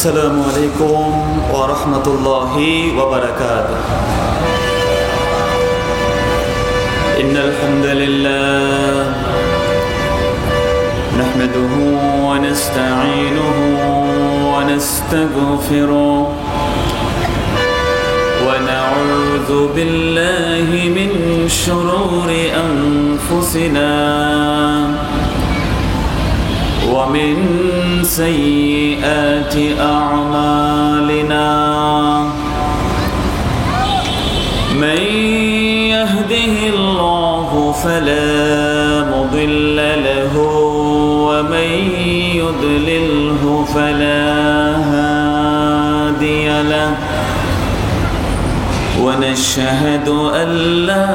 السلام عليكم ورحمة الله وبركاته. إن الحمد لله نحمده ونستعينه ونستغفره ونعوذ بالله من شرور أنفسنا ومن سيئات أعمالنا. من يهده الله فلا مضل له ومن يضلله فلا هادي له. ونشهد أن لا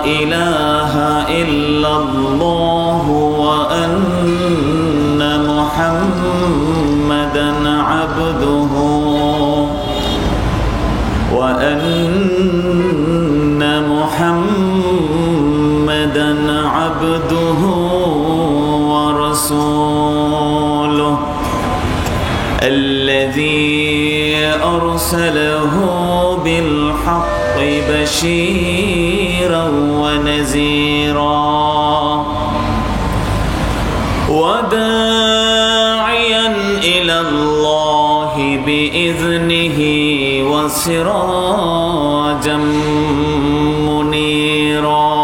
إله إلا الله وأن محمدًا عبده ورسوله الذي أرسله بالحق بشيرا ونذيرا وداعيا إلى الله بإذنه وسراجا منيرا.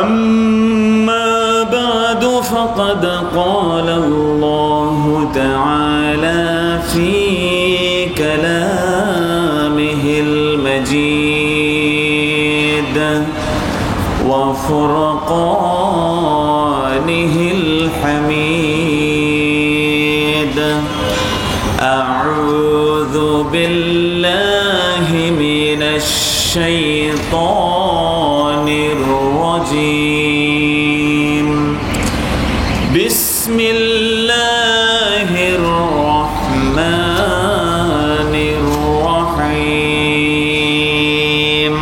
أما بعد فقد قال الله تعالى في كلامه المجيد وفرقانه الحميد. أعوذ بالله من الشيطان الرجيم. بسم الله الرحمن الرحيم.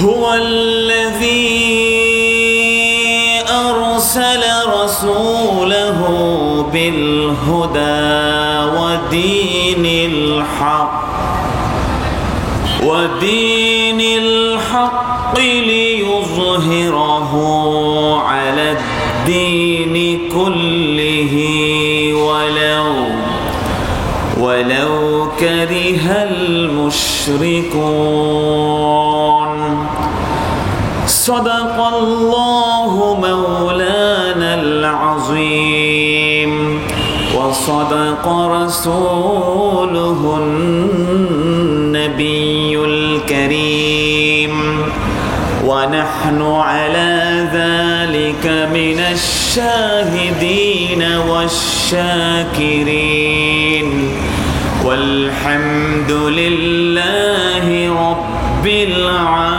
هو الذي أرسل رسوله بالهدى ودين الحق ليظهره على الدين كله ولو كره المشركون. صدق الله مولانا العظيم وصدق رسوله النبي الكريم ونحن على ذلك من الشاهدين والشاكرين والحمد لله رب العالمين.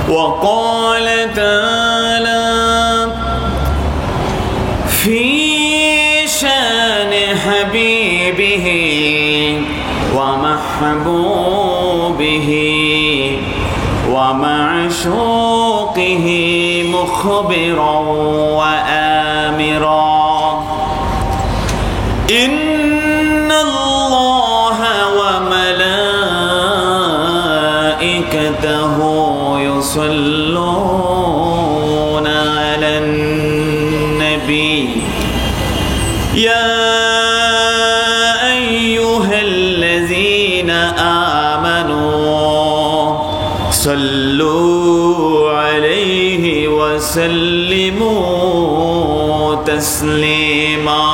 وقال تعالى في شان حبيبه ومحبوبه ومعشوقه مخبرا وآمرا. إن الله وملائكته يصلون على النبي يا أيها الذين آمنوا صلوا عليه وسلموا تسليما.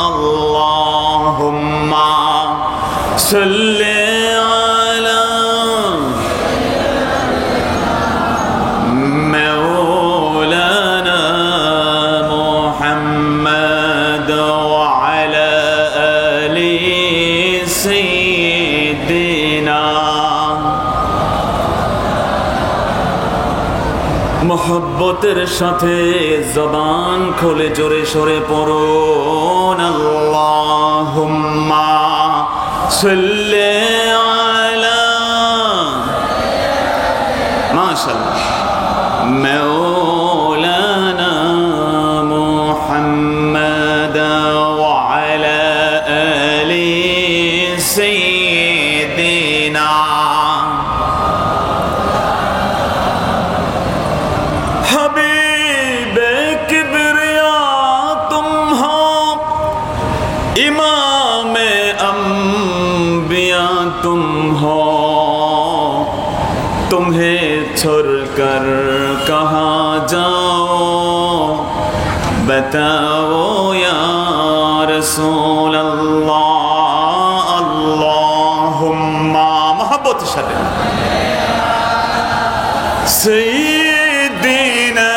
اللهم صل على مولانا محمد وعلى آل سيدنا. محبتر সাথে জবান খুলে জোরে সোরে পড়ুন আল্লাহুম্মা সাল্লি আলা মাশাআল্লাহ মাওলানা মুহাম্মাদ ওয়া আলা আলি সাইয়্যিদিনা হাবিবে কিবরিয়া তুম হো ইমামে अंबिया तुम हो तुम्हें छोड़कर कहाँ जाओ बताओ या रसूल अल्लाह अल्लाहुम्मा मोहब्बत साथे सय्यिदिना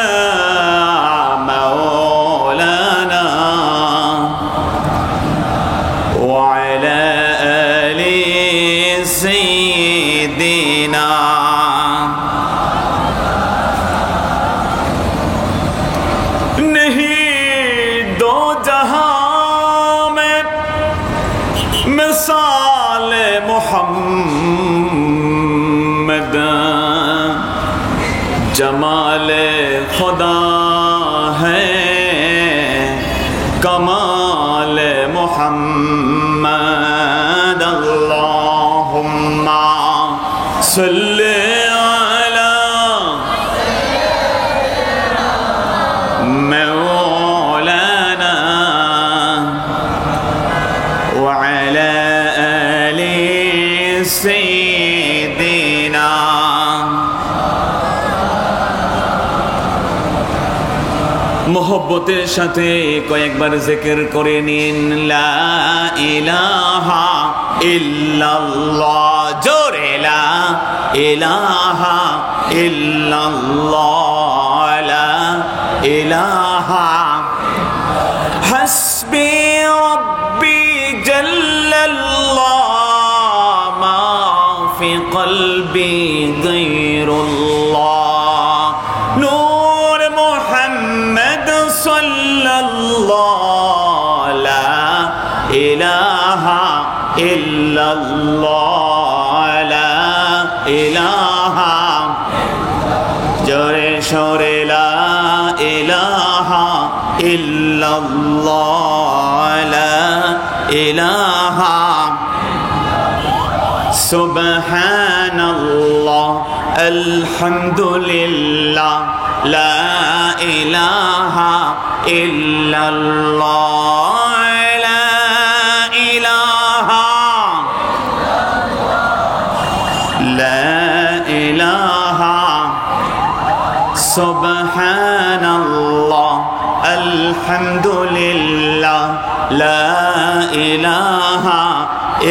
मौलाना वा अला आलि सय्यिदिना मिसाल मोहम्मद जमाल खुदा है कमाल मोहम्मद अल्लाहुम्मा सल्ली अला मौलाना वा अला आलि सय्यिदिना मोहब्बतेर साथे कয়েকবার जिक्र करे निन ला इलाहा इल्लल्लाह जोरे ला इलाहा इल्लल्लाह ला इलाहा हस्बी रब्बी जल्लल्लाह मा फी क़ल्बी गैरुल्लाह नूर मुहम्मद सल्लल्लाह ला इलाहा इल्लल्लाह ला इलाहा जोरे शोरे ला इलाहा इल्लल्लाह ला इलाहा सुब्हानल्लाह अल्हम्दुलिल्लाह ला इलाहा इल्लल्लाह ला इलाहा ला इलाहा सुब्हानल्लाह अल्हम्दुलिल्लाह ला इलाहा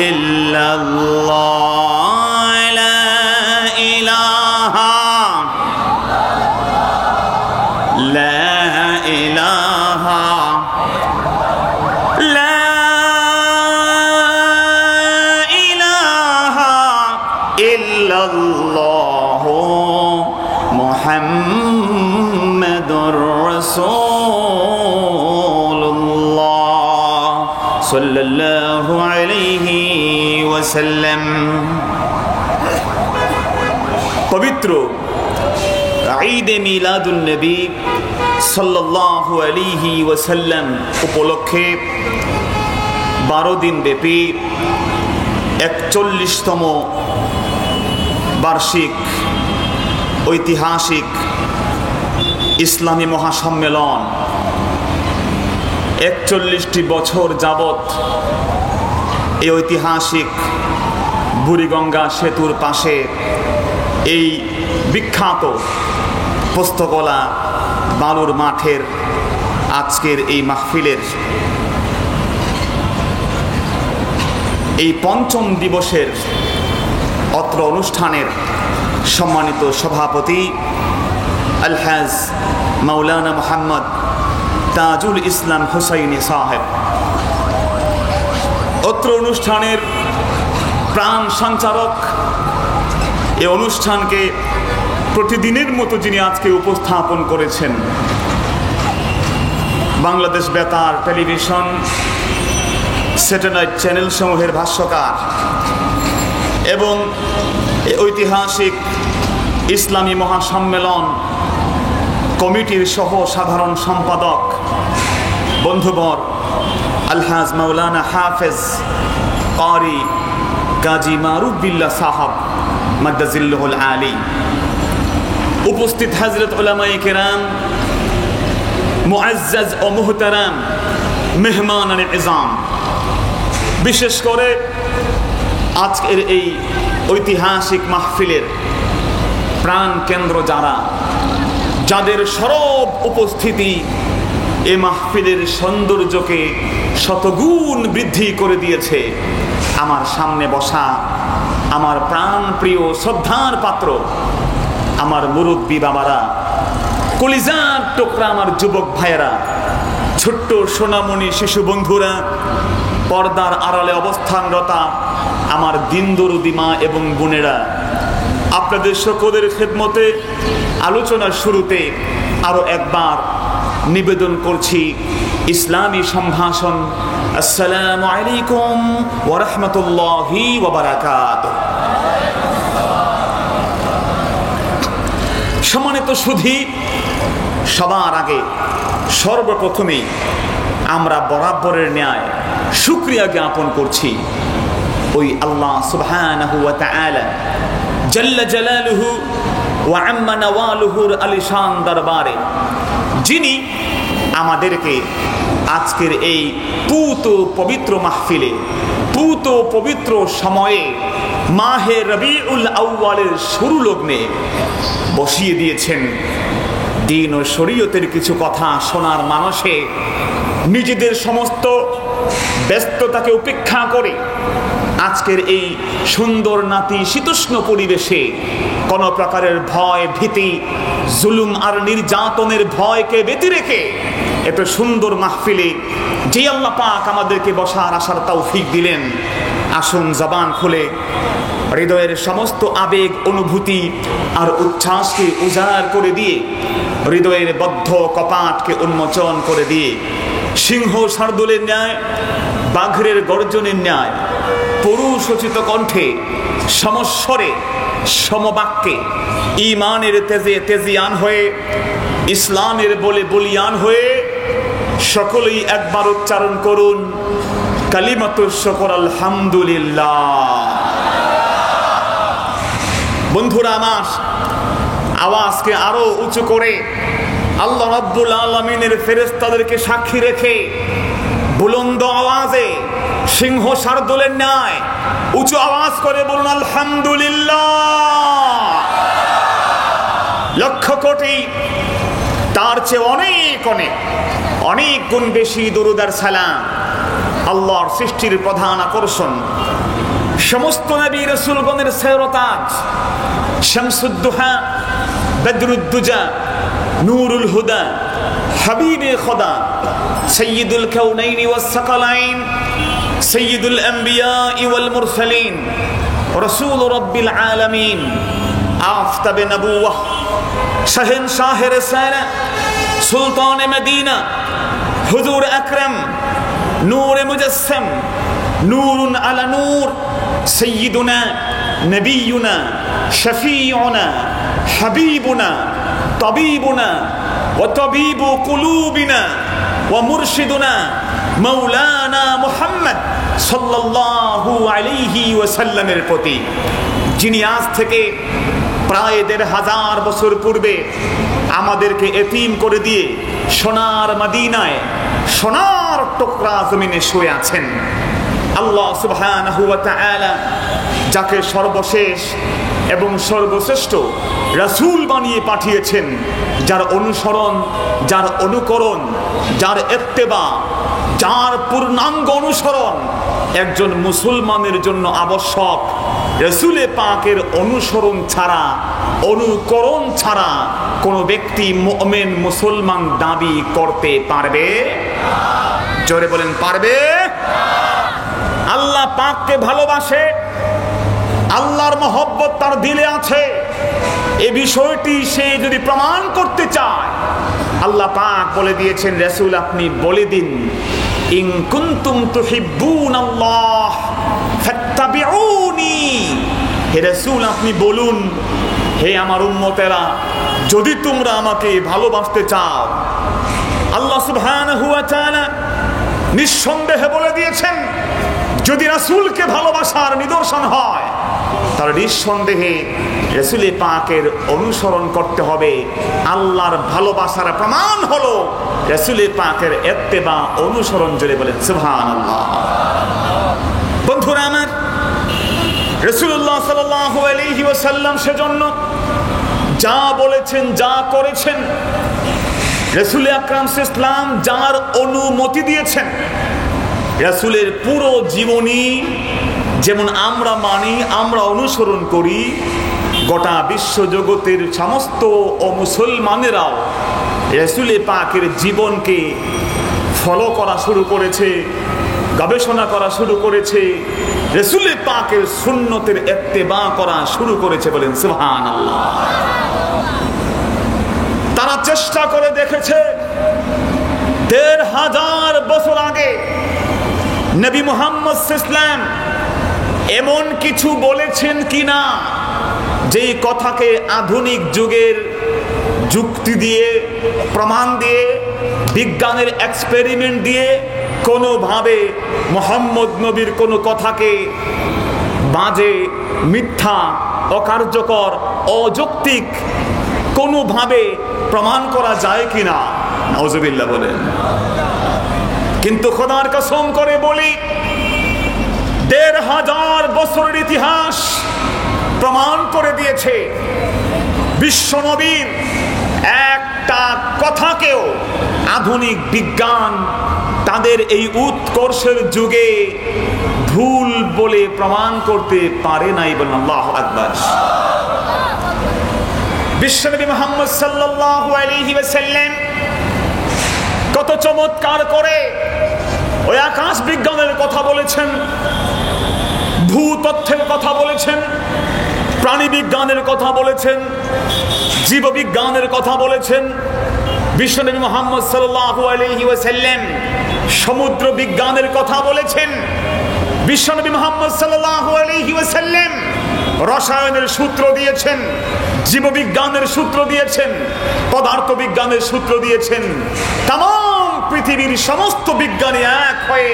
इल्लल्लाह ला इलाहा ला इलाहा ला इलाहा इल्लल्लाह मुहम्मदुर रसूलुल्लाह सल्लल्लाहु अलैहि वसल्लम पवित्र ईद मिलादुन नबी सल्लल्लाहु अलैहि वसल्लम उपलक्षे 12 दिन ব্যাপী 41তম বার্ষিক ঐতিহাসিক ইসলামী মহাসম্মেলন 41টি বছর যাবত এই ঐতিহাসিক বুড়িগঙ্গা সেতুর পাশে এই বিখ্যাত পোস্তগোলা বালুর মাঠের আজকের এই মাহফিলের এই পঞ্চম দিবসের অত্র অনুষ্ঠানের সম্মানিত সভাপতি আলহাজ মাওলানা মোহাম্মদ তাজুল ইসলাম হুসাইনি সাহেব, অত্র অনুষ্ঠানের প্রাণ সঞ্চালক, এই অনুষ্ঠানকে প্রতিদিনের মতো যিনি আজকে উপস্থাপন করেছেন বাংলাদেশ বেতার টেলিভিশন স্যাটেলাইট চ্যানেল সমূহের ভাষ্যকার এবং ঐতিহাসিক ইসলামী মহাসম্মেলন কমিটির সহ সাধারণ সম্পাদক বন্ধুবর আলহাজ মাওলানা হাফেজ কারি গাজী মারুফ বিল্লাহ সাহাব মাদ্দাজিল্লাহুল আলী, উপস্থিত হযরত উলামায়ে কেরাম, মুআজ্জাজ ও মুহতারাম মেহমানানে ইজাম, বিশেষ করে আজকের এই ঐতিহাসিক মাহফিলের প্রাণ কেন্দ্র যাদের সরব উপস্থিতি এ মাহফিলের সৌন্দর্যকে শতগুণ বৃদ্ধি করে দিয়েছে। আমার সামনে বসা আমার প্রাণ প্রিয় শ্রদ্ধার পাত্র, আমার মুরব্বী বাবারা, কলিজার টুকরা আমার যুবক ভাইয়েরা, ছোট্ট সোনামণি শিশু বন্ধুরা, পর্দার আড়ালে অবস্থানরতা আমার দিনদরদি মা এবং বোনেরা, আপনাদের সকলের খেদমতে আলোচনার শুরুতে আরো একবার নিবেদন করছি ইসলামী সম্ভাষণ। আসসালামু আলাইকুম ওয়া রাহমাতুল্লাহি ওয়া বারাকাতুহু। সম্মানিত সুধী, সবার আগে সর্বপ্রথমেই আমরা বরাবরের ন্যায় শুকরিয়া জ্ঞাপন করছি ওই আল্লাহ সুবহানাহু ওয়া তাআলা জাল্লা জালালুহু ওয়া আম্মা নাওয়ালুহুর আলিশান দরবারে, যিনি আমাদেরকে আজকের এই পুত পবিত্র মাহফিলে, পুত পবিত্র সময়ে, মাহে রবিউল আউয়ালের শুরু লগ্নে বসিয়ে দিয়েছেন। দিন ও শরীয়তের কিছু কথা শোনার মানসে নিজেদের সমস্ত ব্যস্ততাকে উপেক্ষা করে আজকের এই সুন্দর নাতিশীতোষ্ণ পরিবেশে কোনো প্রকারের ভয় ভীতি, জুলুম আর নির্যাতনের ভয়কে ব্যতি রেখে এত সুন্দর মাহফিলে যে আল্লাহ পাক আমাদেরকে বসার আসার তৌফিক দিলেন, আসুন জবান খুলে হৃদয়ের সমস্ত আবেগ, অনুভূতি আর উচ্ছ্বাসকে উজাড় করে দিয়ে, হৃদয়ের বদ্ধ কপাটকে উন্মোচন করে দিয়ে, সিংহ শার্দুলের ন্যায়, বাঘের গর্জনের ন্যায় পুরুষোচিত কণ্ঠে, সমস্বরে, সমবাক্যে, ঈমানের তেজে তেজিয়ান হয়ে, ইসলামের বলে বলিয়ান হয়ে সকলেই একবার উচ্চারণ করুন কালিমাতুশ শুকর আলহামদুলিল্লাহ। বন্ধুরা আমার, আওয়াজকে আরো উঁচু করে আল্লাহ রাব্বুল আলামিনের ফেরেশতাদেরকে সাক্ষী রেখে বুলন্দ আওয়াজে সিংহ শার্দুলের ন্যায় উঁচু আওয়াজ করে বলুন আলহামদুলিল্লাহ। লক্ষ কোটি, তার চেয়ে অনেক অনেক অনেক গুণ বেশি দরুদ আর সালাম আল্লাহর সৃষ্টির প্রধান আকর্ষণ, সমস্ত নবী রাসূলগণের সৈরতাজ, শামসুদ্দুহা, বদরুদ্দুজা, নূরুল হুদা, হাবিবে খোদা, সৈয়দুল কাউনাইন ওয়াস সাকালাইন, সৈয়দুল আম্বিয়া ওয়াল মুরসালিন, রাসূল রাব্বিল আলামিন, আফতাবে নবুওয়াহ, শাহেনশাহে রিসালা, সুলতানে মদিনা, হুজুর আকরাম, নূরে মুজাসসাম, নূরুন আলা নূর, সৈয়দুনা নবিয়ুনা শফিউনা হাবিবুনা তাবিবুনা ওয়া তাবিবু কুলুবিনা ওয়া মুরশিদুনা মাওলানা মুহাম্মদ সাল্লাল্লাহু আলাইহি ওয়াসাল্লামের প্রতি, যিনি আজ থেকে প্রায় ১৫০০ বছর পূর্বে আমাদেরকে এতিম করে দিয়ে সোনার মদিনায়, সোনার টুকরা জমিনে শুয়ে আছেন। আল্লাহ সুবহানাহু ওয়া তাআলা যাকে সর্বশেষ এবং সর্বশ্রেষ্ঠ রাসূল বানিয়ে পাঠিয়েছেন, যার অনুসরণ, যার অনুকরণ, যার ইত্তেবা, যার পূর্ণাঙ্গ অনুসরণ একজন মুসলমানের জন্য আবশ্যক। রাসূলে পাকের অনুসরণ ছাড়া, অনুকরণ ছাড়া কোনো ব্যক্তি মুমিন মুসলমান দাবি করতে পারবে? জোরে বলেন, পারবে? আল্লাহ পাককে ভালোবাসে, আল্লাহর মহব্বত তার দিলে আছে, এই বিষয়টি সে যদি প্রমাণ করতে চায়, আল্লাহ পাক বলে দিয়েছেন, রাসূল আপনি বলে দিন, ইন কুনতুম তুহিব্বুনাল্লাহ ফাত্তাবিউনি, হে রাসূল আপনি বলুন, হে আমার উম্মতেরা, যদি তোমরা আমাকে ভালোবাসতে চাও, আল্লাহ সুবহানাহু ওয়া তাআলা নিঃসন্দেহে বলে দিয়েছেন, যদি রাসূলকে ভালোবাসার নিদর্শন হয় তাহলে নিঃসন্দেহে রাসূল পাকের অনুসরণ করতে হবে। আল্লাহর ভালোবাসার প্রমাণ হলো রাসূল পাকের ইত্তেবা, অনুসরণ। জোরে বলেন সুবহানাল্লাহ। বন্ধুরা আমার, রাসূলুল্লাহ সাল্লাল্লাহু আলাইহি ওয়াসাল্লাম সেজন্য যা বলেছেন, যা করেছেন, রাসূল আকরাম সাল্লাল্লাহু আলাইহি ওয়াসাল্লাম যার অনুমতি দিয়েছেন, রাসূলের পুরো জীবনী যেমন আমরা মানি, আমরা অনুসরণ করি, গোটা বিশ্বজগতের সমস্ত মুসলমানেরাও রাসূল পাকের জীবনকে ফলো করা শুরু করেছে, গবেষণা করা শুরু করেছে, রাসূল পাকের সুন্নতের ইত্তেবা করা শুরু করেছে। বলেন সুবহানাল্লাহ। তারা চেষ্টা করে দেখেছে ১৫০০ বছর আগে নবী মুহাম্মদ সাল্লাল্লাহু আলাইহি ওয়াসাল্লাম এমন কিছু বলেছেন কিনা যেই কথাকে আধুনিক যুগের যুক্তি দিয়ে, প্রমাণ দিয়ে, বিজ্ঞানের এক্সপেরিমেন্ট দিয়ে কোনোভাবে মুহাম্মদ নবীর কোনো কথাকে বাজে, মিথ্যা, অকার্যকর, অযৌক্তিক কোনোভাবে প্রমাণ করা যায় কিনা? নাউজুবিল্লাহ বলেন। কিন্তু খোদার কসম করে বলি, ১৫০০ বছরের ইতিহাস প্রমাণ করে দিয়েছে বিশ্বনবীর একটা কথাকেও আধুনিক বিজ্ঞান তাদের এই উৎকর্ষের যুগে ভুল বলে প্রমাণ করতে পারে নাই। বলেন আল্লাহু আকবার। বিশ্বনবী মুহাম্মদ সাল্লাল্লাহু আলাইহি ওয়াসাল্লাম কত চমৎকার করে ওই আকাশ বিজ্ঞানের কথা বলেছেন, ভূতত্ত্বের কথা বলেছেন, প্রাণী বিজ্ঞানের কথা বলেছেন, জীববিজ্ঞানের কথা বলেছেন। বিশ্বনবী মুহাম্মদ সাল্লাল্লাহু আলাইহি ওয়াসাল্লাম সমুদ্র বিজ্ঞানের কথা বলেছেন। বিশ্বনবী মুহাম্মদ সাল্লাল্লাহু আলাইহি ওয়াসাল্লাম রসায়নের সূত্র দিয়েছেন, জীববিজ্ঞানের সূত্র দিয়েছেন, পদার্থবিজ্ঞানের সূত্র দিয়েছেন। তাম পৃথিবীর সমস্ত বিজ্ঞানী এক হয়ে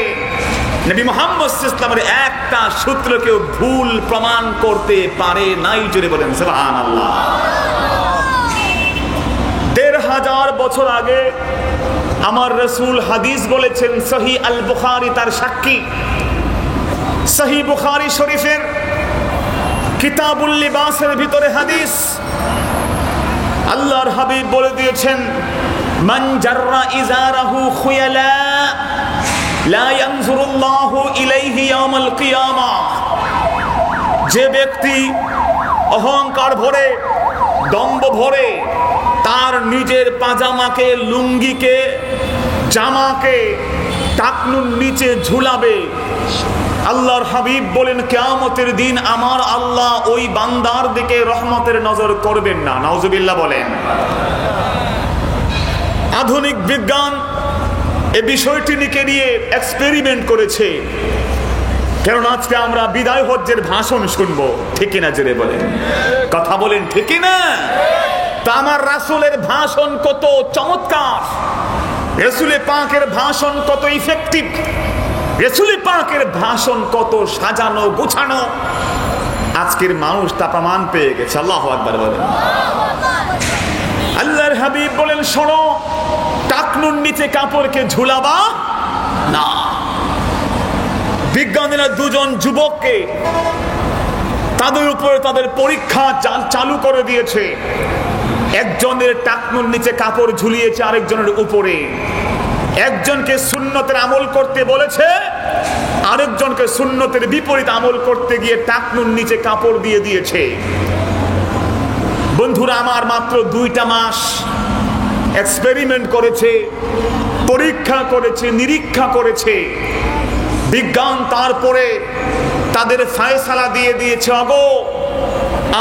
নবী মুহাম্মদ সাল্লাল্লাহু আলাইহি ওয়াসাল্লামের একটা সূত্রকেও ভুল প্রমাণ করতে পারে নাই। জোরে বলেন সুবহানাল্লাহ। ১৫০০ বছর আগে আমার রাসূল হাদিস বলেছেন, সহিহ আল বুখারী তার সাক্ষী। সহিহ বুখারী শরীফের কিতাবুল লিবাসের ভিতরে হাদিস, আল্লাহর হাবিব বলে দিয়েছেন, মান জাররা ইজারাহু খুয়ালা লা ইয়ানজুরুল্লাহু ইলাইহি ইয়াউমাল কিয়ামাহ। যে ব্যক্তি অহংকার ভরে, দম্ভ ভরে তার নিজের পাজামাকে, লুঙ্গিকে, জামাকে টাকনুর নিচে ঝুলাবে, আল্লাহর হাবিব বলেন কিয়ামতের দিন আমার আল্লাহ ওই বান্দার দিকে রহমতের নজর করবেন না। নাউজুবিল্লাহ বলেন। আধুনিক বিজ্ঞান এই বিষয়টি নিয়ে এক্সপেরিমেন্ট করেছে, কারণ আজকে আমরা বিদায় হজ্জের ভাষণ শুনবো, ঠিক কিনা? জোরে বলেন, কথা বলেন, ঠিক কিনা? তা আমার রাসূলের ভাষণ কত চমৎকার, রাসূল পাকের ভাষণ কত ইফেক্টিভ, রাসূল পাকের ভাষণ কত সাজানো গোছানো, আজকের মানুষ তা প্রমাণ পেয়ে গেছে। আল্লাহু আকবার বলেন। আল্লাহর হাবিব বলেন, শোনো, টাকনুর নিচে কাপড়কে ঝুলাবা না। বিজ্ঞানীরা দুজন যুবককে তাদের উপরে তাদের পরীক্ষা চালু করে দিয়েছে। একজনের টাকনুর নিচে কাপড় ঝুলিয়েছে আরেকজনের উপরে। একজনকে সুন্নতের আমল করতে বলেছে, আরেকজনকে সুন্নতের বিপরীত আমল করতে গিয়ে টাকনুর নিচে কাপড় দিয়ে দিয়েছে। বন্ধুরা আমার, মাত্র 2টা মাস এক্সপেরিমেন্ট করেছে, পরীক্ষা করেছে, নিরীক্ষা করেছে বিজ্ঞান। তারপরে তাদের ফয়সালা দিয়ে দিয়েছে, অগো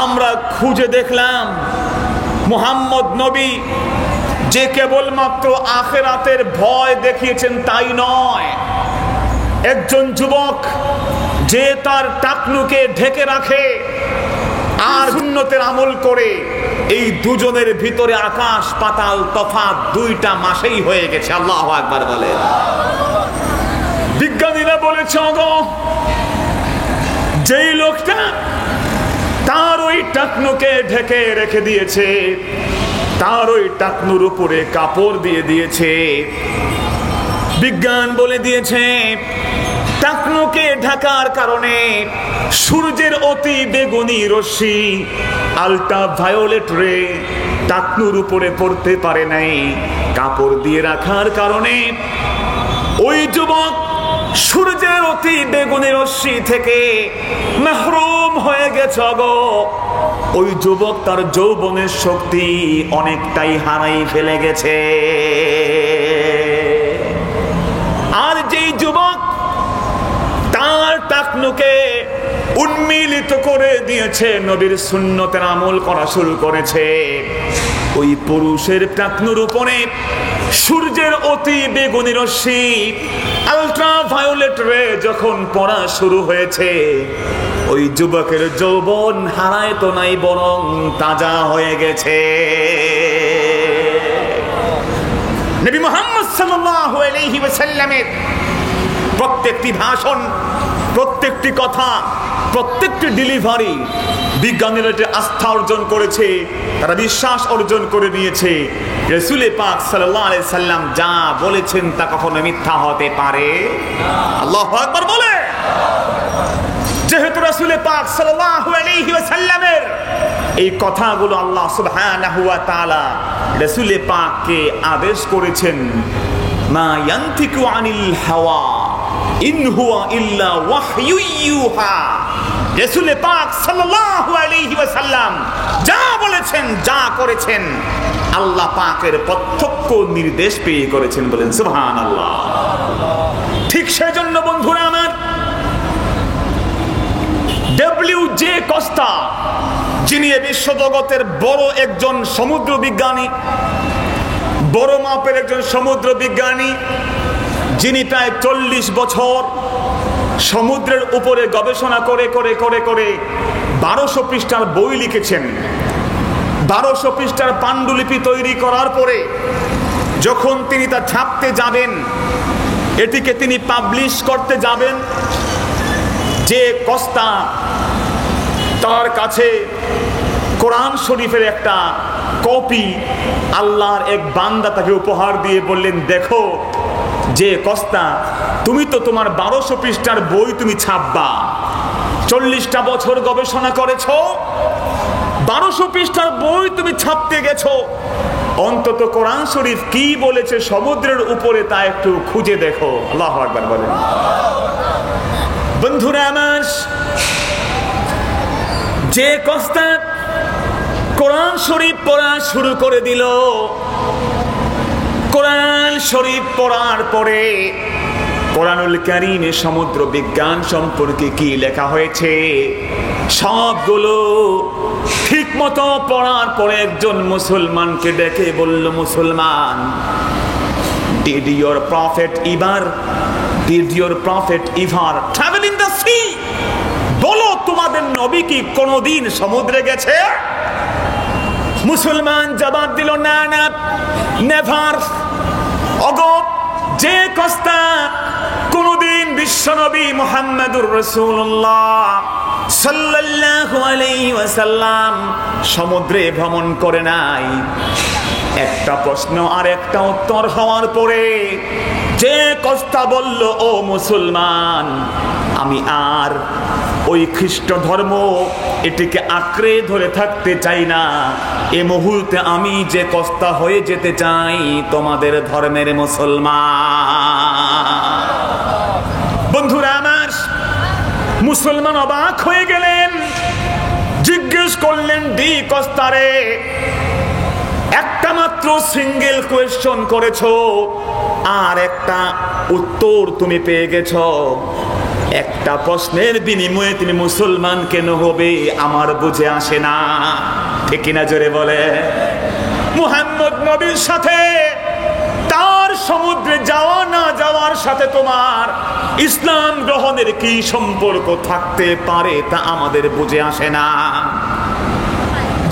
আমরা খুঁজে দেখলাম মুহাম্মদ নবী যে কেবলমাত্র আখিরাতের ভয় দেখিয়েছেন তাই নয়, একজন যুবক যে তার টাকনুকে ঢেকে রাখে আর সুন্নতের আমল করে এই দুজনের ভিতরে আকাশ পাতাল তফাৎ 2টা মাসেই হয়ে গেছে। আল্লাহু আকবার বলে। বিজ্ঞানীরা বলেছে যেই লোকটা তার ওই টাকনুকে ঢেকে রেখে দিয়েছে, তার ওই টাকনুর উপরে কাপড় দিয়ে দিয়েছে, বিজ্ঞান বলে দিয়েছে টাকনুকে ঢাকার কারণে সূর্যের অতি বেগুনি রশ্মি আলট্রা ভায়োলেট রে টাকনুর উপরে পড়তে পারে নাই। কাপড় দিয়ে রাখার কারণে ওই যুবক সূর্যের অতি বেগুনি রশ্মি থেকে মাহরুম হয়ে গেছে। ওই যুবক তার যৌবনের শক্তি অনেকটাই হারাই ফেলে গেছে। আর যেই যুবক তার টাকনুকে উন্মিলিত করে দিয়েছে, নবীর সুন্নতের আমল করা শুরু করেছে, ওই পুরুষের টাকনুর উপরে সূর্যের অতি বেগুনি রশ্মি আলট্রা ভায়োলেট রে যখন পড়া শুরু হয়েছে, ওই যুবকের যৌবন হারায় তো নাই, বরং তাজা হয়ে গেছে। নবী মুহাম্মদ সাল্লাল্লাহু আলাইহি ওয়াসাল্লামের প্রত্যেকটি ভাষণ, প্রত্যেকটি কথা, প্রত্যেকটি ডেলিভারি বিজ্ঞানীরা যে আস্থা অর্জন করেছে, তারা বিশ্বাস অর্জন করে নিয়েছে রাসূল পাক সাল্লাল্লাহু আলাইহি সাল্লাম যা বলেছেন তা কখনো মিথ্যা হতে পারে না। আল্লাহু আকবার বলে। যেহেতু রাসূল পাক সাল্লাল্লাহু আলাইহি ওয়াসাল্লামের এই কথাগুলো আল্লাহ সুবহানাহু ওয়া তাআলা রাসূল পাককে আদেশ করেছেন, মা ইয়ানতিকু আনিল হাওয়া ইন হুয়া ইল্লা ওয়াহয়ু ইউহা। রাসূল পাক সাল্লাল্লাহু আলাইহি ওয়াসাল্লাম যা বলেছেন, যা করেছেন, আল্লাহ পাকের প্রত্যক্ষ নির্দেশ পেয়ে করেছেন, বলেন সুবহানাল্লাহ। ঠিক সেজন্য বন্ধুরা আমার, ডব্লিউ.জে. কস্তা, যিনি বিশ্বজগতের বড় একজন সমুদ্র বিজ্ঞানী, বড় মাপের একজন সমুদ্র বিজ্ঞানী, যিনি প্রায় 40 বছর সমুদ্রের উপরে গবেষণা করে করে করে করে 1200 পৃষ্ঠার বই লিখেছেন। 1200 পৃষ্ঠার পাণ্ডুলিপি তৈরি করার পরে যখন তিনি তা ছাপতে যাবেন, এটিকে তিনি পাবলিশ করতে যাবেন, যে কস্তা তার কাছে কোরআন শরীফের একটা কপি আল্লাহর এক বান্দা তাকে উপহার দিয়ে বললেন, দেখো যে কস্তা, তুমি তো তোমার 1200 পৃষ্ঠার বই তুমি ছাপবা, 40টা বছর গবেষণা করেছো, 1200 পৃষ্ঠার বই তুমি ছাপতে গেছো, অন্তত কোরআন শরীফ কি বলেছে সমুদ্রের উপরে তা একটু খুঁজে দেখো। আল্লাহু আকবার বলেন। বন্ধুরা আমার, যে কস্তা কোরআন শরীফ পড়া শুরু করে দিল, কোরআন শরীফ পড়ার পরে কোরআনুল কারীমে সমুদ্র বিজ্ঞান সম্পর্কে কি লেখা হয়েছে সবগুলো ঠিক মতো পড়ার পরে একজন মুসলমানকে ডেকে বলল, মুসলমান, did your prophet ever travel in the sea? বলো, তোমাদের নবী কি কোনদিন সমুদ্রে গেছে? মুসলমান জবাব দিল, না না, নেভার। ওগো, যে কস্তা কোনদিন বিশ্বনবী মুহাম্মদুর রাসূলুল্লাহ সাল্লাল্লাহু আলাইহি ওয়াসাল্লাম সমুদ্রে ভ্রমণ করে নাই, একটা প্রশ্ন আর একটা উত্তর হওয়ার পরে যে কস্তা বলল, ও মুসলমান, আমি আর ওই খ্রিস্ট ধর্ম এটিকে আঁকড়ে ধরে থাকতে চাই না, এ মুহূর্তে আমি যে কস্তা হয়ে যেতে চাই তোমাদের ধর্মের মুসলমান। বন্ধুরা আমার, মুসলমান অবাক হয়ে গেলেন, জিজ্ঞেস করলেন, ডি কস্তারে, একটা মাত্র সিঙ্গেল কোয়েশ্চন করেছো আর একটা উত্তর তুমি পেয়ে গেছো, একটা প্রশ্নের বিনিময়ে তুমি মুসলমান কেন হবে আমার বুঝে আসে না। ঠিক কিনা জোরে বলে। মুহাম্মদ নবীর সাথে তার সমুদ্রে যাওয়া না যাওয়ার সাথে তোমার ইসলাম গ্রহণের কি সম্পর্ক থাকতে পারে তা আমাদের বুঝে আসে না।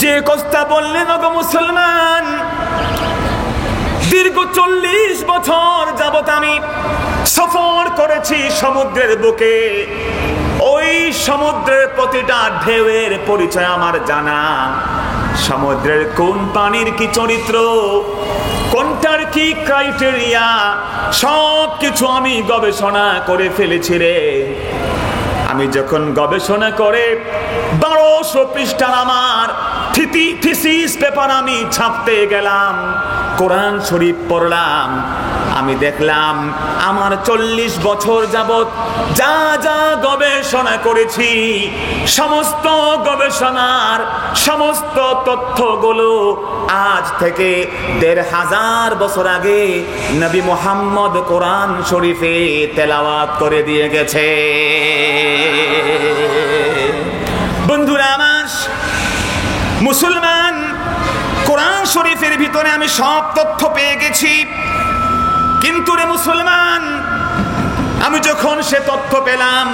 যে কথা বললেন ওগো মুসলমান, দীর্ঘ 40 বছর যাবত আমি সফর করেছি সমুদ্রের বুকে। ওই সমুদ্রের প্রতিটা ঢেউয়ের পরিচয় আমার জানা। সমুদ্রের কোন পানির কি চরিত্র, কোনটার কি ক্রাইটেরিয়া, সব কিছু আমি গবেষণা করে ফেলেছি রে। আমি যখন গবেষণা করে 1200 পৃষ্ঠার আমার থিসিস পেপার আমি ছাপতে গেলাম, কোরআন শরীফ পড়লাম, আমি দেখলাম আমার 40 বছর যাবত যা যা গবেষণা করেছি, সমস্ত গবেষণার সমস্ত তথ্যগুলো আজ থেকে 1500 বছর আগে নবী মুহাম্মদ কোরআন শরীফে তেলাওয়াত করে দিয়ে গেছে। বন্ধুরা আমার মুসলমান, কোরআন শরীফের ভিতরে আমি সব তথ্য পেয়ে গেছি, কিন্তু রে মুসলমান, আমি যখন সে তথ্য পেলাম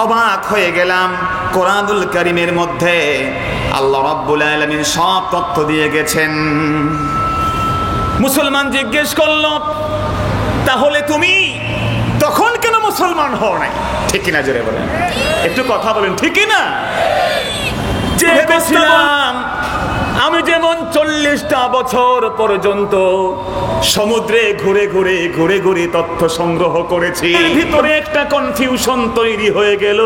অবাক হয়ে গেলাম। কোরআনুল কারীমের মধ্যে আল্লাহ রাব্বুল আলামিন সব তথ্য দিয়ে গেছেন। মুসলমান জিজ্ঞেস করল, তাহলে তুমি তখন কেন মুসলমান হও নাই? ঠিক কিনা জোরে বলেন, একটু কথা বলেন, ঠিক কিনা? যে বলছিলাম আমি যেমন 40টা বছর পর্যন্ত সমুদ্রে ঘুরে ঘুরে তথ্য সংগ্রহ করেছি, ভিতরে একটা কনফিউশন তৈরি হয়ে গেল।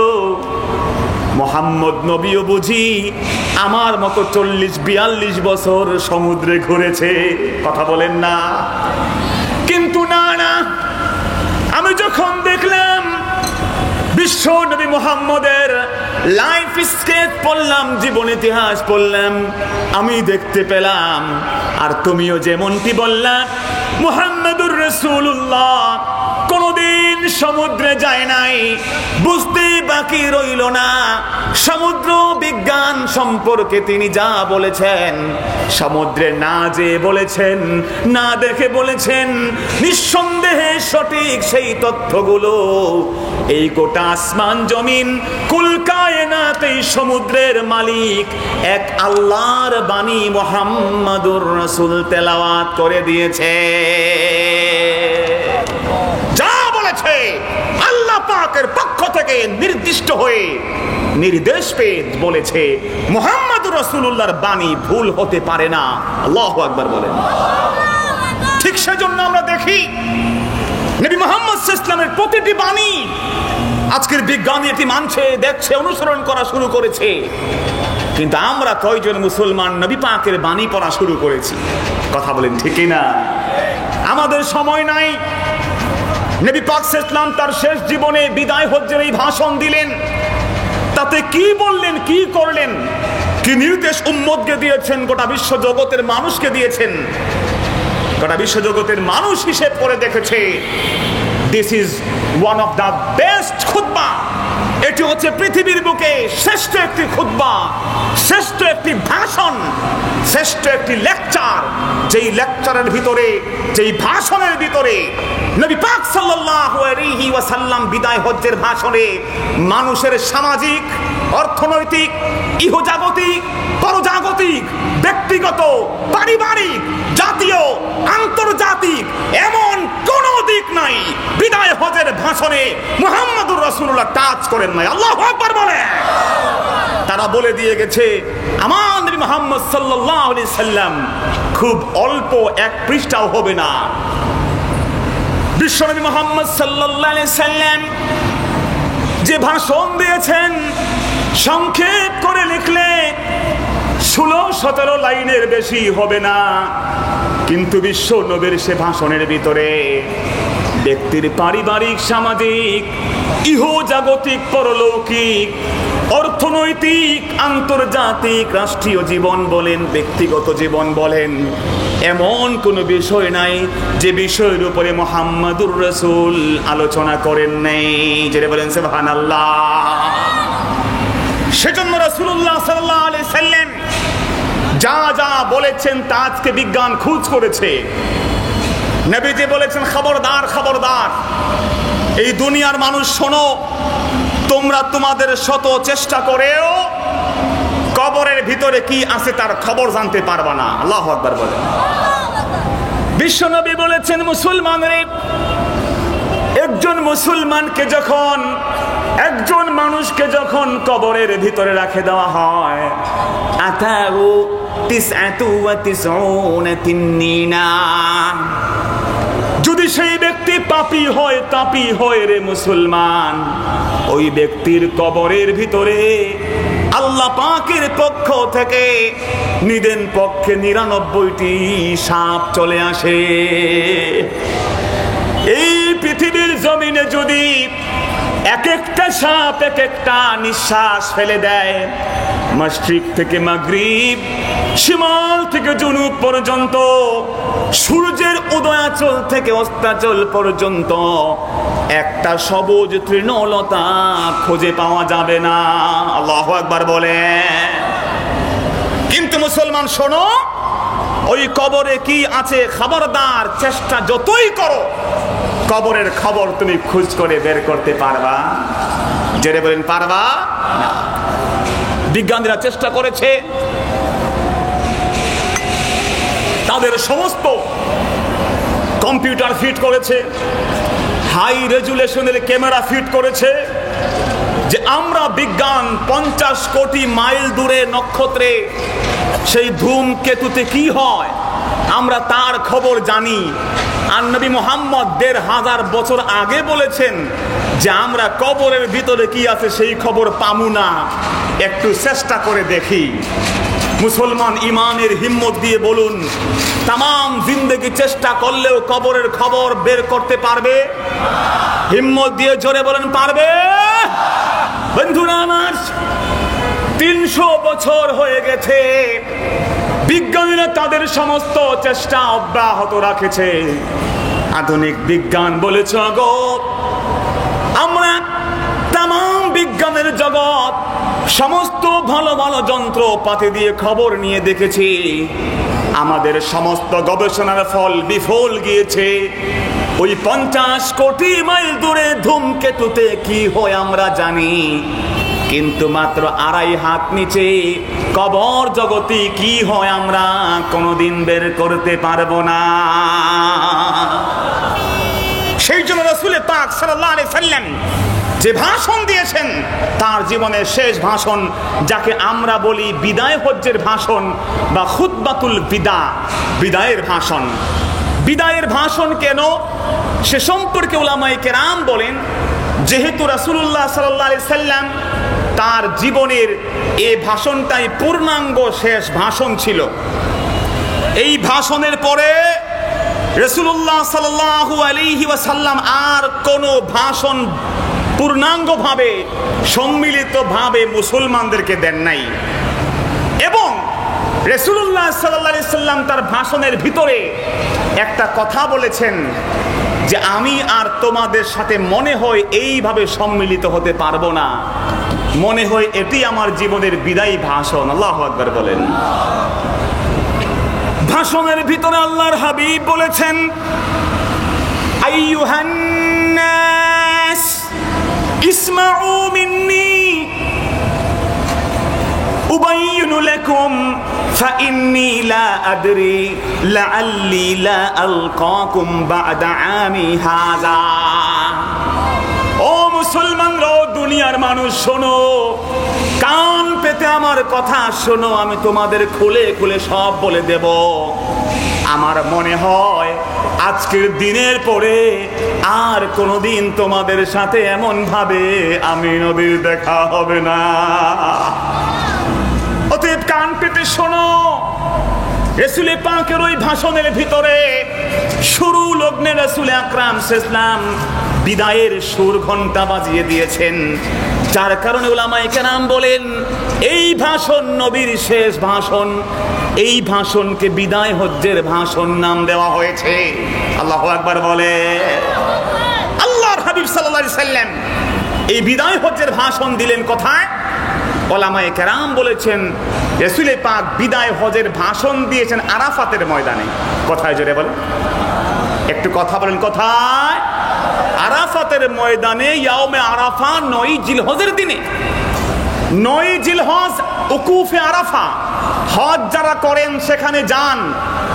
মুহাম্মদ নবীও বুঝি আমার মতো 40-42 বছর সমুদ্রে ঘুরেছে, কথা বলেন না? কিন্তু না, আমি যখন দেখলাম বিশ্ব নবী মুহাম্মদের লাইফ স্কেচ পড়লাম, জীবন ইতিহাস পড়লাম, আমি দেখতে পেলাম আর তুমিও যেমনটি বললা, মুহাম্মদুর রাসূলুল্লাহ কোনদিন সমুদ্রে যায় নাই, বুঝতে বাকি রইল না সমুদ্র বিজ্ঞান সম্পর্কে তিনি যা বলেছেন, সমুদ্রে না যে বলেছেন, না দেখে বলেছেন, নিঃসন্দেহে সঠিক সেই তথ্যগুলো এই গোটা আসমান জমিন কুল কায়নাত এই সমুদ্রের মালিক এক আল্লাহর বাণী মুহাম্মদুর রাসূল তেলাওয়াত করে দিয়েছে। যা বলেছে আল্লাহ পাকের পক্ষ থেকে নির্দিষ্ট হয়ে নির্দেশ পেয়ে বলেছে, মুহাম্মদুর রাসূলুল্লাহর বাণী ভুল হতে পারে না। আল্লাহু আকবার বলেন। ঠিক সেজন্য আমরা দেখি নবী মুহাম্মদ সাল্লাল্লাহু আলাইহি ওয়াসাল্লামের প্রতিটি বাণী আজকের বিজ্ঞানী এটি মানছে, দেখছে, অনুসরণ করা শুরু করেছে, কিন্তু আমরা কয়জন মুসলমান নবী পাকের বাণী পড়া শুরু করেছি? কথা বলেন, ঠিক না? আমাদের সময় নাই। নবী পাক সাল্লাল্লাহু আলাইহি ওয়াসাল্লাম তার শেষ জীবনে বিদায় হজ্জের এই ভাষণ দিলেন, তাতে কি বললেন, কি করলেন, কি নির্দেশ উম্মতকে দিয়েছেন, গোটা বিশ্ব জগতের মানুষকে দিয়েছেন। গোটা বিশ্ব জগতের মানুষ হিসেব করে দেখেছে this is one of the best খুতবা। এটি হচ্ছে পৃথিবীর বুকে শ্রেষ্ঠ একটি খুতবা, শ্রেষ্ঠ একটি ভাষণ, শ্রেষ্ঠ একটি লেকচার, যেই লেকচারের ভিতরে, যেই ভাষণের ভিতরে নবী পাক সাল্লাল্লাহু আলাইহি ওয়াসাল্লাম বিদায় হজ্জের ভাষণে মানুষের সামাজিক, অর্থনৈতিক, ইহজাগতিক, পরজাগতিক, ব্যক্তিগত, পারিবারিক, জাতীয়, আন্তর্জাতিক এমন কোন দিক নাই বিদায় হজ্জের ভাষণে মুহাম্মদুর রাসূলুল্লাহ টাচ করেন নাই। আল্লাহু আকবার বলেন। তারা বলে দিয়ে গেছে আমার নবী মুহাম্মদ সাল্লাল্লাহু আলাইহি সাল্লাম খুব অল্প এক পৃষ্ঠাও হবে না। বিশ্বনবী মুহাম্মদ সাল্লাল্লাহু আলাইহি সাল্লাম যে ভাষণ দিয়েছেন সংক্ষেপ করে লিখলে 16-17 লাইনের বেশি হবে না, কিন্তু বিশ্ব নবীর সে ভাষণের ভিতরে ব্যক্তির পারিবারিক, সামাজিক, ইহজাগতিক, পরলৌকিক, অর্থনৈতিক, আন্তর্জাতিক, রাষ্ট্রীয় জীবন বলেন, ব্যক্তিগত জীবন বলেন, এমন কোন বিষয় নাই যে বিষয়ের উপরে মুহাম্মদুর রাসূল আলোচনা করেন নাই। যেটা বলেন সুবহানাল্লাহ। সেজন্য রাসূলুল্লাহ সাল্লাল্লাহু আলাইহি সাল্লাম যা যা বলেছেন তা আজকে বিজ্ঞান খোঁজ করেছে। নবীজি বলেছেন, খবরদার খবরদার, এই দুনিয়ার মানুষ শোনো, তোমরা তোমাদের শত চেষ্টা করেও কবরের ভিতরে কি আছে তার খবর জানতে পারবা না। আল্লাহু আকবার বলেন। বিশ্বনবী বলেছেন, মুসলমানরে, একজন মুসলমানকে যখন, একজন মানুষকে যখন কবরের ভিতরে রাখে দেওয়া হয়, আতাউ তিসআতু ওয়া তিসউনা তিন্নিনা, যদি সেই ব্যক্তি পাপী হয়, তাপী হয় রে মুসলমান, ওই ব্যক্তির কবরের ভিতরে আল্লাহ পাকের পক্ষ থেকে নিদেন পক্ষে 99টি সাপ চলে আসে। এই পৃথিবীর জমিনে যদি এক একটা সাপ এক একটা নিঃশ্বাস ফেলে দেয়, মাশরিক থেকে মাগরিব, শিমাল থেকে জুনুব পর্যন্ত, সূর্যের উদয়াচল থেকে অস্তাচল পর্যন্ত একটা সবুজ তৃণলতা খুঁজে পাওয়া যাবে না। আল্লাহু আকবার বলেন। কিন্তু মুসলমান শোনো, ওই কবরে কি আছে খবরদার, চেষ্টা যতই করো কবরের খবর তুমি খোঁজ করে বের করতে পারবা? জেরে বলেন, পারবা না। বিজ্ঞানীরা চেষ্টা করেছে, তাদের সমস্ত কম্পিউটার ফিট করেছে, হাই রেজুলেশনের ক্যামেরা ফিট করেছে, যে আমরা বিজ্ঞান 50 কোটি মাইল দূরে নক্ষত্রে সেই ধূমকেতুতে কি হয় আমরা তার খবর জানি। আর নবী মুহাম্মদ 1500 বছর আগে বলেছেন যে আমরা কবরের ভিতরে কি আছে সেই খবর পামু না, একটু চেষ্টা করে দেখি। মুসলমান ইমানের হিম্মত দিয়ে বলুন, তামাম জিন্দেগি চেষ্টা করলেও কবরের খবর বের করতে পারবে? হিম্মত দিয়ে জোরে বলেন, পারবে? বন্ধুরা আমার, 300 বছর হয়ে গেছে, বিজ্ঞানীরা তাদের সমস্ত চেষ্টা অব্যাহত রাখেছে। আধুনিক বিজ্ঞান বলেছে, গো আমরা তামাম বিজ্ঞানের জগৎ সমস্ত ভালো ভালো যন্ত্রপাতি দিয়ে খবর নিয়ে দেখেছি, আমাদের সমস্ত গবেষণার ফল বিফল গিয়েছে। ওই 50 কোটি মাইল দূরে ধূমকেতুতে কি হয় আমরা জানি, কিন্তু মাত্র 2.5 হাত নিচে কবর জগতে কি হয় আমরা কোনোদিন বের করতে পারবো না। সেই জন্য রাসূল পাক সাল্লাল্লাহু আলাইহি সাল্লাম যে ভাষণ দিয়েছেন, তার জীবনের শেষ ভাষণ, যাকে আমরা বলি বিদায় হজ্জের ভাষণ বা খুতবাতুল বিদা, বিদায়ের ভাষণ। বিদায়ের ভাষণ কেন, সে সম্পর্কে উলামায়ে কেরাম বলেন, যেহেতু রাসূলুল্লাহ সাল্লাল্লাহু আলাইহি সাল্লাম তার জীবনের এই ভাষণটাই পূর্ণাঙ্গ শেষ ভাষণ ছিল। এই ভাষণের পরে রাসূলুল্লাহ সাল্লাল্লাহু আলাইহি ওয়াসাল্লাম আর কোনো ভাষণ পূর্ণাঙ্গভাবে সম্মিলিতভাবে মুসলমানদেরকে দেন নাই। এবং রাসূলুল্লাহ সাল্লাল্লাহু আলাইহি সাল্লাম তার ভাষণের ভিতরে একটা কথা বলেছেন যে আমি আর তোমাদের সাথে মনে হয় এইভাবে সম্মিলিত হতে পারবো না, মনে হয় এটি আমার জীবনের বিদায়ী ভাষণ। আল্লাহু আকবার বলেন। ভাষণের ভিতরে আল্লাহর হাবিব বলেছেন, আইয়ুহান নাস ইসমাউ মিন্নি উবাইয়িনু লাকুম ফাইন্নী লা আদরি লাআল্লি লা আলকাকুম বা'দা আমি হাযা। ও মুসলমানরা, দুনিয়ার মানুষ শোনো, কান পেতে আমার কথা শোনো, আমি তোমাদের খুলে খুলে সব বলে দেব। আমার মনে হয় আজকের দিনের পরে আর কোনোদিন তোমাদের সাথে এমন ভাবে আমি নবীর দেখা হবে না। অতএব কান পেতে শোনো। রাসূল পাকের ওই ভাষণের ভিতরে শুরু লগ্নে রাসূল আকরাম সাল্লাল্লাহু আলাইহি ওয়াসাল্লাম বিদায়ের সুর ঘন্টা বাজিয়ে দিয়েছেন, যার কারণে উলামায়ে কেরাম বলেন এই ভাষণ নবীর শেষ ভাষণ। এই ভাষণকে বিদায় হজ্জের ভাষণ নাম দেওয়া হয়েছে। আল্লাহু আকবার বলে। আল্লাহর হাবিব সাল্লাল্লাহু আলাইহি সাল্লাম এই বিদায় হজ্জের ভাষণ দিলেন কোথায়? উলামায়ে কেরাম বলেছেন রাসূল পাক বিদায় হজের ভাষণ দিয়েছেন আরাফাতের ময়দানে। কোথায় জোরে বলেন, একটু কথা বলেন, কোথায়? আরাফাতের ময়দানে, ইয়াউমে আরাফা, 9 জিলহজের দিনে। 9 জিলহজ উকুফে আরাফা, হজ যারা করেন সেখানে যান,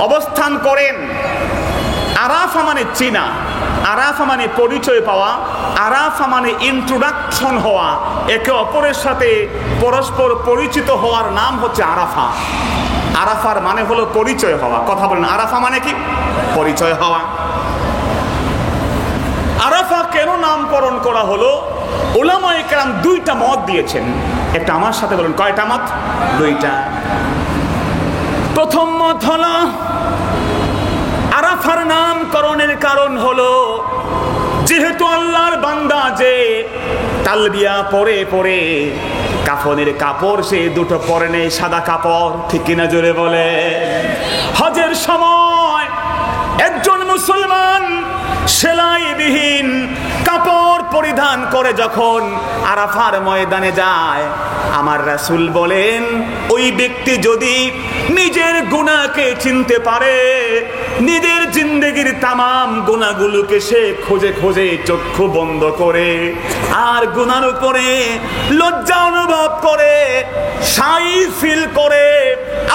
অবস্থান করেন। আরাফা মানে চিনা, আরাফা মানে পরিচয় পাওয়া, আরাফা মানে ইন্ট্রোডাকশন হওয়া, একে অপরের সাথে পরস্পর পরিচিত হওয়ার নাম হচ্ছে আরাফা। আরাফার মানে হলো পরিচয় হওয়া। কথা বলেন, আরাফা মানে কি? পরিচয় হওয়া। আরাফা কেন নামকরণ করা হলো? উলামায়ে কেরাম দুইটা মত দিয়েছেন। একটা আমার সাথে বলেন, কয়টা মত? দুইটা। প্রথম মত হলো আরাফার নামকরণের কারণ হলো যেহেতু আল্লাহর বান্দা যে তালবিয়া পরে পরে কাফনের কাপড় সে দুটো পরে নেই, সাদা কাপড়, ঠিক কিনা জোরে বলে? হজের সময় একজন মুসলমান সেলাইবিহীন কাপড় পরিধান করে যখন আরাফার ময়দানে যায়, আমার রাসূল বলেন ওই ব্যক্তি যদি নিজের গুনাহকে চিনতে পারে, নিজের জিন্দেগির তামাম গুনাহগুলোকে সে খোঁজে খোঁজে চক্ষু বন্ধ করে আর গুনার উপরে লজ্জা অনুভব করে, শাই ফিল করে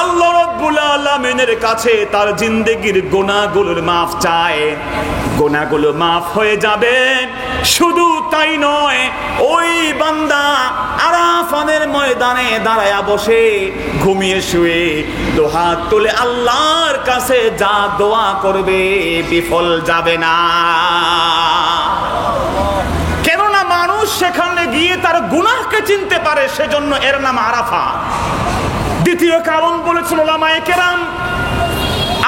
আল্লাহ রাব্বুল আলামিনের কাছে তার জিন্দেগির গুনাহগুলোর মাফ চায়, গুনাহগুলো মাফ হয়ে যাবে। শুধু তাই নয়, ওই বান্দা আরাফানের ময়দানে দাঁড়ায়া বসে ঘুমিয়ে শুয়ে দুহাত তুলে আল্লাহর কাছে যা দোয়া করবে বিফল যাবে না। কেননা মানুষ সেখানে গিয়ে তার গুনাহকে চিনতে পারে, সেজন্য এর নাম আরাফা। দ্বিতীয় কারণ বলেছেন উলামায়ে কেরাম,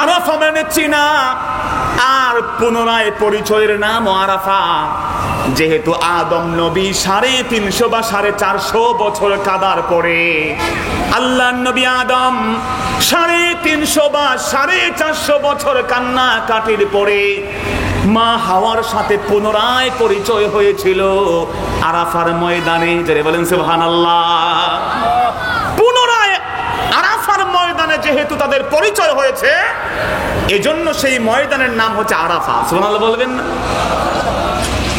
আরাফা মানে চিনা আর পুনরায় পরিচয়ের নাম আরাফা। যেহেতু আদম নবী 350 বা 450 বছর কাদার পরে, আল্লাহ নবী আদম 350 বা 450 বছর কান্না কাটির পরে মা হাওয়ার সাথে পুনরায় পরিচয় হয়েছিল আরাফার ময়দানে। যারা বলেন সুবহানাল্লাহ। পুনরায় আরাফার ময়দানে যেহেতু তাদের পরিচয় হয়েছে, এজন্য সেই ময়দানের নাম হচ্ছে আরাফা। সুবহানাল্লাহ বলবেন না?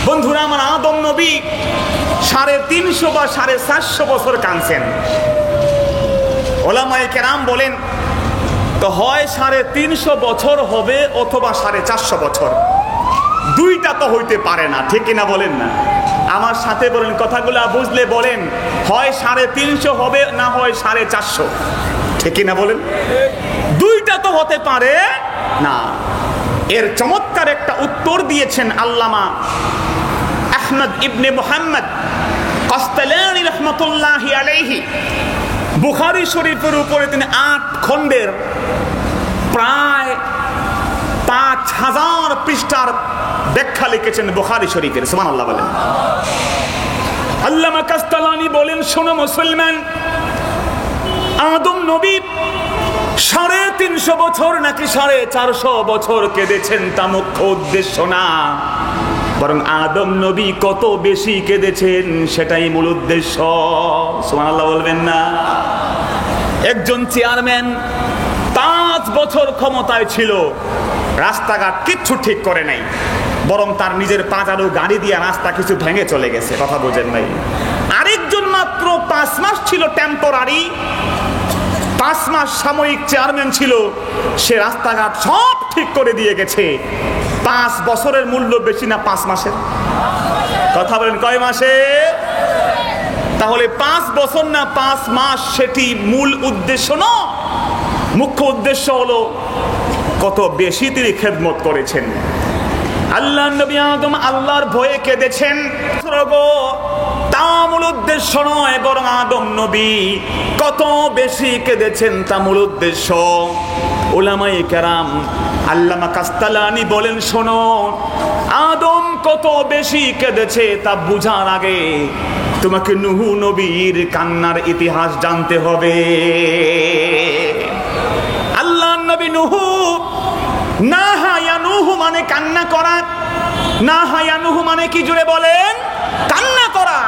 বন্ধুরা আমার, আদম নবী 350 বা 450 বছর কাঁদছেন। উলামায়ে কেরাম বলেন তো হয় 350 বছর হবে অথবা 450 বছর, দুইটা তো হইতে পারে না, ঠিক কিনা বলেন না? আমার সাথে বলেন, কথাগুলো বুঝলে বলেন, হয় 350 হবে না হয় 450, ঠিক কিনা বলেন? দুইটা তো হতে পারে না। এর চমৎকার একটা উত্তর দিয়েছেন আল্লামা আহমদ ইবনে মুহাম্মদ কাসতালানী রাহমাতুল্লাহি আলাইহি। বুখারী শরীফের উপরে তিনি 8 খণ্ডের প্রায় 5000 পৃষ্ঠার ব্যাখ্যা লিখেছেন বুখারী শরীফের। সুবহানাল্লাহ বলেন। আল্লামা কাসতালানী বলেন, শোনো মুসলমান, আদম নবী 350 বছর নাকি 450 বছর কেঁদেছেন তা মুখ্য উদ্দেশ্য না, বরং আদম নবী কত বেশি কেঁদেছেন সেটাই মূল উদ্দেশ্য। সুবহানাল্লাহ বলবেন না? একজন চেয়ারম্যান 5 বছর ক্ষমতায় ছিল, রাস্তাঘাট কিচ্ছু ঠিক করে নাই, বরং তার নিজের পাজারো গাড়ি দিয়ে রাস্তা কিছু ভেঙে চলে গেছে। কথা বোঝেন নাই? আরেকজন মাত্র 5 মাস ছিল টেম্পোরারি, 5 মাস সাময়িক চেয়ারম্যান ছিল, সে রাস্তাঘাট সব ঠিক করে দিয়ে গেছে। 5 বছরের মূল্য বেশি না 5 মাসের? কথা বলেন, কয় মাসে? তাহলে 5 বছর না 5 মাস সেটি মূল উদ্দেশ্য নয়। মুখ্য উদ্দেশ্য হলো কত বেশি তিনি খেদমত করেছেন। আল্লাহ নবী আদম আল্লাহর ভয়ে কেঁদেছেন, তা মূল উদ্দেশ্য নয়, বরং আদম নবী কত বেশি কেঁদেছেন তা মূল উদ্দেশ্য। উলামায়ে কেরাম আল্লামা কাসতালানী বলেন, শোনো, আদম কত বেশি কেঁদেছে তা বুঝার আগে তোমাকে নূহ নবীর কান্নার ইতিহাস জানতে হবে। আল্লাহ নবী নূহ, নাহা ইয়া নূহ মানে কান্না করা, নাহা ইয়া নূহ মানে কি জুড়ে বলেন? কান্না করা।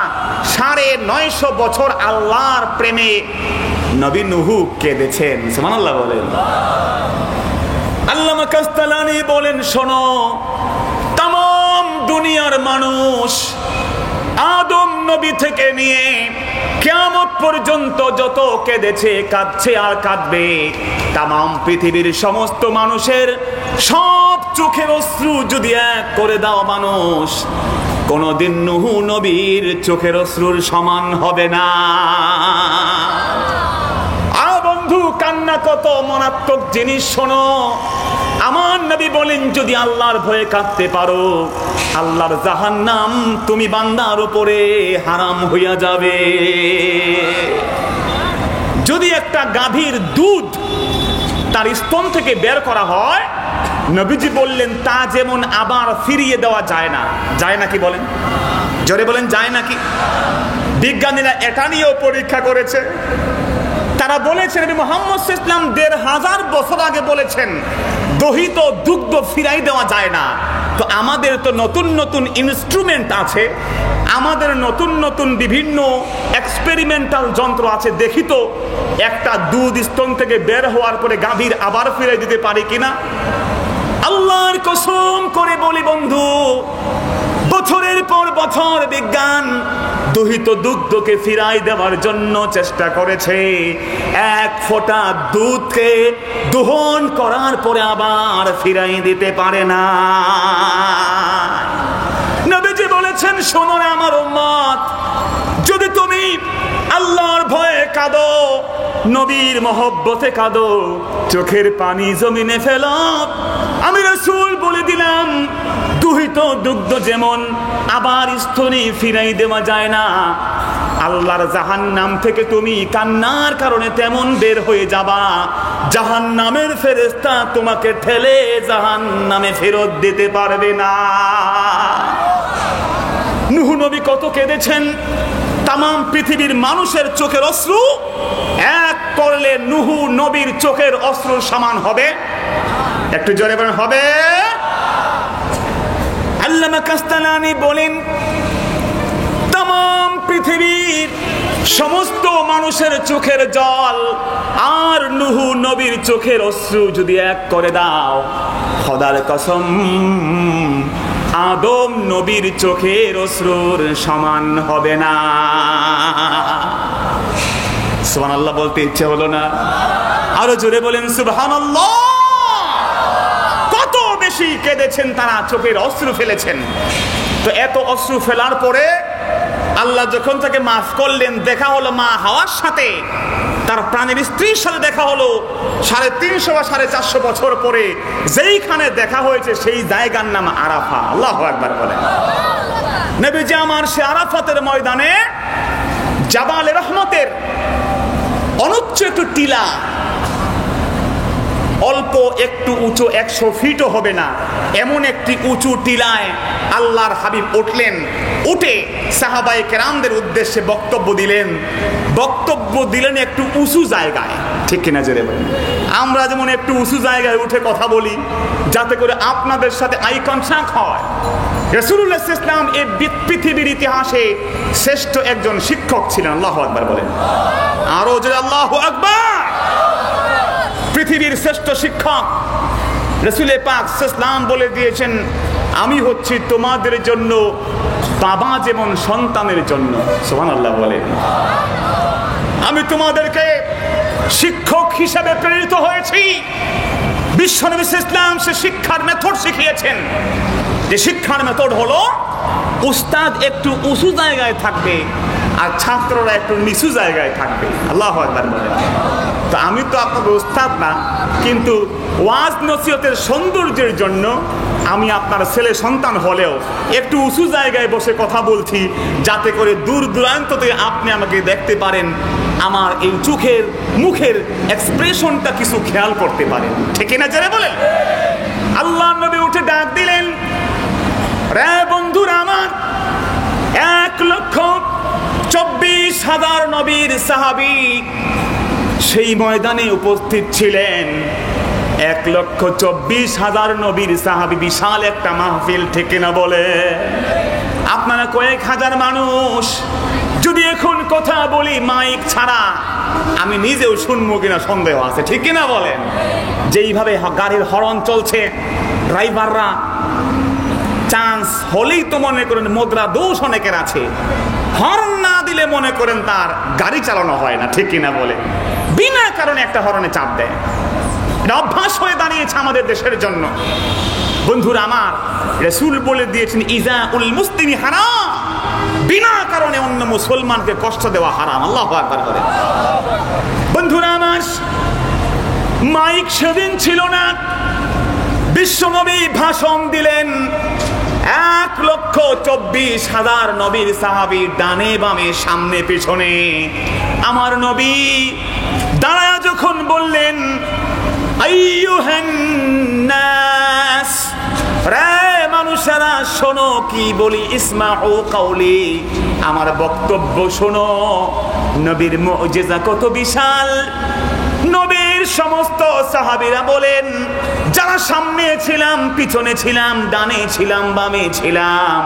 950 বছর আল্লাহর প্রেমে নবী নূহ কেঁদেছেন। সুবহানাল্লাহ বলেন। আল্লামা কাসতালানী বলেন, শোনো, তাম দুনিয়ার মানুষ আদম নবী থেকে নিয়ে কিয়ামত পর্যন্ত যত কেঁদেছে, কাঁদছে আর কাঁদবে, তামাম পৃথিবীর সমস্ত মানুষের সব চোখের অশ্রু যদি এক করে দাও মানুষ, কোনদিন নূহ নবীর চোখের অশ্রুর সমান হবে না। বন্ধু, কান্না কত মারাত্মক জিনিস শোনো। আমার নবী বলেন, যদি আল্লাহর ভয়ে কাঁদতে পারো, আল্লাহর জাহান্নাম তুমি বান্দার উপরে হারাম হইয়া যাবে। যদি একটা গাভীর দুধ তার স্তন থেকে বের করা হয়, নবীজি বললেন তা যেমন আবার ফিরিয়ে দেওয়া যায় না। যায় নাকি বলেন? জোরে বলেন, যায় নাকি? বিজ্ঞানীরা এটা নিয়েও পরীক্ষা করেছে। তারা বলেছেন, নবী মুহাম্মদ সাল্লাল্লাহু আলাইহি ওয়াসাল্লাম ১৫০০ বছর আগে বলেছেন দহিত দুগ্ধ ফিরাই দেওয়া যায় না। তো আমাদের তো নতুন নতুন ইনস্ট্রুমেন্ট আছে, আমাদের নতুন নতুন বিভিন্ন এক্সপেরিমেন্টাল যন্ত্র আছে, দেখি তো একটা দুধ স্তন থেকে বের হওয়ার পরে গাভীর আবার ফিরাই দিতে পারি কিনা। আল্লাহর কসম করে বলি বন্ধু, বছরের পর বছর বিজ্ঞান দহিত দুগ্ধকে ফিরাই দেওয়ার জন্য চেষ্টা করেছে। এক ফোঁটা দুধকে দহন করার পরে আবার ফিরাই দিতে পারে না। নবীজি বলেছেন, শোনো না আমার উম্মত, যদি তুমি আল্লাহর ভয়ে কাঁদো, নবীর মহব্বতে কাঁদো, চোখের পানি জমিনে ফেলো, আমি রাসূল বলে দিলাম দহিত দুগ্ধ যেমন আবার স্তনে ফিরাই দেওয়া যায় না, আল্লাহর জাহান্নাম থেকে তুমি কান্নার কারণে তেমন বের হয়ে যাবা, জাহান্নামের ফেরেশতা তোমাকে ঠেলে জাহান্নামে ফেরত দিতে পারবে না। নূহ নবী কত কেঁদেছেন, তামাম পৃথিবীর মানুষের চোখের অশ্রু এক করলে নূহ নবীর চোখের অশ্রুর সমান হবে। একটু জোরে বলেন, হবে। আল্লামা কাস্তালানি বলেন, তামাম পৃথিবীর সমস্ত মানুষের চোখের জল আর নূহ নবীর চোখের অশ্রু যদি এক করে দাও, খোদার কসম আদম নবীর চোখের অশ্রুর সমান হবে না। সুবহানাল্লাহ বলতে ইচ্ছে হলো না? আরো জোরে বলেন সুবহানাল্লাহ। কত বেশি কেঁদেছেন তারা, চোখের অশ্রু ফেলেছেন। তো এত অশ্রু ফেলার পরে আল্লাহ যখন তাকে মাফ করলেন, দেখা হলো মা হাওয়ার সাথে, তার প্রাণের স্ত্রীর সাথে দেখা হলো 350 বা 450 বছর পরে। যেইখানে দেখা হয়েছে সেই জায়গার নাম আরাফা। আল্লাহু আকবার বলেন। নবীজি আমার সে আরাফাতের ময়দানে জাবালে রহমতের অনুচ্ছেদ টিলা, অল্প একটু উঁচু, 100 ফিটও হবে না, এমন একটি উঁচু টিলায় আল্লাহর হাবিব উঠলেন। উঠে সাহাবায়ে কেরামদের উদ্দেশ্যে বক্তব্য দিলেন একটু উঁচু জায়গায়। ঠিক কিনা জোরে বলেন? আমরা যেমন একটু উঁচু জায়গায় উঠে কথা বলি যাতে করে আপনাদের সাথে আই কনট্যাক্ট হয়। রাসূলুল্লাহ সাল্লাল্লাহু আলাইহি ওয়াসাল্লাম এই পৃথিবীর ইতিহাসে শ্রেষ্ঠ একজন শিক্ষক ছিলেন। আল্লাহু আকবার বলেন। আরো জোরে আল্লাহু আকবার। পৃথিবীর শ্রেষ্ঠ শিক্ষক রাসূল পাক সাল্লাল্লাহু আলাইহি ওয়াসাল্লাম বলে দিয়েছেন, আমি হচ্ছি তোমাদের জন্য বাবা যেমন সন্তানের জন্য। সুবহানাল্লাহ বলেন। আমি তোমাদেরকে শিক্ষক হিসেবে প্রেরিত হয়েছি। বিশ্বনবী সাল্লাল্লাহু আলাইহি ওয়াসাল্লাম সে শিক্ষার মেথড শিখিয়েছেন, যে শিক্ষার মেথড হলো উস্তাদ একটু উঁচু জায়গায় থাকবে আর ছাত্ররা একটু নিচু জায়গায় থাকবে। আল্লাহু আকবার বলেন। তো আমি তো আপনাদের উস্তাদ না, কিন্তু ওয়াজ নসিহতের সৌন্দর্যের জন্য আমি আপনার ছেলে সন্তান হলেও একটু উঁচু জায়গায় বসে কথা বলছি, যাতে করে দূর দূরান্ত থেকে আপনি আমাকে দেখতে পারেন, আমার এই চোখের মুখের এক্সপ্রেশনটা কিছু খেয়াল করতে পারেন। ঠিক না যারা বলেন? আল্লাহ নবী উঠে ডাক দিলেন, রে বন্ধুরা আমার, 1,24,000 নবীর সাহাবী সেই ময়দানে উপস্থিত ছিলেন। 1,24,000 নবীর সাহাবী, বিশাল একটা মাহফিল। ঠিক না বলে? আপনারা কয়েক হাজার মানুষ, যদি এখন কথা বলি মাইক ছাড়া, আমি নিজেও শুনবো কিনা সন্দেহ আছে। ঠিক কিনা বলেন? যেইভাবে গাড়ির হর্ন চলছে, ড্রাইভাররা চান্স হলেই তো মনে করেন মুদ্রা দোষ অনেকের আছে, হর্ন না দিলে মনে করেন তার গাড়ি চালানো হয় না, ঠিক কিনা বলে? বিনা কারণে একটা হর্নে চাপ দেয়, এটা অভ্যাস হয়ে দাঁড়িয়েছে আমাদের দেশের জন্য। বন্ধুরা আমার, রাসূল বলে দিয়েছেন ইজা উল মুসলিমি হারাম, বিনা কারণে অন্য মুসলমানকে কষ্ট দেওয়া হারাম। আল্লাহু আকবার বলে। বন্ধুরা আমার, মাইক সেদিন ছিল না, বিশ্বনবী ভাষণ দিলেন, 1,24,000 নবীর সাহাবী ডানে বামে সামনে পিছনে। আমার নবী দাঁড়ায় যখন বললেন আইয়ুহান নাস, রে মানুষেরা শোনো কি বলি, ইসমাউ কাউলি, আমার বক্তব্য শোনো। নবীর মুজিজা কত বিশাল। নবীর সমস্ত সাহাবীরা বলেন, যারা সামনে ছিলাম, পিছনে ছিলাম, ডানে ছিলাম, বামে ছিলাম,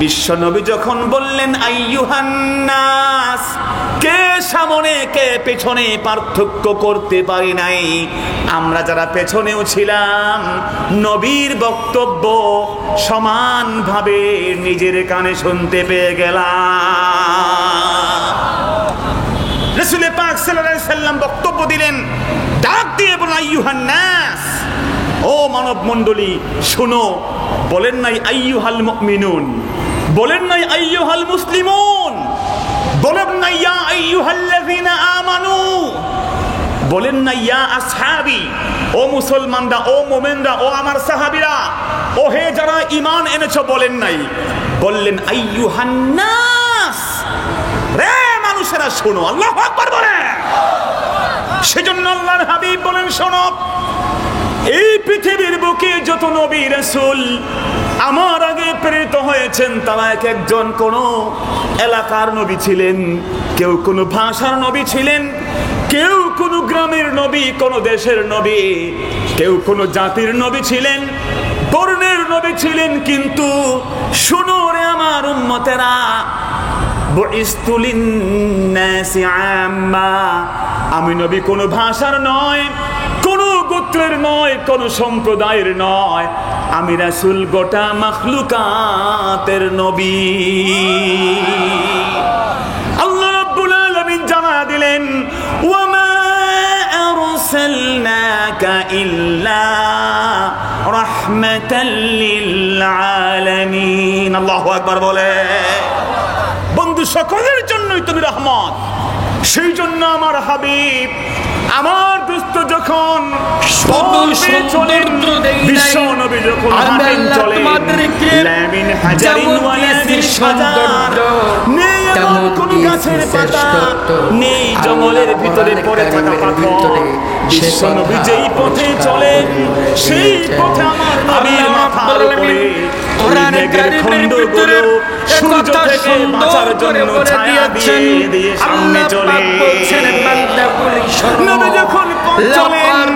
বিশ্ব নবী যখন বললেন আইয়ুহান নাস, কে সামনে কে পেছনে পার্থক্য করতে পারি নাই। আমরা যারা পেছনেও ছিলাম, নবীর বক্তব্য সমানভাবে নিজের কানে শুনতে পেয়ে গেলাম। রাসূল পাক সাল্লাল্লাহু আলাইহি সাল্লাম বক্তব্য দিলেন, ডাক দিয়ে বলেন আইয়ুহান নাস, ও মানব মণ্ডলী শোনো। বলেন নাই আইয়ুহাল মুমিনুন, বলেন নাই আইয়ুহাল মুসলিমুন, বলেন নাই ইয়া আইয়ুহাল্লাযিনা আমানু, বলেন নাই ইয়া আসহাবি, ও মুসলমানরা, ও মুমিনরা, ও আমার সাহাবীরা, ও হে যারা ঈমান এনেছো, বলেন নাই, বললেন আইয়ুহান নাস, রে মানুষেরা শোনো। আল্লাহু আকবার বলে। সেজন্য আল্লাহর হাবিব বলেন, শোনো, এই পৃথিবীর বুকে যত নবী রাসূল আমার আগে প্রেরিত হয়েছেন, তারা এক একজন কোন এলাকার নবী ছিলেন, কেউ কোন ভাষার নবী ছিলেন, কেউ কোন গ্রামের নবী, কোন দেশের নবী, কেউ কোন জাতির নবী ছিলেন, বর্ণের নবী ছিলেন। কিন্তু শুনো রে আমার উম্মতেরা, বুইসতু লিন-নাসি আম্মা, আমি নবী কোন ভাষার নয়, কোন গোত্রের নয়, কোন সম্প্রদায়ের নয়, আমি রাসূল গোটা মাখলুকাতের নবী। আল্লাহ রাব্বুল আলামিন জানা দিলেন, ওয়ামা আরসালনাকা ইল্লা রাহমাতাল লিল আলামিন। আল্লাহু আকবার বলে। বন্ধু, সকলের জন্যই তুমি রহমত। সেই জন্য আমার হাবিব, আমার দোস্ত যখন বিশ্ব নবী যখন হাঁটেন চলে, লামিন হাজারিন ওয়ালা বিশহাজার, নেই এমন কোন গাছের পাতা, নেই জঙ্গলের ভিতরে পড়ে থাকা পাথর। বিশ্ব নবী যেই পথে চলেন, সেই পথে আমার নবীর মাথার উপরে মেঘের খণ্ডগুলো সূর্য থেকে বাঁচার জন্য ছায়া দিয়ে দিয়ে সামনে চলে। নবী যখন পথ চলেন,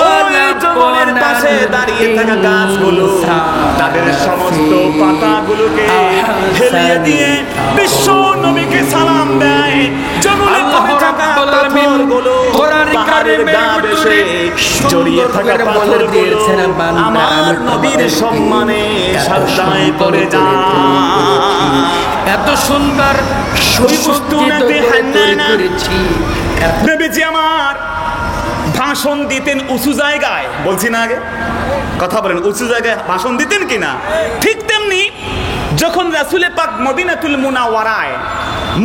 ওই জঙ্গলের পাশে দাঁড়িয়ে থাকা গাছগুলো তাদের সমস্ত পাতাগুলোকে ফেলিয়ে দিয়ে বিশ্ব নবীকে সালাম দেয়। জঙ্গলের পথে থাকা পাথরগুলো পাহাড়ের গা বেশে জড়িয়ে থাকা পাথরগুলো আমার নবীর সম্মানে সাজদায় পড়ে যায়। এত সুন্দর নবীজি আমার ভাষণ দিতেন উঁচু জায়গায়, বলছি না আগে, কথা বলেন, উঁচু জায়গায় ভাষণ দিতেন কিনা? ঠিক তেমনি যখন রাসূল পাক মদিনাতুল মুনাওয়ারায়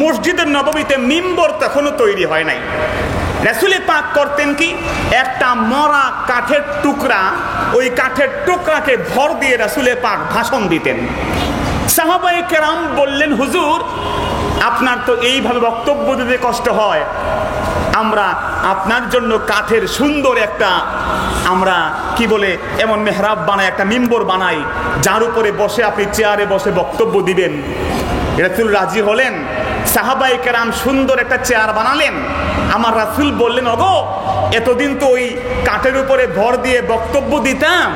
মসজিদের নববীতে মিম্বর তখনও তৈরি হয় নাই, রাসূল পাক করতেন কি, একটা মরা কাঠের টুকরা, ওই কাঠের টুকরাকে ভর দিয়ে রাসূল পাক ভাষণ দিতেন। সাহাবায়ে কেরাম বললেন, হুজুর আপনার তো এইভাবে বক্তব্য দিতে কষ্ট হয়, আমরা আপনার জন্য কাঠের সুন্দর একটা, আমরা কি বলে এমন মেহরাব বানাই, একটা মিম্বর বানাই, যার উপরে বসে আপনি চেয়ারে বসে বক্তব্য দিবেন। রাসূল রাজি হলেন। সাহাবায়ে কেরাম সুন্দর একটা চেয়ার বানালেন। আমার রাসূল বললেন, ওগো এতদিন তো ওই কাঠের উপরে ভর দিয়ে বক্তব্য দিতাম,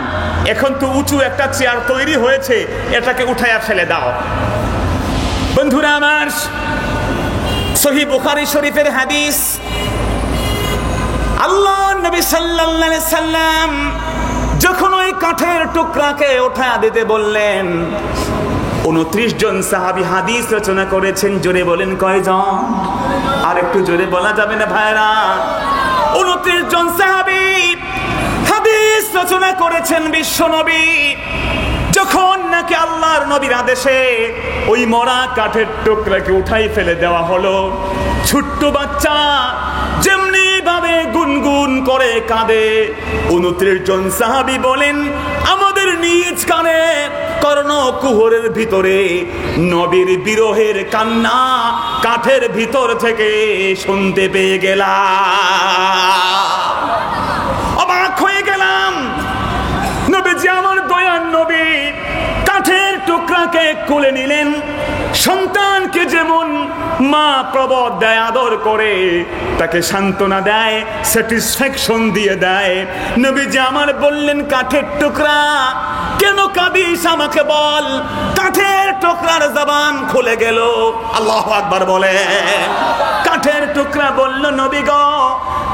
এখন তো উঁচু একটা চেয়ার তৈরি হয়েছে, এটাকে উঠাইয়া ফেলে দাও। বন্ধুরা আমার, সহিহ বুখারী শরীফের হাদিস, আল্লাহ নবী সাল্লাল্লাহু আলাইহি সাল্লাম যখন ওই কাঠের টুকরাকে উঠায়া দিতে বললেন। 29 জন সাহাবী হাদিস রচনা করেছেন। জোরে বলেন কয়জন? আর একটু জোরে বলা যাবে না ভাইরা? 29 জন সাহাবী হাদিস রচনা করেছেন। বিশ্ব নবী যখন নাকি আল্লাহর নবীর আদেশে ওই মরা কাঠের টুকরাকে উঠাই ফেলে দেওয়া হলো, ছোট্ট বাচ্চা যেমনি ভাবে গুনগুন করে কাঁদে, 29 জন সাহাবী বলেন আমাদের নিজ কানে কর্ণকুহরের ভিতরে নবীর বিরহের কান্না কাঠের ভিতর থেকে শুনতে পেয়ে গেলাম। অবাক হয়ে গেলাম। নবীজি আমার দয়ার নবী কাঠের টুকরাকে কোলে নিলেন। সন্তানকে যেমন মা প্রবদ দেয়, আদর করে তাকে সান্ত্বনা দেয়, স্যাটিসফ্যাকশন দিয়ে দেয়, নবীজি আমার বললেন কাঠের টুকরা কেন কাঁদিস আমাকে বল। কাঠের টুকরার জবান খুলে গেল। আল্লাহু আকবার বলে। কাঠের টুকরা বলল নবী গো,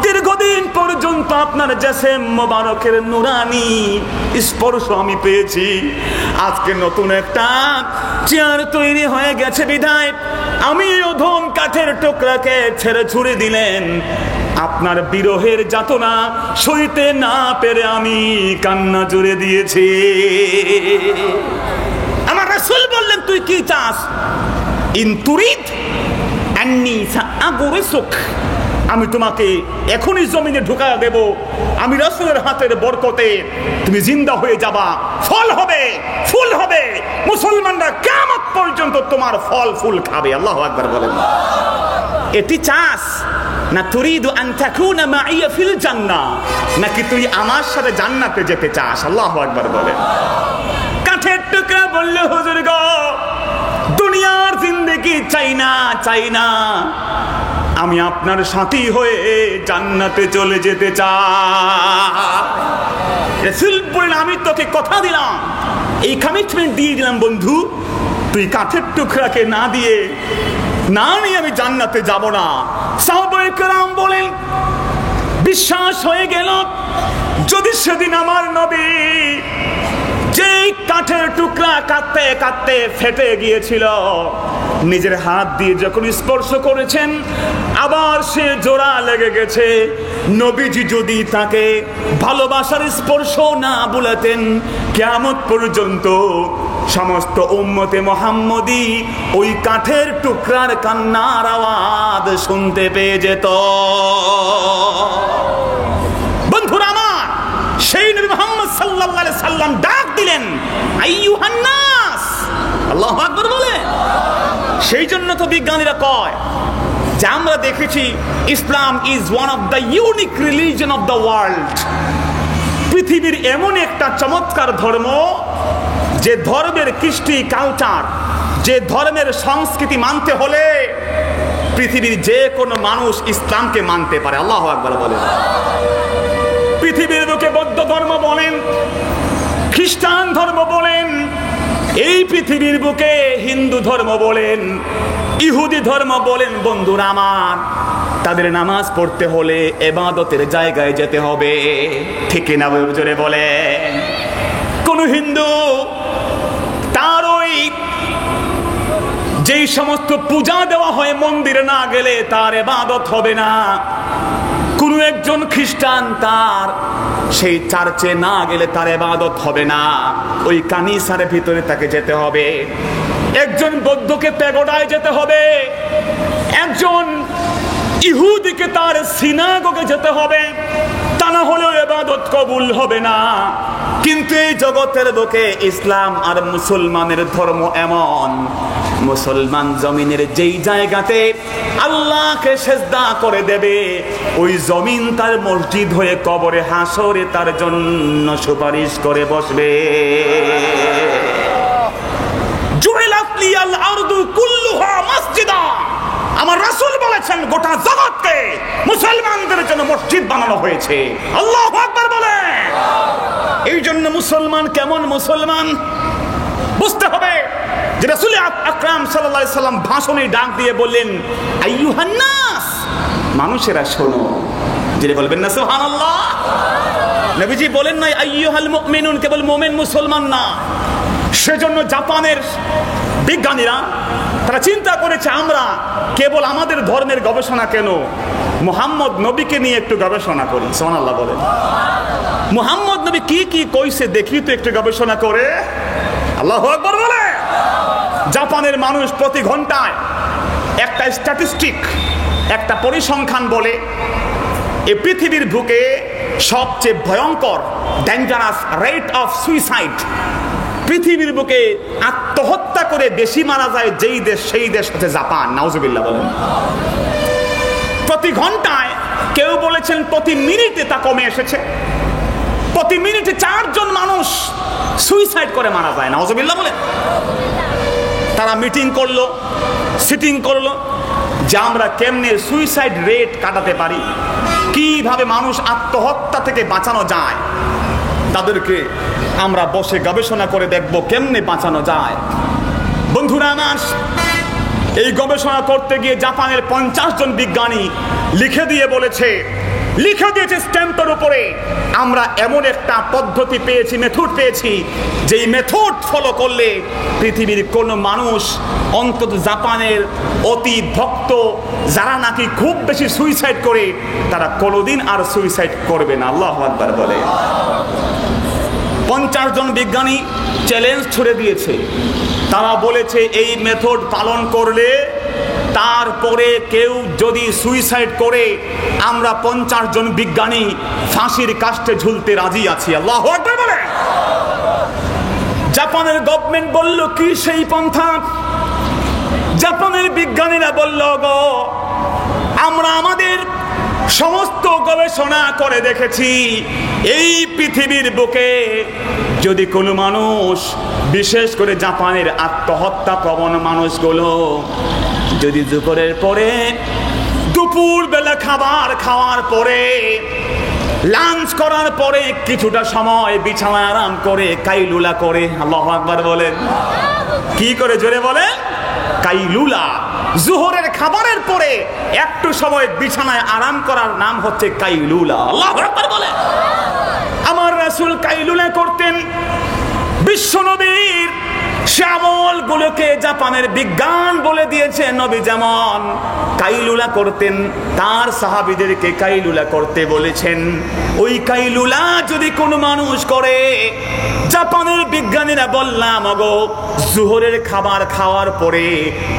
দীর্ঘদিন পর্যন্ত আপনার জেসেম মোবারকের নুরানি স্পর্শ আমি পেয়েছি। আজকে নতুন একটা চেয়ার তৈরি হয়ে গেছে বিধায় আমি অধম কাঠের টুকরাকে ছেড়ে ছুড়ে দিলেন। আপনার বিরহের যাতনা সইতে না পেরে আমি কান্না জুড়ে দিয়েছি। আমার রাসূল বললেন তুই কি চাস? ইন তুরিদ আন্নী সাআগুরিসুক, আমি তোমাকে এখনই জমিনে ঢুকায়া দেব। আমি রাসূলের হাতের বরকতে তুমি জিন্দা হয়ে যাবা, ফল হবে, ফুল হবে। মুসলমানরা কিয়ামত পর্যন্ত তোমার ফল ফুল খাবে। আল্লাহু আকবার বলেন। এটি চাস না তুরিদু আন তাকুনা মাইয়া ফিল জান্নাহ, নাকি তুই আমার সাথে জান্নাতে যেতে চাস? আল্লাহু আকবার বলেন। কাঠের টুকরা বলল হুজুর গো, দুনিয়ার জিন্দেগি চাই না, চাই না, আমি আপনার সাথী হয়ে জান্নাতে চলে যেতে চাই। রাসূল বললেন আমি তোকে কথা দিলাম, এই কমিটমেন্ট দিয়ে দিলাম বন্ধু, তুই কাঠের টুকরাকে না দিয়ে না নিয়ে আমি জান্নাতে যাব না। সাহাবায়ে কেরাম বলেন বিশ্বাস হয়ে গেল যদি সেদিন আমার নবী যেই কাঠের টুকরা কাঁদতে কাঁদতে ফেটে গিয়েছিল, নিজের হাত দিয়ে যখন স্পর্শ করেছেন আবার সে জোড়া লেগে গেছে, নবীজি যদি তাকে ভালোবাসার স্পর্শ না বুলাতেন কিয়ামত পর্যন্ত সমস্ত উম্মতে মুহাম্মদী ওই কাঠের টুকরার কান্নার আওয়াজ শুনতে পেয়ে যেত। বন্ধুরা আমার, সেই নবী মুহাম্মদ সাল্লাল্লাহু আলাইহি সাল্লাম ডাক দিলেন আইয়ুহান নাস। আল্লাহু আকবার বলে। সেই জন্য তো বিজ্ঞানীরা কয় যে আমরা দেখেছি ইসলাম is one of the unique religion of the world. পৃথিবীর এমন একটা চমৎকার ধর্ম যে ধর্মের কৃষ্টি কালচার, যে ধর্মের সংস্কৃতি মানতে হলে পৃথিবীর যে কোনো মানুষ ইসলামকে মানতে পারে। আল্লাহু আকবার বলেন। পৃথিবীর বুকে বৌদ্ধ ধর্ম বলেন, খ্রিস্টান ধর্ম বলেন, এই পৃথিবীর বুকে হিন্দু ধর্ম বলেন, ইহুদি ধর্ম বলেন, বন্ধুরা আমার, তাদের নামাজ পড়তে হলে ইবাদতের জায়গায় যেতে হবে। ঠিক না জোরে বলেন? কোন হিন্দু তার ওই যেই সমস্ত পূজা দেওয়া হয় মন্দিরে না গেলে তার ইবাদত হবে না। কোন একজন খ্রিস্টান তার সেই চার্চে না গেলে তার ইবাদত হবে না, ওই কানিসার ভিতরে তাকে যেতে হবে। একজন বৌদ্ধকে প্যাগোডায় যেতে হবে, একজন ইহুদিকে তার সিনাগোগে যেতে হবে, তা না হলেও ইবাদত কবুল হবে না। কিন্তু এই জগতের বুকে ইসলাম আর মুসলমানের ধর্ম এমন, মুসলমান জমিনের যেই জায়গাতে আল্লাহকে সেজদা করে দেবে ওই জমিন তার মসজিদ হয়ে কবরে হাসরে তার জন্য সুপারিশ করে বসবে। জুইলাত লিয়াল আরদু কুল্লুহা মাসজিদা, আমার রাসূল বলেছেন গোটা জগৎকে মুসলমানদের জন্য মসজিদ বানানো হয়েছে। আল্লাহু আকবার বলে। এই জন্য মুসলমান কেমন মুসলমান বুঝতে হবে যে রাসূল আকরাম সাল্লাল্লাহু আলাইহি সাল্লাম ভাষণে ডাক দিয়ে বললেন আইয়ুহান নাস, মানুষেরা শোনো। যে বলবেন না সুবহানাল্লাহ। নবীজি বলেন নাই আইয়ুহাল মুমিনুন, কেবল মুমিন মুসলমান না। সেজন্য জাপানের বিজ্ঞানীরা তারা চিন্তা করেছে আমরা কেবল আমাদের ধর্মের গবেষণা কেন, মুহাম্মদ নবীকে নিয়ে একটু গবেষণা করি। সুবহানাল্লাহ বলেন। মুহাম্মদ নবী কি কি কইছে দেখি তো একটু গবেষণা করে। আল্লাহু আকবার বলে। জাপানের মানুষ প্রতি ঘন্টায় একটা স্ট্যাটিস্টিক, একটা পরিসংখ্যান বলে এই পৃথিবীর বুকে সবচেয়ে ভয়ঙ্কর ডেঞ্জারাস রেট অফ সুইসাইড, পৃথিবীর বুকে আত্মহত্যা করে বেশি মারা যায় যেই দেশ সেই দেশ হচ্ছে জাপান। নাউজুবিল্লাহ বলেন। প্রতি ঘন্টায়, কেউ বলেছেন প্রতি মিনিটে তা কমে এসেছে। প্রতি মিনিটে 4 জন মানুষ সুইসাইড করে মারা যায়। নাউজুবিল্লাহ বলেন। তারা মিটিং করলো, সিটিং করলো যে আমরা কেমনে সুইসাইড রেট কাটাতে পারি, কিভাবে মানুষ আত্মহত্যা থেকে বাঁচানো যায়। তাদেরকে আমরা বসে গবেষণা করে দেখব কেমনে বাঁচানো যায়। বন্ধুরা আমার, এই গবেষণা করতে গিয়ে জাপানের 50 জন বিজ্ঞানী লিখে দিয়েছে স্ট্যাম্পের উপরে, আমরা এমন একটা পদ্ধতি পেয়েছি, মেথড পেয়েছি, যেই মেথড ফলো করলে পৃথিবীর কোন মানুষ, অন্তত জাপানের অতি ভক্ত যারা নাকি খুব বেশি সুইসাইড করে, তারা কোনোদিন আর সুইসাইড করবে না। আল্লাহু আকবার বলে। 50 জন বিজ্ঞানী চ্যালেঞ্জ ছুড়ে দিয়েছে। তারা বলেছে এই মেথড পালন করলে, তারপরে কেউ যদি সুইসাইড করে, আমরা 50 জন বিজ্ঞানী ফাঁসির কাস্টে ঝুলতে রাজি আছি। আল্লাহু আকবার বলে। জাপানের গভর্নমেন্ট বলল কি সেই পন্থা? জাপানের বিজ্ঞানীরা বলল, গো আমরা আমাদের সমস্ত গবেষণা করে দেখেছি, এই পৃথিবীর বুকে যদি কোনো মানুষ, বিশেষ করে জাপানের আত্মহত্যা প্রবণ মানুষগুলো, যদি দুপুরের পরে, দুপুর বেলা খাবার খাওয়ার পরে, লাঞ্চ করার পরে কিছুটা সময় বিছানায় আরাম করে কাইলুলা করে, আল্লাহু আকবার বলেন। কি করে জোরে বলে? কাইলুলা। জোহরের খাবারের পরে একটু সময় বিছানায় আরাম করার নাম হচ্ছে কাইলুলা। আল্লাহু আকবার বলে। আমার রাসূল কাইলুলা করতেন। বিশ্বনবীর শ্যামল গুলোকে জাপানের বিজ্ঞান বলে দিয়েছে, নবী যেমন কাইলুলা করতেন, তার সাহাবীদেরকে কাইলুলা করতে বলেছেন। ওই কাইলুলা যদি কোনো মানুষ করে, জাপানের বিজ্ঞানীরা বললাম, গো জোহরের খাবার খাওয়ার পরে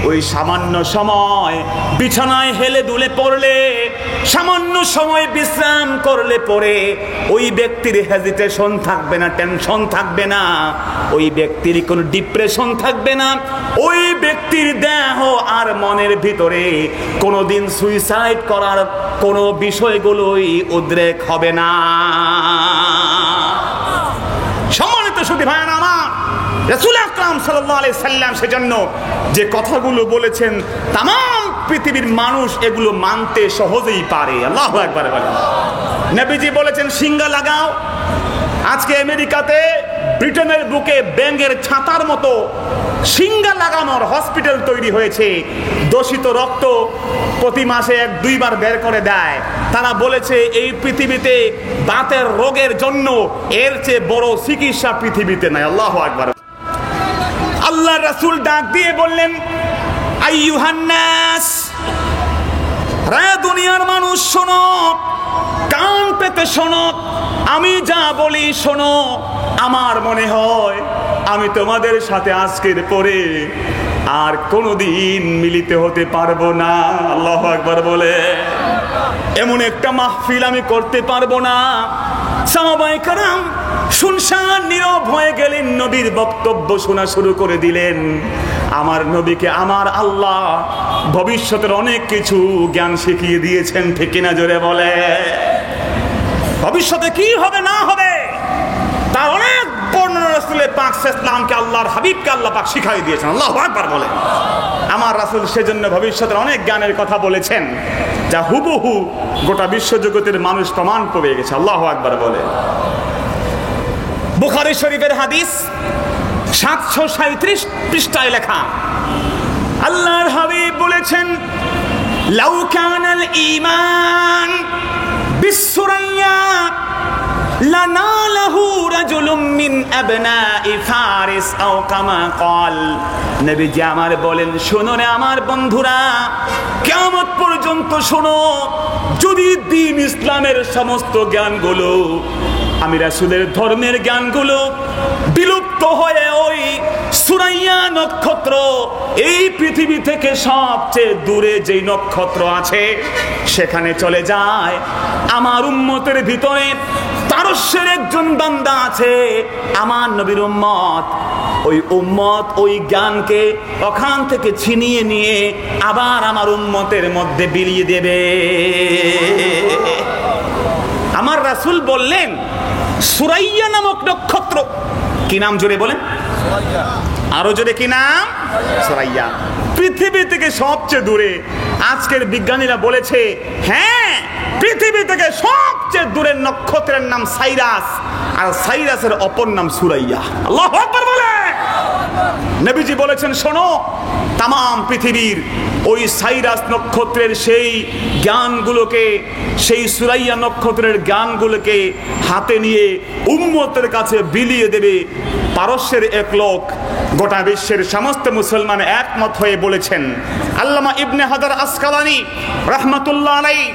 ওই সামান্য সময় বিছানায় হেলে দুলে পড়লে, সামান্য সময় বিশ্রাম করলে পরে ওই ব্যক্তির হেজিটেশন থাকবে না, টেনশন থাকবে না, ওই ব্যক্তির কোনো ডিপ্রেশন থাকবে না, ওই ব্যক্তির দেহ আর মনের ভিতরে কোনোদিন সুইসাইড করার কোনো বিষয়গুলোই উদ্রেক হবে না। সম্মানিত সুধী ভাইয়েরা আমার, রাসূল আকরাম সাল্লাল্লাহু আলাইহি সাল্লাম সেজন্য যে কথাগুলো বলেছেন, তাম পৃথিবীর মানুষ এগুলো মানতে সহজেই পারে। আল্লাহু আকবার বলেন। নবীজি বলেছেন সিঙ্গা লাগাও। আজকে আমেরিকাতে, ব্রিটেনের বুকে ব্যাঙের ছাতার মতো সিঙ্গা লাগানোর হসপিটাল তৈরি হয়েছে। দূষিত রক্ত প্রতি মাসে 1-2 বার বের করে দেয়। তারা বলেছে এই পৃথিবীতে দাঁতের রোগের জন্য এর চেয়ে বড় চিকিৎসা পৃথিবীতে নাই। আল্লাহু আকবার। আল্লাহর রাসূল ডাক দিয়ে বললেন, আইয়ুহান নাস, রে দুনিয়ার মানুষ শোনো, কান পেতে শোনো, আমি যা বলি শোনো। আমার মনে হয় আমি তোমাদের সাথে আজকের পরে আর কোনোদিন মিলিত হতে পারবো না। আল্লাহু আকবার বলে। এমন একটা মাহফিল আমি করতে পারবো না। সাহাবায়ে কেরাম শুনশান নীরব হয়ে গেলেন, নবীর বক্তব্য শোনা শুরু করে দিলেন। আমার নবীকে আমার আল্লাহ ভবিষ্যতের অনেক কিছু জ্ঞান শিখিয়ে দিয়েছেন, ঠিক কিনা জোরে বলে। ভবিষ্যতে কি হবে না হবে তার অনেক বর্ণনা রাসূল পাক সাল্লাল্লাহু আল্লাহর হাবিবকে আল্লাহ পাক শিখাই দিয়েছেন। আল্লাহু আকবার বলে। আমার রাসূল সেজন্য ভবিষ্যতের অনেক জ্ঞানের কথা বলেছেন, যা হুবহু গোটা বিশ্বজগতের মানুষ প্রমাণ পেয়ে গেছে। আল্লাহু আকবার বলে। বুখারী শরীফের হাদিস 737 পৃষ্ঠায় লেখা, আল্লাহর হাবিব বলেছেন, লাউ কানাল ঈমান বিসসুরাইয়া লানালাহু রাজুলুম মিন আবনাই ফারিস আও কামা ক্বাল। নবীজি আমার বলেন, শোনো রে আমার বন্ধুরা, কিয়ামত পর্যন্ত শোনো, যদি দ্বীন ইসলামের সমস্ত জ্ঞানগুলো, আমি রাসূলের ধর্মের জ্ঞানগুলো বিলুপ্ত হয়ে ওই সুরাইয়া নক্ষত্র, এই পৃথিবী থেকে সবচেয়ে দূরে যেই নক্ষত্র আছে সেখানে চলে যায়, আমার উম্মতের ভিতরে পারস্যের একজন বান্দা আছে আমার নবীর উম্মত, ওই উম্মত ওই জ্ঞানকে ওখান থেকে ছিনিয়ে নিয়ে আবার আমার উম্মতের মধ্যে বিলিয়ে দেবে। আমার রাসূল বললেন, সুরাইয়া নামক নক্ষত্র, কি নাম জোরে বলেন, আরো জোরে কি নাম? সুরাইয়া। পৃথিবী থেকে সবচেয়ে দূরে। আজকের বিজ্ঞানীরা বলেছে, হ্যাঁ, পৃথিবী থেকে সবচেয়ে দূরের নক্ষত্রের নাম সাইরাস, আর সাইরাসের অপর নাম সুরাইয়া। আল্লাহু আকবার বলে। নবীজি বলেছেন, শোনো, তামাম পৃথিবীর ওই সাইরাস নক্ষত্রের সেই জ্ঞানগুলোকে, সেই সুরাইয়া নক্ষত্রের জ্ঞানগুলোকে হাতে নিয়ে উম্মতের কাছে বিলিয়ে দেবে। পারস্যের এক লোক গোটা বিশ্বের সমস্ত মুসলমান একমত হয়ে বলেছেন। আল্লামা ইবনে হাজার আসকালানি রাহমাতুল্লাহ আলাইহি,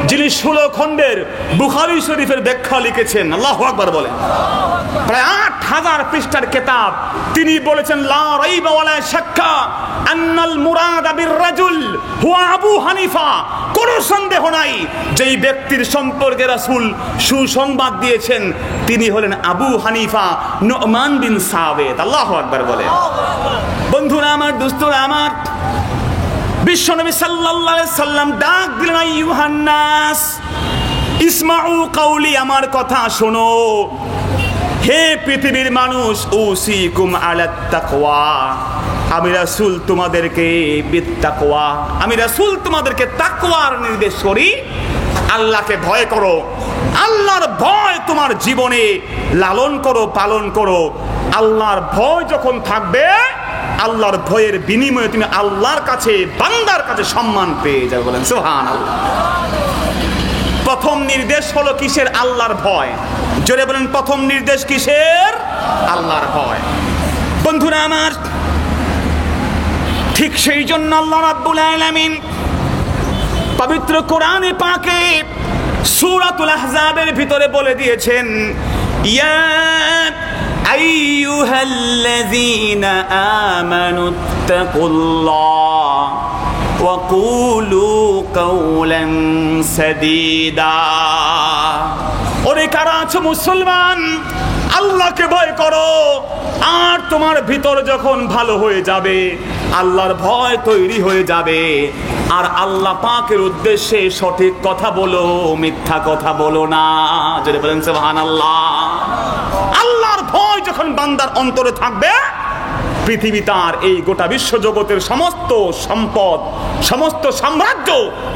যিনি 16 খণ্ডের বুখারী শরীফের ব্যাখ্যা লিখেছেন, আল্লাহু আকবার বলেন, প্রায় 8000 পৃষ্ঠার কিতাব, তিনি বলেছেন, লা রাইবা ওয়ালা শাক্কা আন্নাল মুরাদা বির রাজুল হুয়া আবু হানিফা। কোনো সন্দেহ নাই, যেই ব্যক্তির সম্পর্কে রাসূল সুসংবাদ দিয়েছেন তিনি হলেন আবু হানিফা নু'মান বিন সাবিত। আল্লাহু আকবার বলে। বন্ধুরা আমার, দোস্তরা আমার, বিশ্বনবী সাল্লাল্লাহু আলাইহি সাল্লাম ডাক দিলেন, আইয়ুহান নাস ইসমাউ কাউলি, আমার কথা শোনো, হে পৃথিবীর মানুষ, উসিকুম আলাত তাকওয়া, আমি রাসূল তোমাদেরকে বিত্তাকওয়া, আমি রাসূল তোমাদেরকে তাকওয়ার নির্দেশ করি। আল্লাহকে ভয় করো, আল্লাহর ভয় তোমার জীবনে লালন করো, পালন করো। আল্লাহর ভয় যখন থাকবে, আল্লাহর ভয়ের বিনিময়ে তুমি আল্লাহর কাছে, বান্দার কাছে সম্মান পেয়ে যাবে। বলেন সুবহানাল্লাহ। প্রথম নির্দেশ হলো কিসের? আল্লাহর ভয়। জোরে বলেন, প্রথম নির্দেশ কিসের? আল্লাহর ভয়। বন্ধুরা আমার, ঠিক সেই জন্য আল্লাহ রাব্বুল আলামিন পবিত্র কোরআনে পাকে সূরাতুল আহজাবের ভিতরে বলে দিয়েছেন, ইয়া আইয়ুহাল্লাযীনা আমানুত্তাকুল্লাহ ওয়া কুলু কাওলান সাদীদা। ওরে কারা আছো মুসলমান, আল্লাহকে ভয় করো, আর তোমার ভিতর যখন ভালো হয়ে যাবে, আল্লাহর ভয় তৈরি হয়ে যাবে, আর আল্লাহ পাকের উদ্দেশ্যে সঠিক কথা বলো, মিথ্যা কথা বলো না। যদি বলেন সুবহানাল্লাহ। আল্লাহর ভয় যখন বান্দার অন্তরে থাকবে, পৃথিবী তার, এই গোটা বিশ্ব জগতের সমস্ত সম্পদ, সমস্ত সাম্রাজ্য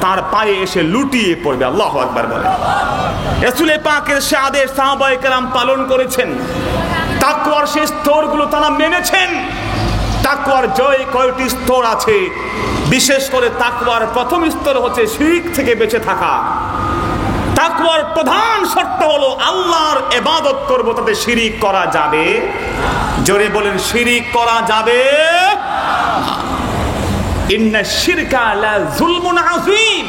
তার পায়ে এসে লুটিয়ে পড়বে। আল্লাহু আকবার বলে। রাসূল পাকের সে আদেশ সাহাবায়ে কেরাম পালন করেছেন, তাকওয়ার সেই স্তরগুলো তারা মেনেছেন। তাকওয়ার কয়টি স্তর আছে? বিশেষ করে তাকওয়ার প্রথম স্তর হচ্ছে শিরক থেকে বেঁচে থাকা। তাকওয়ার প্রধান শর্ত হলো আল্লাহর ইবাদত করব, তাতে শিরক করা যাবে। জোরে বলেন, শিরক করা যাবে। ইন্না শিরকা লা যুলমুন আযীম।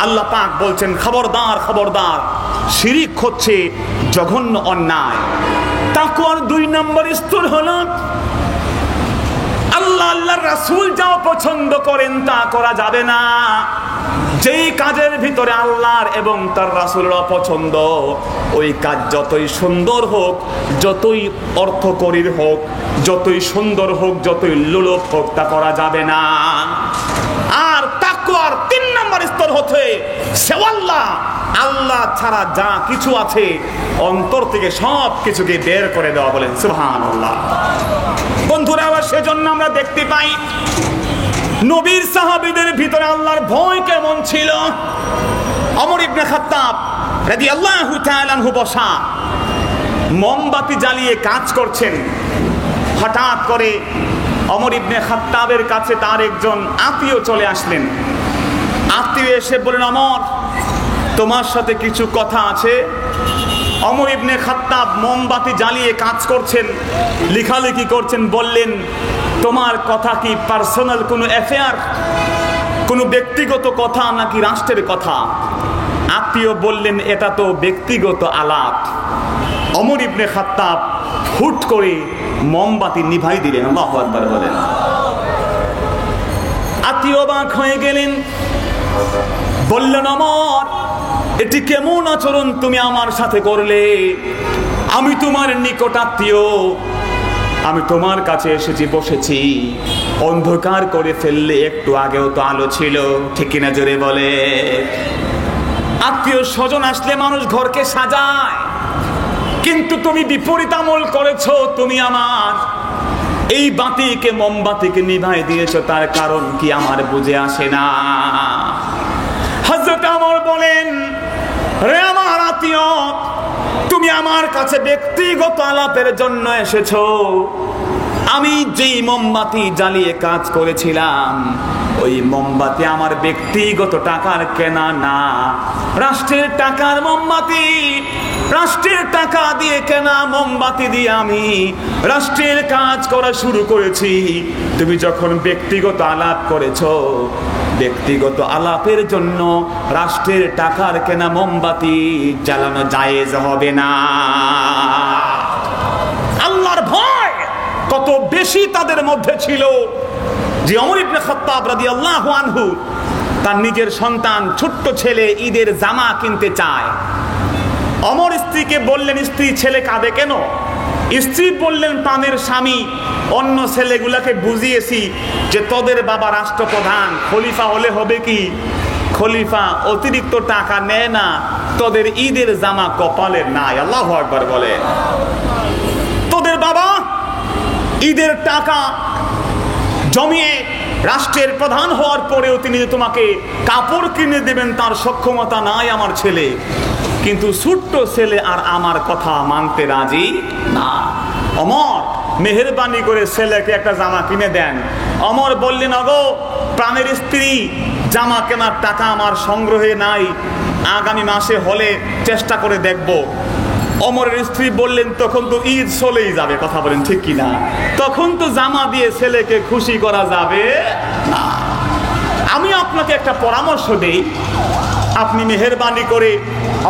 আল্লাহ পাক বলছেন, খবরদার খবরদার, শিরক হচ্ছে জঘন্য অন্যায়। তাকওয়ার 2 নম্বর স্তর হলো আল্লাহ আল্লাহর রাসূল যা পছন্দ করেন তা করা যাবে না। যেই কাজের ভিতরে আল্লাহর এবং তার রাসূলের অপছন্দ, ওই কাজ যতই সুন্দর হোক, যতই অর্থকরীর হোক, যতই সুন্দর হোক, যতই লোলুপ হোক, তা করা যাবে না। আর তাকওয়ার 3 নম্বর স্তর হচ্ছে সেওয়াল্লাহ, আল্লাহ ছাড়া যা কিছু আছে অন্তর থেকে সব কিছুকে বের করে দেওয়া। বলেন সুবহানাল্লাহ। বন্ধুরা, আবার সেজন্য আমরা দেখতে পাই নবীর সাহাবীদের ভিতরে আল্লাহর ভয় কেমন ছিল। ওমর ইবনে খাত্তাব রাদিয়াল্লাহু তাআলা আনহু বসা, মোমবাতি জ্বালিয়ে কাজ করছেন। হঠাৎ করে ওমর ইবনে খাত্তাবের কাছে তার একজন আত্মীয় চলে আসলেন। আত্মীয় এসে বললেন, ওমর, তোমার সাথে কিছু কথা আছে। ওমর ইবনে খাত্তাব মোমবাতি জ্বালিয়ে কাজ করছেন, লেখালেখি করছেন। বললেন, তোমার কথা কি পার্সোনাল কোনো অ্যাফেয়ার, কোনো ব্যক্তিগত কথা নাকি রাষ্ট্রের কথা? আত্মীয় বললেন, এটা তো ব্যক্তিগত আলাপ। ওমর ইবনে খাত্তাব হুট করে মোমবাতি নিভাই দিলেন। আল্লাহু আকবার বলেন। আত্মীয় অবাক হয়ে গেলেন, বললেন, ওমর, এটি কেমন আচরণ তুমি আমার সাথে করলে? আমি তোমার নিকট আত্মীয়, আমি তোমার কাছে এসেছি, বসেছি, অন্ধকার করে ফেললে একটু আগেও তো আলো ছিল, ঠিক কিনা জোরে বলে? আত্মীয় স্বজন আসলে মানুষ ঘরকে সাজায়, কিন্তু তুমি বিপরীত আমল করেছো। তুমি আমার এই বাতিকে, মোমবাতিকে নিভাই দিয়েছো, তার কারণ কি আমার বুঝে আসে না। হযরত ওমর বলেন, রে আমার আত্মীয়, তুমি আমার কাছে ব্যক্তিগত আলাপের জন্য এসেছো। আমি যেই মোমবাতি জ্বালিয়ে কাজ করেছিলাম, ওই মোমবাতি আমার ব্যক্তিগত টাকার কেনা না, রাষ্ট্রের টাকার মোমবাতি। রাষ্ট্রের টাকা দিয়ে কেনা মোমবাতি দিয়ে আমি রাষ্ট্রের কাজ করা শুরু করেছি। তুমি যখন ব্যক্তিগত আলাপ করেছো, ব্যক্তিগত আলাপের জন্য রাষ্ট্রের টাকার কেনা মোমবাতি জ্বালানো জায়েজ হবে না। আল্লাহর ভয় কত বেশি তাদের মধ্যে ছিল যে ওমর ইবনে খাত্তাব রাদিয়াল্লাহু আনহু তার নিজের সন্তান, ছোট্ট ছেলে ঈদের জামা কিনতে চায়। ওমর স্ত্রীকে বললেন, স্ত্রী, ছেলে কাঁদে কেন? স্ত্রী বললেন, প্রাণের স্বামী, অন্য ছেলেগুলাকে বুঝিয়েছি যে তোদের বাবা রাষ্ট্রপ্রধান, খলিফা হলে হবে কি, খলিফা অতিরিক্ত টাকা নেয় না, তোদের ঈদের জামা কপালে নাই। আল্লাহু আকবার বলে। তোদের বাবা ঈদের টাকা জমিয়ে রাষ্ট্রের প্রধান হওয়ার পরেও তিনি তোমাকে কাপড় কিনে দেবেন তার সক্ষমতা নাই আমার ছেলে। কিন্তু ছোট্ট ছেলে আর আমার কথা মানতে রাজি না। ওমর মেহেরবানি করে ছেলেকে একটা জামা কিনে দেন। ওমর বললেন, ওগো প্রাণের স্ত্রী, জামা কেনার টাকা আমার সংগ্রহে নাই, আগামী মাসে হলে চেষ্টা করে দেখব। ওমরের স্ত্রী বললেন, তখন তো ঈদ চলেই যাবে, কথা বলেন ঠিক কিনা? তখন তো জামা দিয়ে ছেলেকে খুশি করা যাবে না। আমি আপনাকে একটা পরামর্শ দেই, আপনি মেহেরবানি করে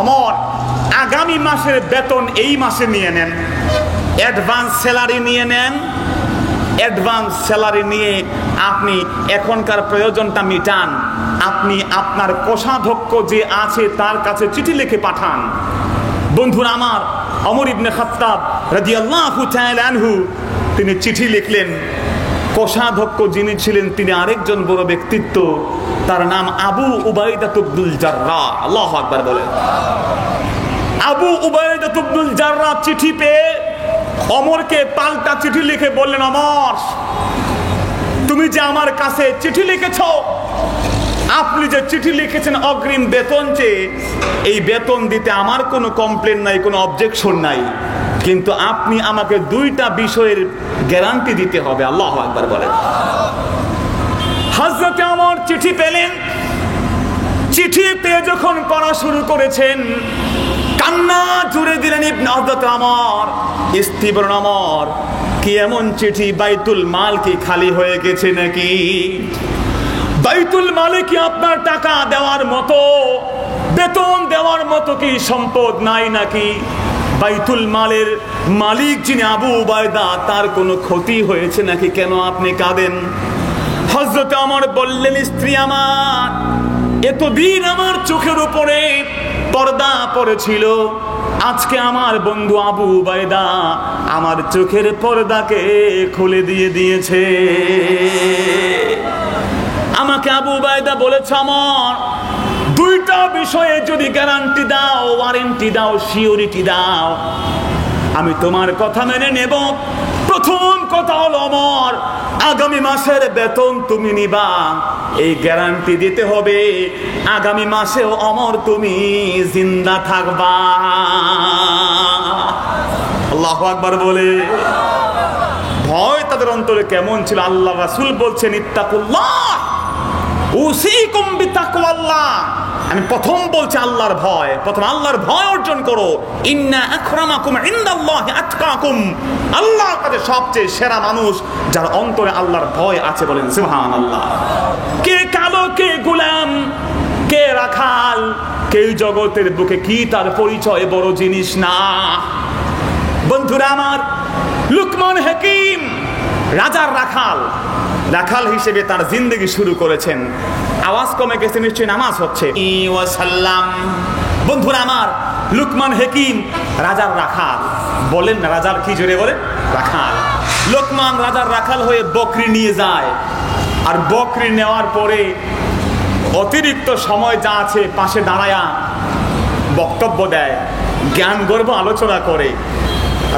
ওমর আগামী মাসের বেতন এই মাসে নিয়ে নেন, অ্যাডভান্স স্যালারি নিয়ে নেন। অ্যাডভান্স স্যালারি নিয়ে আপনি এখনকার প্রয়োজনটা মিটান। আপনি আপনার কোষাধ্যক্ষ যে আছে তার কাছে চিঠি লিখে পাঠান। বন্ধুরা আমার, ওমর ইবনে খাত্তাব রাদিয়াল্লাহু তাআলা আনহু তিনি চিঠি লিখলেন। কোষাধ্যক্ষ যিনি ছিলেন তিনি আরেকজন বড় ব্যক্তিত্ব, তার নাম আবু উবাইদা ইবনুল জাররাহ। আল্লাহু আকবার বলেন। আবু উবাইদা ইবনুল জাররাহ চিঠি পেয়ে ওমরকে পাল্টা চিঠি লিখে বললেন, ওমর, তুমি যে আমার কাছে চিঠি লিখেছো, আপনি যে চিঠি লিখেছেন অগ্রিম বেতন চেয়ে, এই বেতন দিতে আমার কোনো কমপ্লেন নাই, কোনো অবজেকশন নাই, কিন্তু আপনি আমাকে দুইটা বিষয়ের গ্যারান্টি দিতে হবে। আল্লাহু আকবার বলেন। হযরত ওমর চিঠি পেলেন। চিঠি পেয়ে যখন পড়া শুরু করেছেন, কান্না জুড়ে দিলেন ইবনে হযরত ওমর। স্ত্রী বলেন, ওমর, কি এমন চিঠি? বাইতুল মাল কি খালি হয়ে গেছে নাকি? বাইতুল মালে কি আপনার টাকা দেওয়ার মতো, বেতন দেওয়ার মতো কি সম্পদ নাই নাকি? বাইতুল মালের মালিক যিনি আবু উবাইদা, তার কোনো ক্ষতি হয়েছে নাকি? কেন আপনি কাঁদেন? হযরত ওমর বললেন, স্ত্রী আমার এতদিন আমার চোখের উপরে পর্দা পড়েছিল, আজকে আমার বন্ধু আবু উবাইদা আমার চোখের পর্দাকে খুলে দিয়েছে। আমাকে আবু উবাইদা বলেছে, আমার দুইটা বিষয়ে যদি গ্যারান্টি দাও, ওয়ারেন্টি দাও, সিওরিটি দাও, আমি তোমার কথা মেনে নেব। প্রথম কথা হলো, ওমর, আগামী মাসের বেতন তুমি নিবা, এই গ্যারান্টি দিতে হবে আগামী মাসেও ওমর তুমি জিন্দা থাকবা। আল্লাহু আকবার বলে। ভয় তাদের অন্তরে কেমন ছিল! আল্লাহ রাসূল বলছেন, ইত্তাকুল্লাহ, উসিকুম বিতাকওয়াল্লাহ, আমি প্রথম বলছি আল্লাহর ভয়, প্রথম আল্লাহর ভয় অর্জন করো। ইন্না আকরামাকুম ইনদাল্লাহি আতকাকুম, আল্লাহর কাছে সবচেয়ে সেরা মানুষ যার অন্তরে আল্লাহর ভয় আছে, বলেন সুবহানাল্লাহ। কে কালো, কে গোলাম, কে রাখাল, কে জগতের বুকে কি তার পরিচয় বড় জিনিস না। বন্ধুরা আমার, লুকমান হাকিম রাজার রাখাল, রাখাল হিসেবে তার জিন্দগি শুরু করেছেন। আওয়াজ কমে গেছে, নিশ্চয়ই নামাজ হচ্ছে। বন্ধুরা আমার, লুকমান হাকিম রাজার রাখাল, বলেন না রাজার কি, জোরে বলেন রাখাল। লুকমান রাজার রাখাল হয়ে বকরি নিয়ে যায়, আর বকরি নেওয়ার পরে অতিরিক্ত সময় যা আছে পাশে দাঁড়ায়া বক্তব্য দেয়, জ্ঞান গর্ব আলোচনা করে।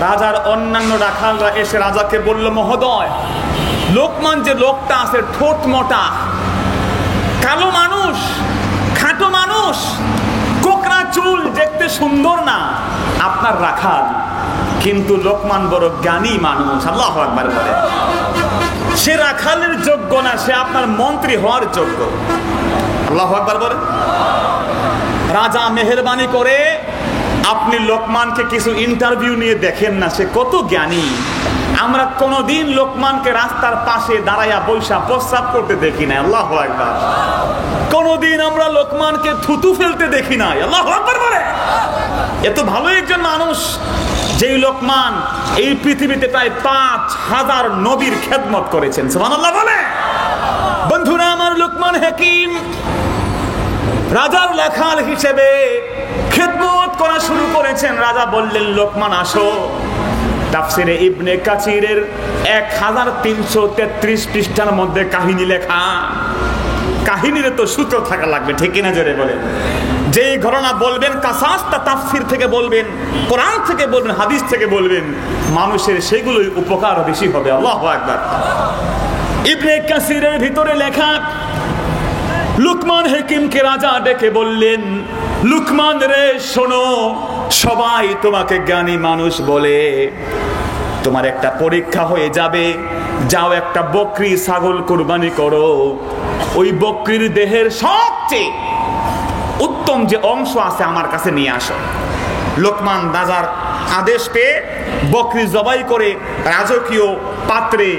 রাজার অন্যান্য রাখালরা এসে রাজাকে বলল, মহোদয়, লোকমান যে লোকটা আছে ঠোঁট মোটা, কালো মানুষ, খাটো মানুষ, কোকড়া চুল, দেখতে সুন্দর না, আপনার রাখাল, কিন্তু লোকমান বড় জ্ঞানী মানুষ। আল্লাহু আকবার বলে, সে রাখালের যোগ্য না, সে আপনার মন্ত্রী হওয়ার যোগ্য। আল্লাহু আকবার বলে। রাজা মেহেরবানি করে আপনি লোকমানকে কিছু ইন্টারভিউ নিয়ে দেখেন না, সে কত জ্ঞানী। আমরা কোনদিন লোকমানকে রাস্তার পাশে দাঁড়াইয়া বৈশা প্রস্রাব করতে দেখি না। আল্লাহু আকবার। কোনদিন আমরা লোকমানকে থুতু ফেলতে দেখি নাই। আল্লাহু আকবার বলে। এত ভালো একজন মানুষ, যেই লোকমান এই পৃথিবীতে প্রায় 5000 নবীর খেদমত করেছেন। সুবহানাল্লাহ বলে। বন্ধুরা আমার, লুকমান হাকিম রাজার রাখাল হিসেবে খেদমত করা শুরু করেছেন। রাজা বললেন, লোকমান আসো। তাফসিরে ইবনে কাসিরের 1333 পৃষ্ঠার মধ্যে কাহিনী লেখা। কাহিনীর তো সূত্র থাকা লাগবে, ঠিক কিনা জোরে বলেন। যেই ঘটনা বলবেন কাসাসটা তাফসির থেকে বলবেন, কোরআন থেকে বলবেন, হাদিস থেকে বলবেন, মানুষের সেগুলোই উপকার বেশি হবে। আল্লাহু আকবার। ইবনে কাসিরের ভিতরে লেখা, লুকমান হাকিমকে রাজা ডেকে বললেন, লুকমান রে শোনো, সবাই তোমাকে জ্ঞানী মানুষ বলে, তোমার একটা পরীক্ষা হয়ে যাবে, যাও একটা বকরি ছাগল কুরবানি করো, ওই বকরির দেহের সবচেয়ে উত্তম যে অংশ আছে আমার কাছে নিয়ে আসো। লোকমান রাজার আদেশ পেয়ে বকরি জবাই করে রাজকীয় পাত্রে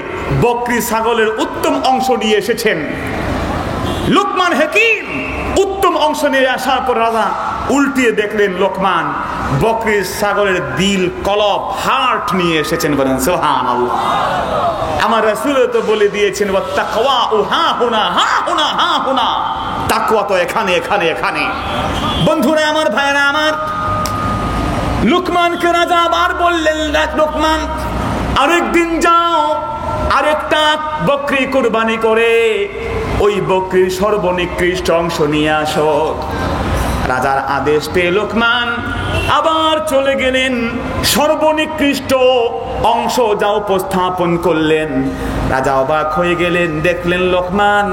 বকরি ছাগলের উত্তম অংশ নিয়ে এসেছেন। লুকমান হাকিম উত্তম অংশ নিয়ে আসার পর রাজা উল্টিয়ে দেখলেন লোকমান বকরির ছাগলের দিল, কলব, হার্ট নিয়ে এসেছেন। বলেন সুবহানাল্লাহ। আমার রাসূল তো বলে দিয়েছেন, ওয়াত্তাকওয়া হা হুনা, হা হুনা, হা হুনা, তাকওয়া তো এখানে, এখানে, এখানে। বন্ধুরা আমার, ভাইরা আমার, লুকমানকে রাজা আবার বললেন, লোকমান আরেকদিন যাও, আরেকটা বকরি কুরবানি করে ওই বকরির সর্বনিকৃষ্ট অংশ নিয়ে আসো। রাজার আদেশ পেয়ে লোকমান আবার চলে গেলেন, সর্বনিকৃষ্ট অংশ যা উপস্থাপন করলেন। রাজা অবাক হয়ে গেলেন, দেখলেন লোকমান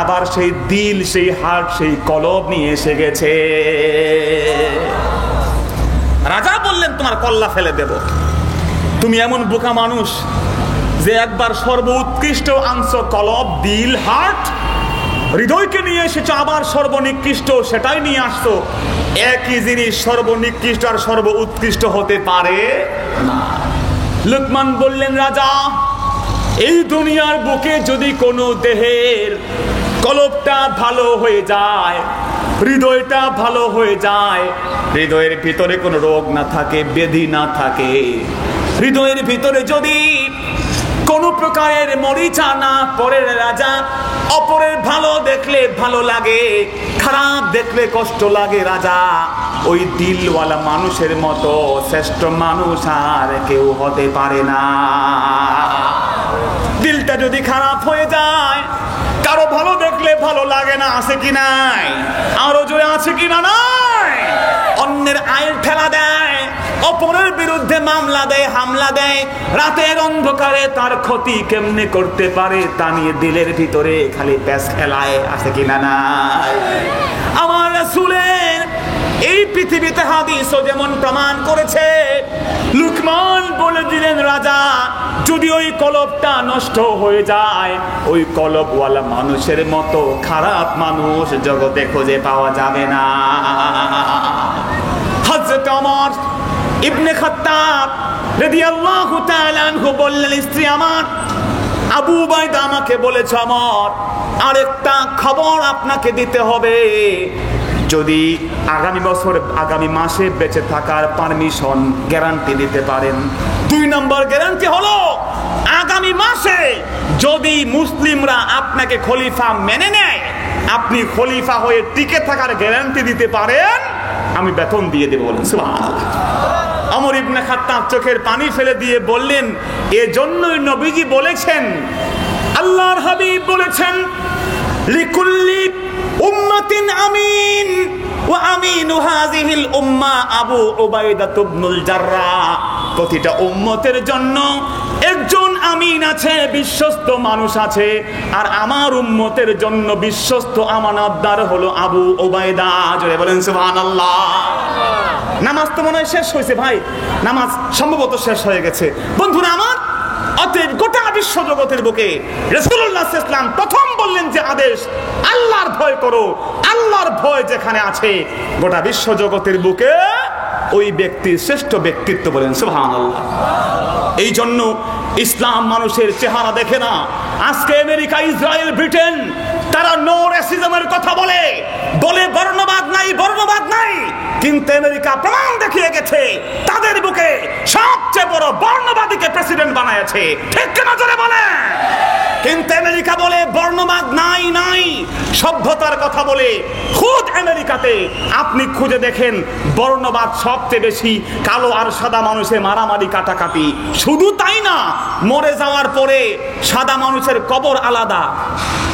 আবার সেই দিল, সেই হার্ট, সেই কলব নিয়ে এসে গেছে। রাজা বললেন, তোমার কল্লা ফেলে দেব। তুমি এমন বোকা মানুষ যে একবার সর্বোৎকৃষ্ট অংশ, কলব, দিল, হার্ট, হৃদয়কে নিয়ে এসেছো, আবার সর্বনিকৃষ্ট সেটাই নিয়ে আসছো। একই জিনিস সর্বনিকৃষ্ট আর সর্বোৎকৃষ্ট হতে পারে না। লুকমান বললেন, রাজা, এই দুনিয়ার বুকে যদি কোনো দেহের কলবটা ভালো হয়ে যায়, হৃদয়টা ভালো হয়ে যায়, হৃদয়ের ভিতরে কোনো রোগ না থাকে, ব্যাধি না থাকে, হৃদয়ের ভিতরে যদি কোনো প্রকারের মরিচা না পড়ে, রাজা, অপরের ভালো দেখলে ভালো লাগে, খারাপ দেখলে কষ্ট লাগে, রাজা, ওই দিলওয়ালা মানুষের মতো শ্রেষ্ঠ মানুষ আর কেউ হতে পারে না। দিলটা যদি খারাপ হয়ে যায়, কারো ভালো দেখলে ভালো লাগে না, আছে কি নাই? আরো জোরে আছে কি না? নাই। অন্যের আইল ঠেলা দেয়, অপরের বিরুদ্ধে মামলা দেয়, হামলা দেয়, রাতের অন্ধকারে তার ক্ষতি কেমনে করতে পারে তা নিয়ে দিলের ভিতরে খালি প্যাস খেলায়, আছে কি না? নাই। আমার রাসূলের এই পৃথিবীতে হাদিসও যেমন প্রমাণ করেছে। লুকমান বলে দিলেন, রাজা যদি ওই কলবটা নষ্ট হয়ে যায়, ওই কলবওয়ালা মানুষের মতো খারাপ মানুষ জগতে খুঁজে পাওয়া যাবে না। হযরত ওমর ইবনে খাত্তাব রাদিয়াল্লাহু তাআলা আনহু বললেন, স্ত্রী আমার আবু উবাইদা আমাকে বলেছে, ওমর আরেকটা খবর আপনাকে দিতে হবে। যদি আগামী বছর আগামী মাসে বেঁচে থাকার পারমিশন গ্যারান্টি দিতে পারেন, 2 নম্বর গ্যারান্টি হলো আগামী মাসে যদি মুসলিমরা আপনাকে খলিফা মেনে নেয়, আপনি খলিফা হয়ে টিকে থাকার গ্যারান্টি দিতে পারেন, আমি বেতন দিয়ে দেব। বলেন সুবহানাল্লাহ। ওমর ইবনে খাত্তাব চোখের পানি ফেলে দিয়ে বললেন, এজন্যই নবীজি বলেছেন, আল্লাহর হাবিব বলেছেন, লিকুল্লি উম্মাতিন আমিন ওয়া আমিনু হাযিহিল উম্মাহ আবু উবাইদা ইবনুল জাররাহ। প্রতিটা উম্মতের জন্য একজন আমিন আছে, বিশ্বস্ত মানুষ আছে, আর আমার উম্মতের জন্য বিশ্বস্ত আমানতদার হলো আবু উবাইদা। জোরে বলেন সুবহানাল্লাহ। নামাজ তো মনে হয় শেষ হয়েছে ভাই, নামাজ সম্ভবত শেষ হয়ে গেছে। বন্ধুরা আমার, অতএব গোটা বিশ্ব জগতের বুকে রাসূলুল্লাহ সাল্লাল্লাহু আলাইহি ওয়াসাল্লাম প্রথম বললেন যে আদেশ, আল্লাহর ভয় করো। আল্লাহর ভয় যেখানে আছে, গোটা বিশ্ব জগতের বুকে ওই ব্যক্তির শ্রেষ্ঠ ব্যক্তিত্ব। বলেন সুবহানাল্লাহ। এই জন্য ইসলাম মানুষের চেহারা দেখে না। আজকে আমেরিকা, ইসরায়েল, ব্রিটেন তারা নো রেসিজমের কথা বলে বর্ণবাদ নাই, বর্ণবাদ নাই, কিন্তু আমেরিকা প্রমাণ দেখিয়ে গেছে তাদের বুকে সবচেয়ে বড় বর্ণবাদীকে প্রেসিডেন্ট বানাইছে। ঠিক কিনা জোরে বলে? কিন্তু আমেরিকা বলে বর্ণবাদ নাই নাই, সভ্যতার কথা বলে। খুদ আমেরিকাতে আপনি খুঁজে দেখেন, বর্ণবাদ সবচেয়ে বেশি। কালো আর সাদা মানুষের মারামারি, কাটাকাটি। শুধু তাই না, মরে যাওয়ার পরে সাদা মানুষের কবর আলাদা,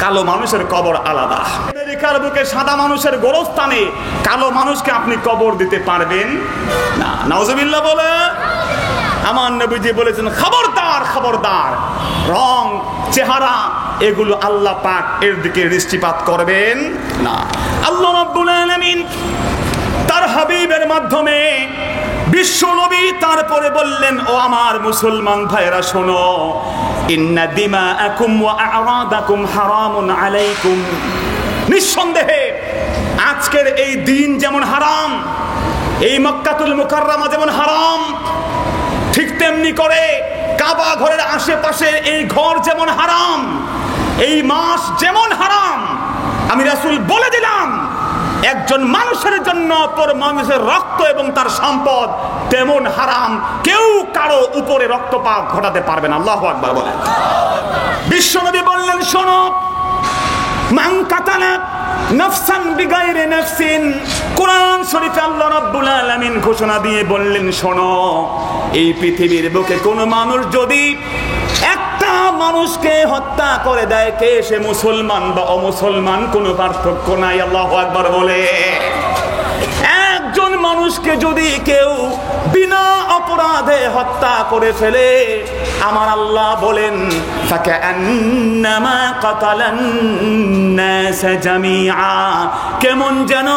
কালো মানুষের কবর আলাদা। আমেরিকার বুকে সাদা মানুষের গোরস্থানে কালো মানুষকে আপনি কবর দিতে পারবেন না। নাউজুবিল্লাহ বলে। আমার নবীজি বলেছেন, খবরদার খবরদার, রং, চেহারা এগুলো আল্লাহ পাক এর দিকে দৃষ্টিপাত করবেন না। আল্লাহ রাব্বুল আলামিন তার হাবিবের মাধ্যমে বিশ্ব নবী তারপরে বললেন, ও আমার মুসলমান ভাইরা শোনো, ইন্না দিমাআকুম ওয়া আ'রাদাকুম হারামুন আলাইকুম। নিঃসন্দেহে আজকের এই দিন যেমন হারাম, এই মক্কাতুল মুকাররমা যেমন হারাম, ঠিক তেমনি করে কাবা ঘরের আশেপাশে এই ঘর যেমন হারাম, এই মাস যেমন হারাম, আমি রাসূল বলে দিলাম একজন মানুষের জন্য অপর মানুষের রক্ত এবং তার সম্পদ তেমন হারাম। কেউ কারো উপরে রক্তপাত ঘটাতে পারবে না। আল্লাহু আকবার বলেন। বিশ্বনবী বললেন, শোনো, মান কাতালা নাফসান বিগাইরি নাফসিন। কোরআন শরীফে আল্লাহ রাব্বুল আলামিন ঘোষণা দিয়ে বললেন, শোনো, এই পৃথিবীর বুকে কোন মানুষ যদি একটা মানুষকে হত্যা করে দেয়, কে সে মুসলমান বা অমুসলমান কোনো পার্থক্য নাই। আল্লাহু আকবার বলে। একজন মানুষকে যদি কেউ বিনা অপরাধে হত্যা করে ফেলে, আমার আল্লাহ বলেন, ফাকান্নামা কাতালান নাস জামিআ। কেমন যেন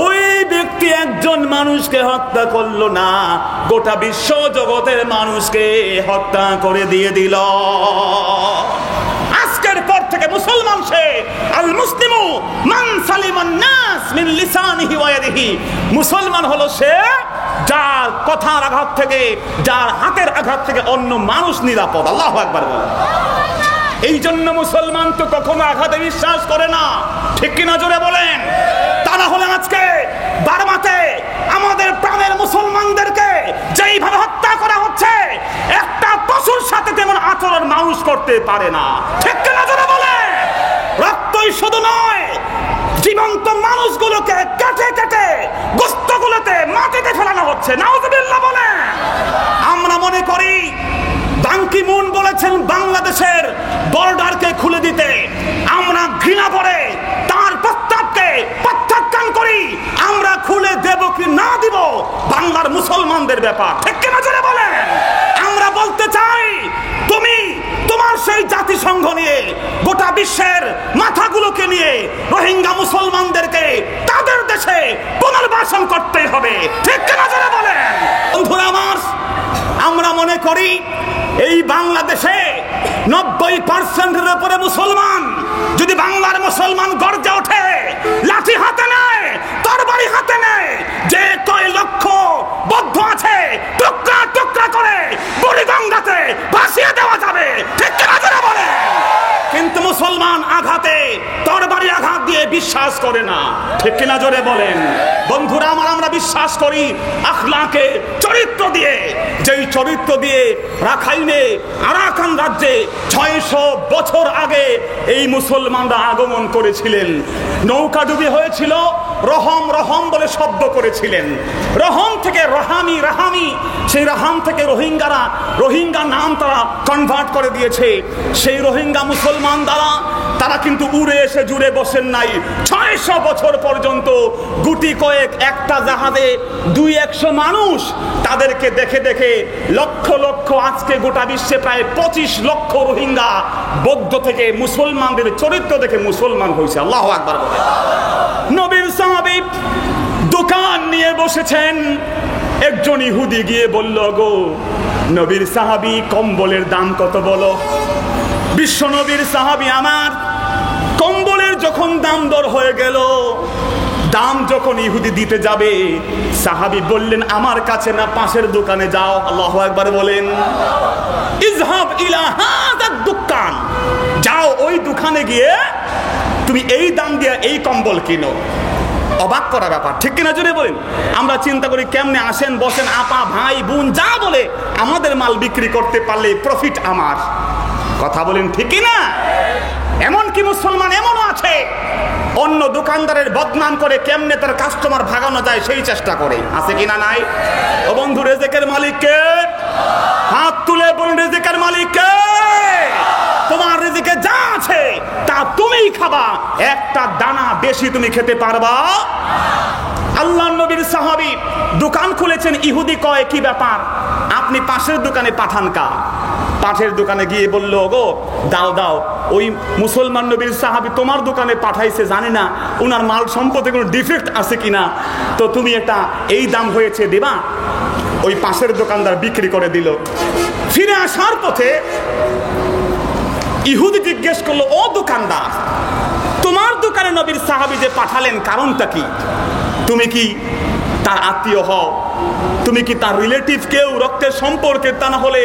ওই ব্যক্তি একজন মানুষকে হত্যা করলো না, গোটা বিশ্ব জগতের মানুষকে হত্যা করে দিয়ে দিল। আজকের পর থেকে মুসলমান সে, আল মুসলিমু মান সালিমান নাস মিন লিসানিহি ওয়া ইয়াদিহি। মুসলমান হলো সে যার কথার আঘাত থেকে, যার হাতের আঘাত থেকে অন্য মানুষ নিরাপদ। আল্লাহু আকবার বলেন। এই জন্য মুসলমান তো কখনো আঘাতে বিশ্বাস করে না। ঠিক কিনা জোরে বলেন? তা না হলে আজকে বারমাতে আমাদের প্রাণের মুসলমানদেরকে যেইভাবে হত্যা করা হচ্ছে, একটা পশুর সাথে তেমন আচরণ মানুষ করতে পারে না। ঠিক কিনা জোরে বলেন? রক্তই শুধু নয়, জীবন্ত মানুষগুলোকে কেটে কেটে গোশতগুলোতে মাটিতে ফেলানো হচ্ছে। নাউজুবিল্লাহ বলেন। আমরা মনে করি বান কি মুন বলেছেন বাংলাদেশের বর্ডারকে খুলে দিতে, আমরা ঘৃণা করে তার প্রস্তাবকে প্রত্যাখ্যান করি। আমরা খুলে দেব কি না দিব বাংলার মুসলমানদের ব্যাপার। ঠিক কিনা জোরে বলেন? আমরা বলতে চাই, তুমি তোমার সেই জাতিসংঘ নিয়ে, গোটা বিশ্বের মাথাগুলোকে নিয়ে রোহিঙ্গা মুসলমানদেরকে তাদের বাংলাদেশে পুনর্বাসন করতেই হবে, ঠিক কিনা যারা বলেন? বন্ধুরা আমার, আমরা মনে করি এই বাংলাদেশে 90%-এর উপরে মুসলমান। যদি বাংলার মুসলমান গর্জে ওঠে, লাঠি হাতে নেয়, তরবারি হাতে নেয়, যে কয় লক্ষ বদ্ধ আছে টুকরা টুকরা করে বুড়িগঙ্গাতে ভাসিয়ে দেওয়া যাবে, ঠিক কিনা যারা বলেন? কিন্তু মুসলমান আঘাতে, তরবারি আঘাত দিয়ে বিশ্বাস করে না, ঠিক কিনা জোরে বলেন? বন্ধুরা আমার, আমরা বিশ্বাস করি আখলাকে, চরিত্র দিয়ে। যেই চরিত্র দিয়ে রাখাইনে, আরাকান রাজ্যে 600 বছর আগে এই মুসলমানরা আগমন করেছিলেন। নৌকা ডুবি হয়েছিল, রহম রহম বলে শব্দ করেছিলেন। রহম থেকে রাহামি, রাহামি, সেই রাহাম থেকে রোহিঙ্গা নাম তারা কনভার্ট করে দিয়েছে। সেই রোহিঙ্গা মুসলমান দ্বারা তারা কিন্তু উড়ে এসে জুড়ে বসেন নাই। 600 বছর পর্যন্ত গুটি কয়েক একটা জাহাজে 200-100 মানুষ, তাদেরকে দেখে দেখে লক্ষ লক্ষ, আজকে গোটা বিশ্বে প্রায় 25 লক্ষ রোহিঙ্গা বৌদ্ধ থেকে মুসলমানদের চরিত্র দেখে মুসলমান হয়েছে। আল্লাহু আকবার বলে। নবীর সাহাবী দোকান নিয়ে বসেছেন, একজন ইহুদি গিয়ে বলল, গো নবীর সাহাবী, কম্বলের দাম কত বলো? বিশ্ব নবীর সাহাবী আমার, কম্বলের যখন দাম দর হয়ে গেল, দাম যখন ইহুদি দিতে যাবে, সাহাবী বললেন, আমার কাছে না, পাশের দোকানে যাও। আল্লাহু আকবার বলেন। ইজহাব ইলা হাযাদ দোকান, যাও ওই দোকানে গিয়ে তুমি এই দাম দিয়ে এই কম্বল কিনো। অবাক করা ব্যাপার, ঠিক কিনা জোরে বলেন? আমরা চিন্তা করি কেমনে আসেন বসেন আপা ভাই বোন যা বলে, আমাদের মাল বিক্রি করতে পারলে প্রফিট আমার। কথা বলেন ঠিক না? এমন কি মুসলমান এমনও আছে অন্য দোকানদারের বদনাম করে কেমনে তার কাস্টমার ভাগানো যায় সেই চেষ্টা করে, আছে কিনা নাই? ও বন্ধু, রিজিকের মালিক কে? হাত তুলে বলুন, রিজিকের মালিক কে? তোমার রিজিকে যা আছে তা তুমিই খাবা, একটা দানা বেশি তুমি খেতে পারবা? আল্লাহ নবীর সাহাবী দোকান খুলেছেন, ইহুদি কয়, কি ব্যাপার, আপনি পাশের দোকানে পাঠান কা? পাশের দোকানে গিয়ে বলল, গো দাও দাও, ওই মুসলমান নবীর সাহাবী তোমার দোকানে পাঠাইছে, জানি না ওনার মাল সম্পদে কোনো ডিফেক্ট আছে কিনা, তো তুমি এটা এই দাম হয়েছে দেবা। ওই পাশের দোকানদার বিক্রি করে দিল। ফিরে আসার পথে ইহুদি জিজ্ঞেস করলো, ও দোকানদার, তোমার দোকানে নবীর সাহাবী যে পাঠালেন কারণটা কি? তুমি কি তার আত্মীয় হও? তুমি কি তার রিলেটিভ কেউ, রক্তের সম্পর্কের? তা না হলে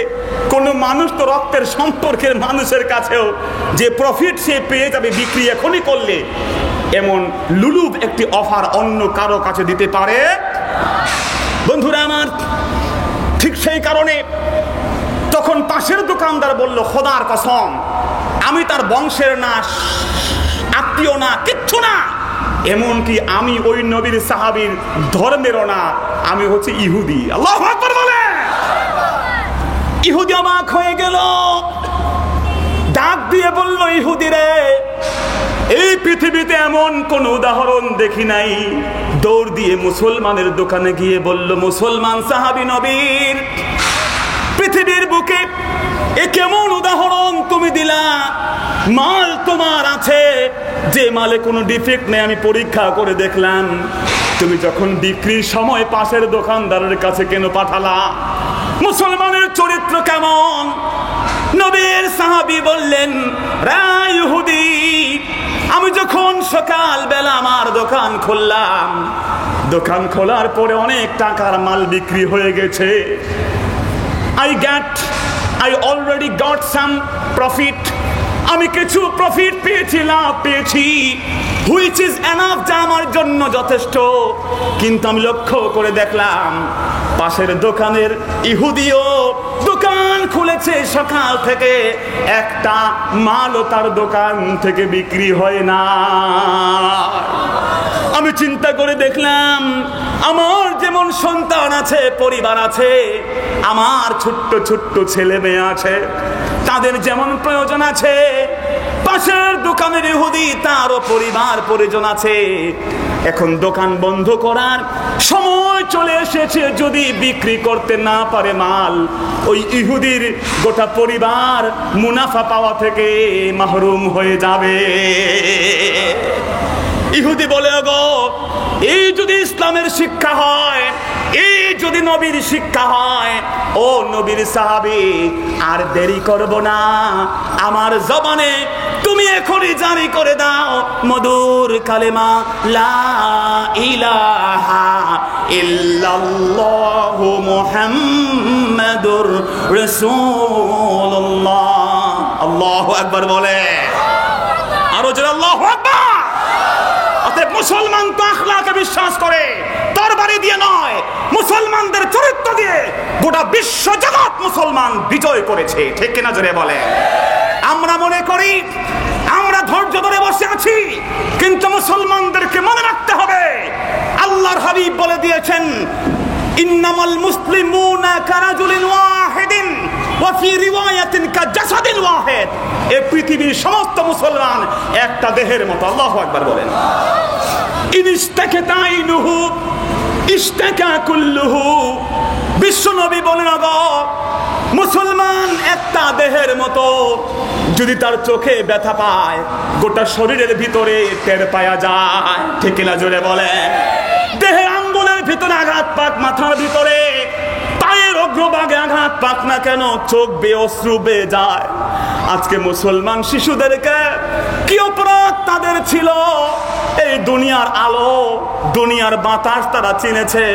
কোনো মানুষ তো রক্তের সম্পর্কের মানুষের কাছেও যে প্রফিট সে পেয়ে যাবে বিক্রি এখনই করলে, এমন লুলুব একটি অফার অন্য কারো কাছে দিতে পারে? বন্ধুরা আমার, ঠিক সেই কারণে তখন পাশের দোকানদার বলল, খোদার কসম, আমি তার বংশের না, আত্মীয় না, কিচ্ছু না, এমনকি আমি ওই নবীর সাহাবীর ধর্মেরও না, আমি হচ্ছে ইহুদি। আল্লাহু আকবার বলে। ইহুদি অবাক হয়ে গেল, ডাক দিয়ে বলল, ইহুদি রে, এই পৃথিবীতে এমন কোন উদাহরণ দেখি নাই। দৌড় দিয়ে মুসলমানের দোকানে গিয়ে বলল, মুসলমান সাহাবী নবীর, পৃথিবীর বুকে এ কেমন উদাহরণ তুমি দিলা? মাল তোমার আছে, যে মালে কোনো ডিফেক্ট নেই, আমি পরীক্ষা করে দেখলাম। তুমি যখন বিক্রির সময় পাশের দোকানদারের কাছে কেন পাঠালা? মুসলমানের চরিত্র কেমন? নবীর সাহাবী বললেন, রে ইহুদি, আমি যখন সকাল বেলা আমার দোকান খুললাম, দোকান খোলার পরে অনেক টাকার মাল বিক্রি হয়ে গেছে। I already got some profit. আমি কিছু প্রফিট পেয়েছি, লাভ পেয়েছি, which is enough, যা আমার জন্য যথেষ্ট। কিন্তু আমি লক্ষ্য করে দেখলাম পাশের দোকানের ইহুদিও দোকান খুলেছে, সকাল থেকে একটা মালও তার দোকান থেকে বিক্রি হয় না। আমি চিন্তা করে দেখলাম, আমার যেমন সন্তান আছে, পরিবার আছে, আমার ছোট্ট ছোট্ট ছেলে মেয়ে আছে, তাদের যেমন প্রয়োজন আছে, পাশের দোকানের ইহুদি তারও পরিবার পরিজন আছে। এখন দোকান বন্ধ করার সময় চলে এসেছে, যদি বিক্রি করতে না পারে মাল, ওই ইহুদির গোটা পরিবার মুনাফা পাওয়া থেকে মাহরুম হয়ে যাবে। ইহুদি বলে, গো এই যদি ইসলামের শিক্ষা হয়, এই যদি নবীর শিক্ষা হয়, ও নবীর সাহাবী আর দেরি করব না, আমার জবানে তুমি এখনই জারি করে দাও মধুর কালেমা লা ইলাহা ইল্লাল্লাহু মুহাম্মাদুর রাসূলুল্লাহ। আল্লাহু আকবার বলে, আরো জোরে আল্লাহু আকবার। অতএব মুসলমান তো আখলাকে বিশ্বাস করে, তরবারি দিয়ে নয়, মুসলমানদের চরিত্র দিয়ে গোটা বিশ্ব জগৎ মুসলমান বিজয় করেছে, ঠিক কিনা জোরে বলে। আমরা মনে করি আমরা ধৈর্য ধরে বসে আছি, কিন্তু মুসলমানদেরকে মনে রাখতে হবে আল্লাহর হাবিব বলে দিয়েছেন, ইন্নামাল মুসলিমুনা কারাজুলিন ওয়াহিদিন ওয়া ফি রিওয়ায়াতিন কাজাসাদিন ওয়াহিদ। এই পৃথিবীর সমস্ত মুসলমান একটা দেহের মতো। আল্লাহু আকবার বলেন। ইনিস্তাকাতাইনুহু ইস্তাকা কুল্লুহু। বিশ্বনবী বলেন, গো মুসলমান একটা দেহের মতো, যদি তার চোখে ব্যথা পায় গোটা শরীরের ভিতরে টের পাওয়া যায়, ঠিক না জোরে বলে। দেহের আঙ্গুলের ভিতরে আঘাত পাক, মাথার ভিতরে, পায়ের অগ্রভাগে আঘাত পাক না কেন, চোখ বেয়ে অশ্রু বেয়ে যায়। আজকে মুসলমান শিশুদেরকে কি অপরাধ তাদের ছিল? এই দুনিয়ার আলো, দুনিয়ার বাতাস তারা চিনেছে।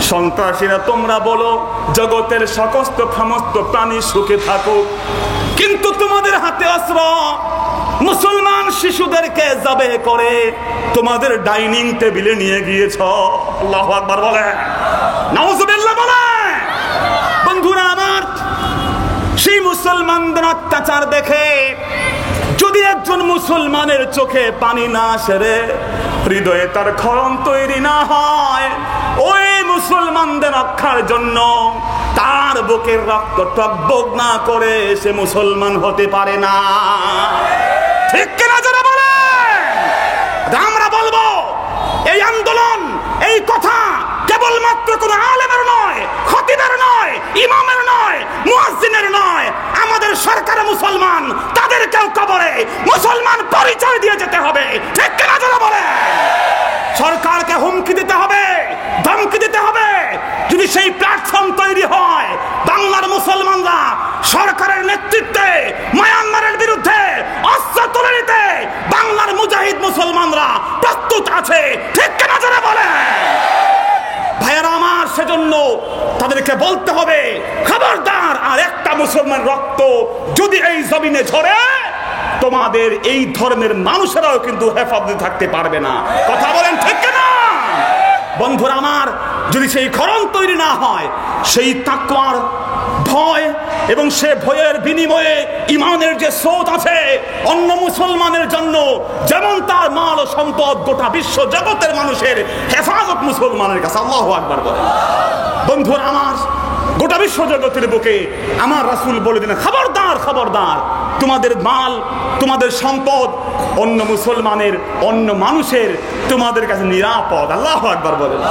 সন্ত্রাসীরা তোমরা বলো জগতের সমস্ত প্রাণী সুখে থাকুক, কিন্তু তোমাদের হাতে অস্ত্র। মুসলমান শিশুদেরকে জবাই করে তোমাদের ডাইনিং টেবিলে নিয়ে গিয়েছ। আল্লাহু আকবার বলে, নাউজুবিল্লাহ বলে। বন্ধুরা আমার, সেই মুসলমানদের অত্যাচার দেখে যদি একজন মুসলমানের চোখে পানি না আসে, হৃদয়ে তার ক্ষরণ তৈরি না হয়, ওই মুসলমানদের রক্ষার জন্য তার বুকের রক্ত টকবক না করে সে মুসলমান হতে পারে না, ঠিক কিনা যারা বলে। আমরা বলবো এই আন্দোলন, এই কথা কেবলমাত্র কোন আলেমের নয়, খতিবের নয়, ইমামের নয়, মুয়াজ্জিনের নয়, আমাদের সরকার মুসলমান, তাদেরকেও কবরে মুসলমান পরিচয় দিয়ে যেতে হবে, ঠিক কিনা যারা বলে। সরকারকে হুমকি দিতে হবে, ধমকি দিতে হবে। যদি সেই প্ল্যাটফর্ম তৈরি হয়, বাংলার মুসলমানরা সরকারের নেতৃত্বে মায়ানমারের বিরুদ্ধে অস্ত্র তুলে নিতে বাংলার মুজাহিদ মুসলমানরা প্রস্তুত আছে, ঠিক কিনা যারা বলে। ভাইয়েরা আমার, সেজন্য তাদেরকে বলতে হবে, খবরদার আর একটা মুসলমান রক্ত যদি এই জমিনে ঝরে, তোমাদের এই ধর্মের মানুষেরাও কিন্তু হেফাজতে থাকতে পারবে না। কথা বলেন, ঠিক কিনা? বন্ধুরা আমার, যদি সেই ক্ষরণ তৈরি না হয়, সেই তাকওয়ার ভয় এবং সে ভয়ের বিনিময়ে ইমানের যে স্রোত আছে অন্য মুসলমানের জন্য, যেমন তার মাল ও সম্পদ, গোটা বিশ্ব জগতের মানুষের হেফাজত মুসলমানের কাছে। আল্লাহু আকবার বলেন। বন্ধুরা আমার, গোটা বিশ্ব জগতের বুকে আমার রাসূল বলে দিলেন, খবরদার খবরদার, তোমাদের মাল, তোমাদের সম্পদ অন্য মুসলমানের, অন্য মানুষের তোমাদের কাছে নিরাপদ। আল্লাহু আকবার বলেন।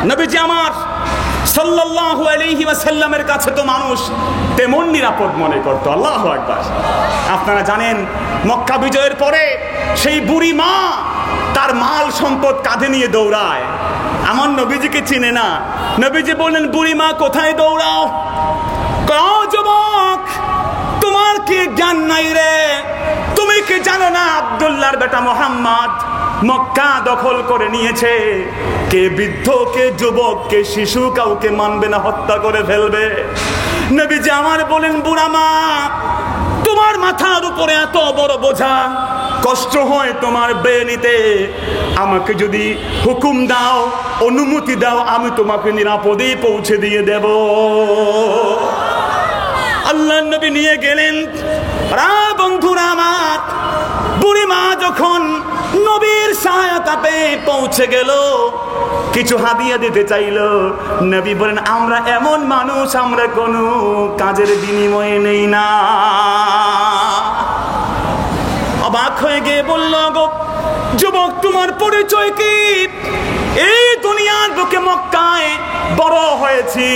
নবীজি আমার সাল্লাল্লাহু আলাইহি ওয়াসাল্লামের কাছে তো মানুষ তেমন নিরাপদ মনে করত। আল্লাহু আকবার। আপনারা জানেন, মক্কা বিজয়ের পরে সেই বুড়ি মা তার মাল সম্পদ কাঁধে নিয়ে দৌড়ায়। আমার নবীজিকে চিনে না। নবীজি বললেন, বুড়ি মা কোথায় দৌড়াও? যুবক, তোমার কি জ্ঞান নাই রে? তুমি কি জানো না আব্দুল্লাহর বেটা মুহাম্মদ মক্কা দখল করে নিয়েছে? কে বৃদ্ধ, কে যুবক, কে শিশু কাউকে মানবে না, হত্যা করে ফেলবে। নবীজি আমার বলেন, বুড়া মা, তোমার মাথার উপরে এত বড় বোঝা, কষ্ট হয় তোমার বেয়ে নিতে। আমাকে যদি হুকুম দাও, অনুমতি দাও, আমি তোমাকে নিরাপদে পৌঁছে দিয়ে দেব। আল্লাহর নবী নিয়ে গেলেন। বন্ধুরা আমার, বুড়ি মা যখন নবীর সহায়তা পেয়ে পৌঁছে গেল, কিছু হাদিয়া দিতে চাইল। নবী বলেন, আমরা এমন মানুষ, আমরা কোনো কাজের বিনিময়ে নেই না। অবাক হয়ে গিয়ে বলল, গো যুবক, তোমার পরিচয় কি? এই দুনিয়ার বুকে মক্কায় বড় হয়েছি,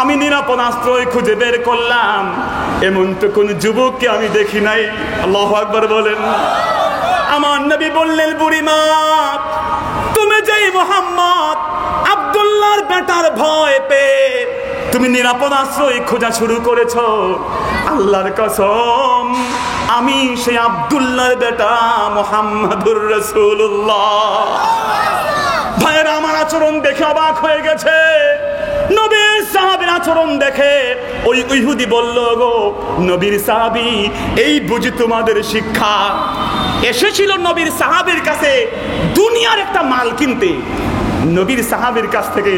আমি নিরাপদ আশ্রয় খুঁজে বের করলাম, এমন তো কোন যুবককে আমি দেখি নাই। আল্লাহু আকবার বলেন। আমার নবী বললেন, বুড়িমা তুমি যেই মোহাম্মদ আব্দুল্লাহর বেটার ভয় পেয়ে তুমি নিরাপদ আশ্রয় খোঁজা শুরু করেছো, আল্লাহর কসম আমি সেই আব্দুল্লাহর বেটা মুহাম্মাদুর রাসূলুল্লাহ। ভাইয়েরা, আমার আচরণ দেখে অবাক হয়ে গেছে। নবীর সাহাবীর আচরণ দেখে ওই ইহুদি বলল, গো নবীর সাহাবী, এই বুঝি তোমাদের শিক্ষা? এসেছিল নবীর সাহাবীর কাছে দুনিয়ার একটা মাল কিনতে, নবীর সাহাবীর কাছ থেকে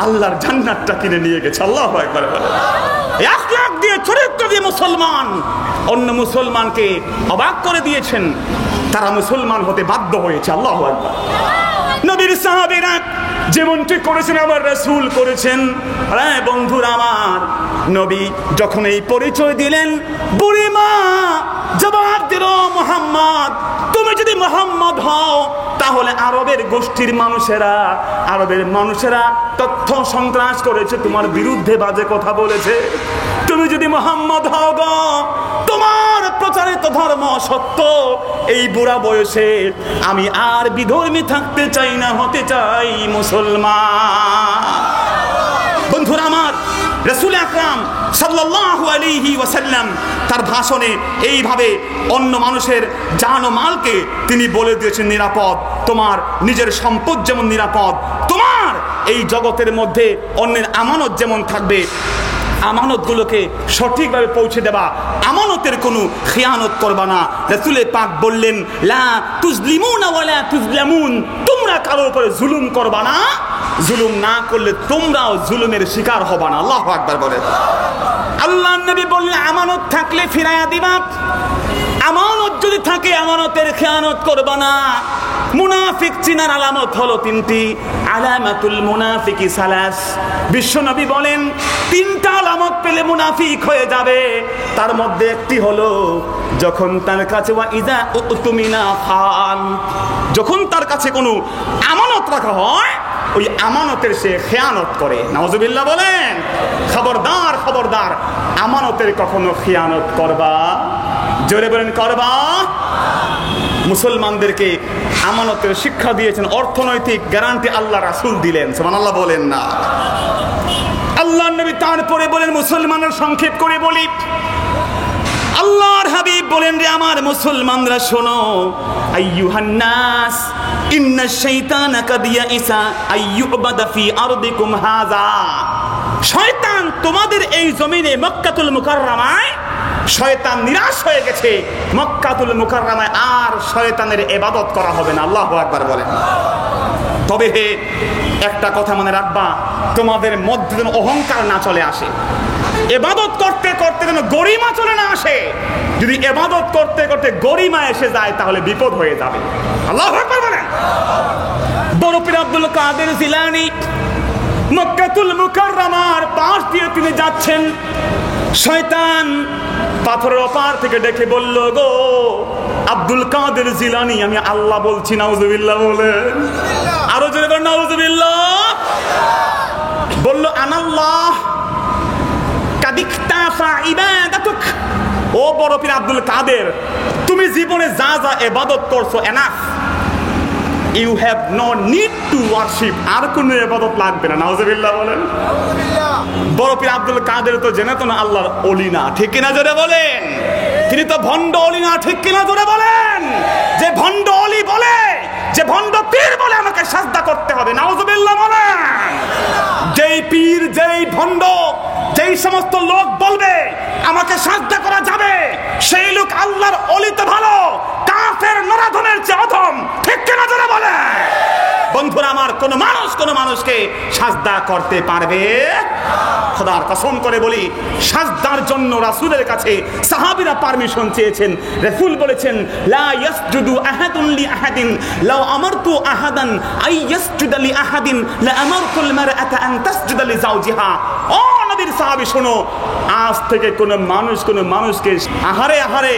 আল্লাহর জান্নাতটা কিনে নিয়ে গেছে। আল্লাহু আকবার। 1 লাখ দিয়ে চরিত্র দিয়ে মুসলমান অন্য মুসলমানকে অবাক করে দিয়েছেন, তারা মুসলমান হতে বাধ্য হয়েছে। আল্লাহু আকবার। নবীর সাহাবীরা যেমনটি করেছেন আমার রাসূল করেছেন। হ্যাঁ বন্ধুরা আমার, নবী যখন এই পরিচয় দিলেন, বুড়িমা জবাব দিল, মুহাম্মদ তুমি যদি মুহাম্মদ হও তাহলে আরবের গোষ্ঠীর মানুষেরা, আরবের মানুষেরা তথ্য সন্ত্রাস করেছে, তোমার বিরুদ্ধে বাজে কথা বলেছে। তুমি যদি মুহাম্মদ হও গো, তোমার প্রচারিত ধর্ম সত্য, এই বুড়া বয়সে আমি আর বিধর্মী থাকতে চাই না, হতে চাই মুসলমান। বন্ধুরা আমার, রাসূল আকরাম সাল্লাল্লাহু আলাইহি ওয়াসাল্লাম তার ভাষণে এইভাবে অন্য মানুষের জান ও মালকে তিনি বলে দিয়েছেন নিরাপদ। তোমার নিজের সম্পদ যেমন নিরাপদ, তোমার এই জগতের মধ্যে অন্যের আমানত যেমন থাকবে, আমানতগুলোকে সঠিকভাবে পৌঁছে দেবা, আমানতের কোনো খিয়ানত করবা না। রাসূল পাক বললেন, লা তুজলিমুনা ওয়ালা তুজলামুন, তোমরা কারোর উপরে জুলুম করবা না, জুলুম না করলে তোমরাও জুলুমের শিকার হবা না। আল্লাহু আকবার বলেন। আল্লাহর নবী বললেন, আমানত থাকলে ফিরাইয়া দিবা, আমানত যদি থাকে আমানতের খেয়ানত করবা না। মুনাফিক চিনার আলামত হলো 3টি। আলামাতুল মুনাফিকি সালাস। বিশ্বনবী বলেন 3টা আলামত পেলে মুনাফিক হয়ে যাবে। তার মধ্যে একটি হলো যখন তার কাছে ওয়া ইযা উতুমিনা খান, যখন তার কাছে কোনো আমানত রাখা হয় ওই আমানতের সে খেয়ানত করে। নাউজুবিল্লাহ বলেন। খবরদার খবরদার, আমানতের কখনো খেয়ানত করবা, জোরে বলেন করবা। মুসলমানদেরকে আমানতের শিক্ষা দিয়েছেন, অর্থনৈতিক গ্যারান্টি আল্লাহ রাসূল দিলেন। সুবহানাল্লাহ বলেন না। আল্লাহর নবী তারপরে বলেন, মুসলমানের সংক্ষেপ করে বলি, আল্লাহর হাবিব বলেন, রে আমার মুসলমানরা শোনো, আইয়ুহান নাস ইন্নাশ শাইতানা কাদ ইয়াইসা আইয়ুবাদা ফি আরদিকুম হাযা। শয়তান তোমাদের এই জমিনে মক্কাতুল মুকাররমায় শয়তান নিরাশ হয়ে গেছে, মক্কাতুল মুকাররমায় আর শয়তানের ইবাদত করা হবে না। আল্লাহু আকবার বলেন। তবে হে একটা কথা মনে রাখবা, তোমাদের মধ্যে যেন অহংকার না চলে আসে, ইবাদত করতে করতে যেন গরিমা চলে না আসে। যদি ইবাদত করতে করতে গরিমা এসে যায় তাহলে বিপদ হয়ে যাবে। আল্লাহু আকবার বলেন। বড় পীর আব্দুল কাদের জিলানী মক্কাতুল মুকাররমার পাশ দিয়ে তিনি যাচ্ছেন, শয়তান পাথরের ওপার থেকে ডেকে বলল, গো আব্দুল কাদের জিলানী, আমি আল্লাহ বলছি। নাউজুবিল্লাহ বলেন। আরো জোরে বলেন নাউজুবিল্লাহ। বলল, আনাল্লাহ কাদিকতাফা ইবাদাতুক। ও বড় পীর আব্দুল কাদের, তুমি জীবনে যা যা ইবাদত করছো enough, you have no need to worship. আর কোনো ইবাদত লাগবে না। নাউজুবিল্লাহ বলেন। বড় পীর আব্দুল কাদের তো জেনে তো না আল্লাহর ওলি না, ঠিক কিনা জোরে বলেন। তিনি তো ভণ্ড ওলি না, ঠিক কিনা জোরে বলেন। যে ভণ্ড ওলি বলে, যে ভণ্ড পীর বলে আমাকে সাজদা করতে হবে, নাউজুবিল্লাহ বলেন। যেই পীর, যেই ভণ্ড, যেই সমস্ত লোক বলবে আমাকে সাজদা করা যাবে, সেই লোক আল্লাহর ওলি তো ভালো, কাফের নরাধমের চেয়ে অধম, ঠিক কিনা জোরে বলে। বন্ধুরা আমার, কোন মানুষকে সাজদা করতে পারবে? খোদার কসম করে বলি, সাজদার জন্য রাসূলের কাছে সাহাবীরা পারমিশন চেয়েছেন। রাসূল বলেছেন, লা ইয়াসজুদু আহাদুন লি আহাদিন লাউ আমারতু আহাদান আই ইয়াসজুদা লি আহাদিন লা আমারতুল মারআতা আন তাসজুদা লি যাওজিহা। ও নবীর সাহাবী শোনো, আজ থেকে কোন মানুষকে আহারে আহারে,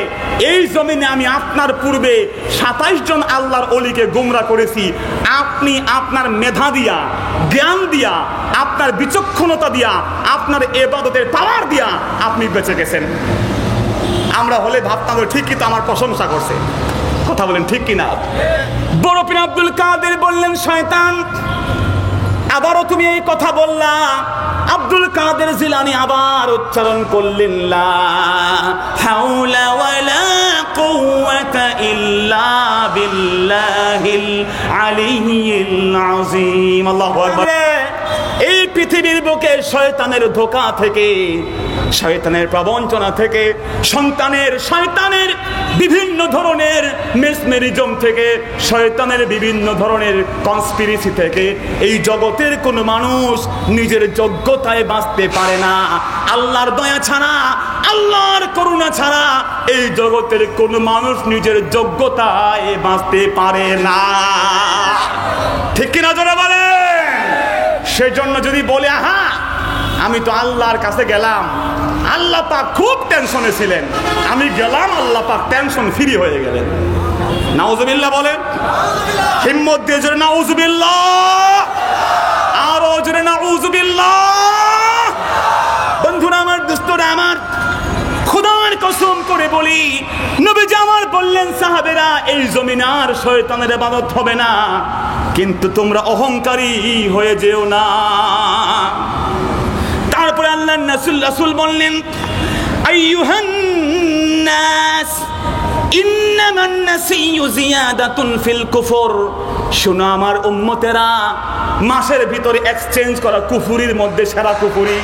এই জমিনে আমি আপনার পূর্বে 27 জন আল্লাহর ওলিকে গোমরা করেছি, আপনি আপনার মেধা দিয়া, জ্ঞান দিয়া, আপনার বিচক্ষণতা দিয়া, আপনার ইবাদতের পাওয়ার দিয়া আপনি বেঁচে গেছেন। আমরা হলে ভাবতাম ঠিকই তো আমার প্রশংসা করছে। কথা বলেন ঠিক কিনা? বড় পীর আব্দুল কাদের বললেন, শয়তান আবারও তুমি এই কথা বললা। আব্দুল কাদের জিলানী আবার উচ্চারণ করলেন, লা হাওলা ওয়ালা কুওয়াতা ইল্লা বিল্লাহিল আলিয়্যিল আযীম। আল্লাহু আকবার। এই পৃথিবীর বুকে শয়তানের ধোঁকা থেকে, শয়তানের প্রবঞ্চনা থেকে, শয়তানের বিভিন্ন ধরনের মেসমেরিজম থেকে, শয়তানের বিভিন্ন ধরনের কনস্পিরেসি থেকে এই জগতের কোনো মানুষ নিজের যোগ্যতায় বাঁচতে পারে না। আল্লাহর দয়া ছাড়া, আল্লাহর করুণা ছাড়া এই জগতের কোনো মানুষ নিজের যোগ্যতায় বাঁচতে পারে না। ঠিক কিনা জোরে বলে? সেজন্য যদি বলে, আহা আমি তো আল্লাহর কাছে গেলাম, আল্লাহ পাক খুব টেনশনে ছিলেন, আমি গেলাম, আল্লাহ পাক টেনশন ফ্রি হয়ে গেলেন। নাউজুবিল্লাহ বলেন। হিম্মত দিয়ে জোরে নাউজুবিল্লাহ, আরো জোরে নাউজুবিল্লাহ। বন্ধুরা আমার, দোস্তরা আমার, খোদার কসম করে বলি, নবীজি আমার বললেন, সাহাবেরা এই জমিন আর শয়তানের ইবাদত হবে না, কিন্তু তোমরা অহংকারী হয়ে যেও না। তারপরে আল্লাহর রাসূল বললেন, আইয়ুহান নাস ইন্নামান নাসিয়ু জিয়াদাতুন ফিল কুফর। শোনো আমার উম্মতেরা, মাসের ভিতরে এক্সচেঞ্জ করা কুফুরির মধ্যে সেরা কুফুরি।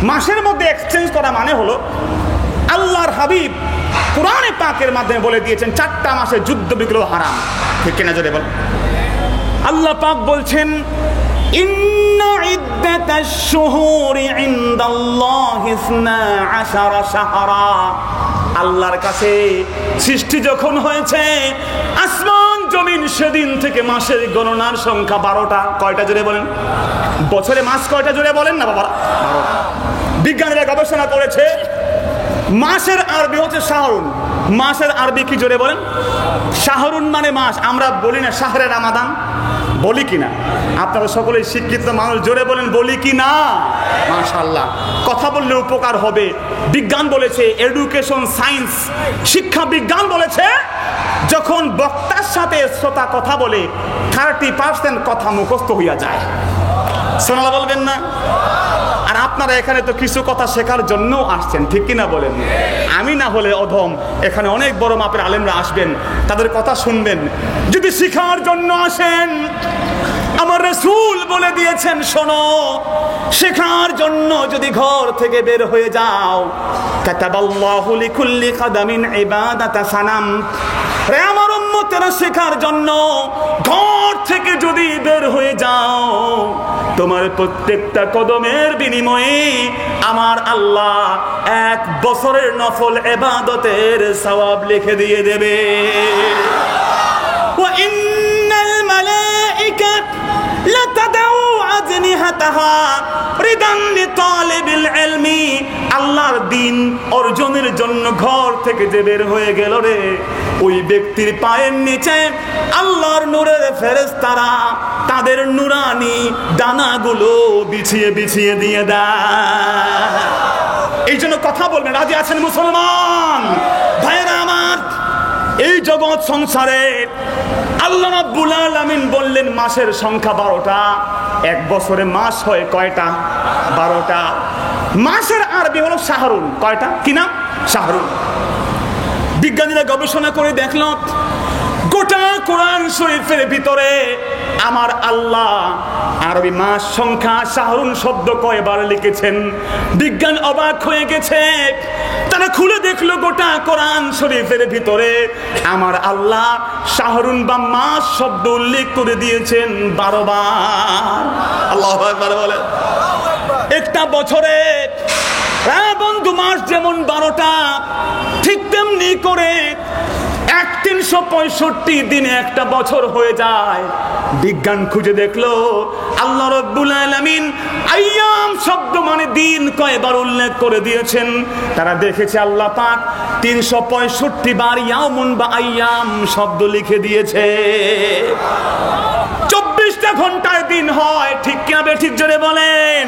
মাসের মধ্যে এক্সচেঞ্জ করা মানে হলো, আল্লাহর হাবিব কোরআনে পাকের মাধ্যমে বলে দিয়েছেন 4টা মাসে যুদ্ধ বিগ্রহ হারাম। ঠিক কিনা জোরে বল? আল্লাহ পাক বলছেন, ইন্না ইদ্দাতাশ শুহুরি ইনদাল্লাহি 12 শাহরা। আল্লাহর কাছে সৃষ্টি যখন হয়েছে আসমান জমিন, সেদিন থেকে মাসের গণনার সংখ্যা 12টা। কয়টা জোরে বলেন? বছরে মাস কয়টা জোরে বলেন না বাবা? 12টা। বিজ্ঞানীরা গবেষণা করেছে, মাসের আরবি হচ্ছে শাহরুন। মাসের আরবি কি জোরে বলেন? শাহরুন মানে মাস। আমরা বলি না শাহরে রামাদান? বলি কিনা? আপনারা সকলেই শিক্ষিত মানুষ, জোরে বলেন বলি কি না? মাশাআল্লাহ। কথা বললে উপকার হবে। বিজ্ঞান বলেছে, এডুকেশন সায়েন্স, শিক্ষা বিজ্ঞান বলেছে, যখন বক্তার সাথে শ্রোতা কথা বলে 30% কথা মুখস্থ হইয়া যায়। শোনা বলবেন না? আর আপনারা এখানে তো কিছু কথা শেখার জন্য আসছেন, ঠিক কিনা বলেন? আমি না হলে অধম, এখানে অনেক বড় মাপের আলেমরা আসবেন, তাদের কথা শুনবেন। যদি শিখার জন্য আসেন, আমার রাসূল বলে দিয়েছেন, শোনো, শেখার জন্য যদি ঘর থেকে বের হয়ে যাও, কাতাবাল্লাহু লিকুল্লি কাদামিন ইবাদাতা সানাম। রে আমার উম্মতেরা, শেখার জন্য ঘর থেকে যদি বের হয়ে যাও, তোমার প্রত্যেকটা কদমের বিনিময়ে আমার আল্লাহ 1 বছরের নফল ইবাদতের সওয়াব লিখে দিয়ে দেবে। ওয়া ইন্নাল মালাইকা লাতাদাউ আজনিহাতাহা রিদান লিতালিবিল ইলমি। আল্লাহর দ্বীন অর্জনের জন্য ঘর থেকে যে বের হয়ে গেল রে, ওই ব্যক্তির পায়ের নিচে আল্লাহর নূরের ফেরেশতারা তাদের নূরানি দানাগুলো বিছিয়ে বিছিয়ে দিয়ে দেয়। এই জন্য কথা বলবেন, রাজি আছেন মুসলমান ভাইরা আমার? এই জগৎ সংসারে আল্লাহ রাব্বুল আলামিন বললেন মাসের সংখ্যা 12টা। 1 বছরে মাস হয় কয়টা? 12টা। মাসের আরবি হলো শাহরুন। কয়টা? কি নাম? শাহরুন। বিজ্ঞানীরা গবেষণা করে দেখল, গোটা কোরআন শরীফের ভিতরে আমার আল্লাহ আরবি মাস সংখ্যা শাহরুন শব্দ কয়বার লিখেছেন। বিজ্ঞান অবাক হয়ে গেছে। তারা খুলে দেখলো গোটা কোরআন শরীফের ভিতরে আমার আল্লাহ শাহরুন বা মাস শব্দ উল্লেখ করে দিয়েছেন 12 বার। আল্লাহু আকবার বলে। একটা বছরে বন্ধু মাস যেমন 12টা, ঠিক তেমনি করে 365 দিনে একটা বছর হয়ে যায়। বিজ্ঞান খুঁজে দেখলো আল্লাহ রাব্বুল আলামিন আইয়াম শব্দ মানে দিন কয়বার উল্লেখ করে দিয়েছেন। তারা দেখেছে আল্লাহ পাক 365 বার ইয়াউমুন বা আইয়াম শব্দ লিখে দিয়েছে। 24টা ঘন্টায় দিন হয়, ঠিক কিনা? ঠিক জোরে বলেন।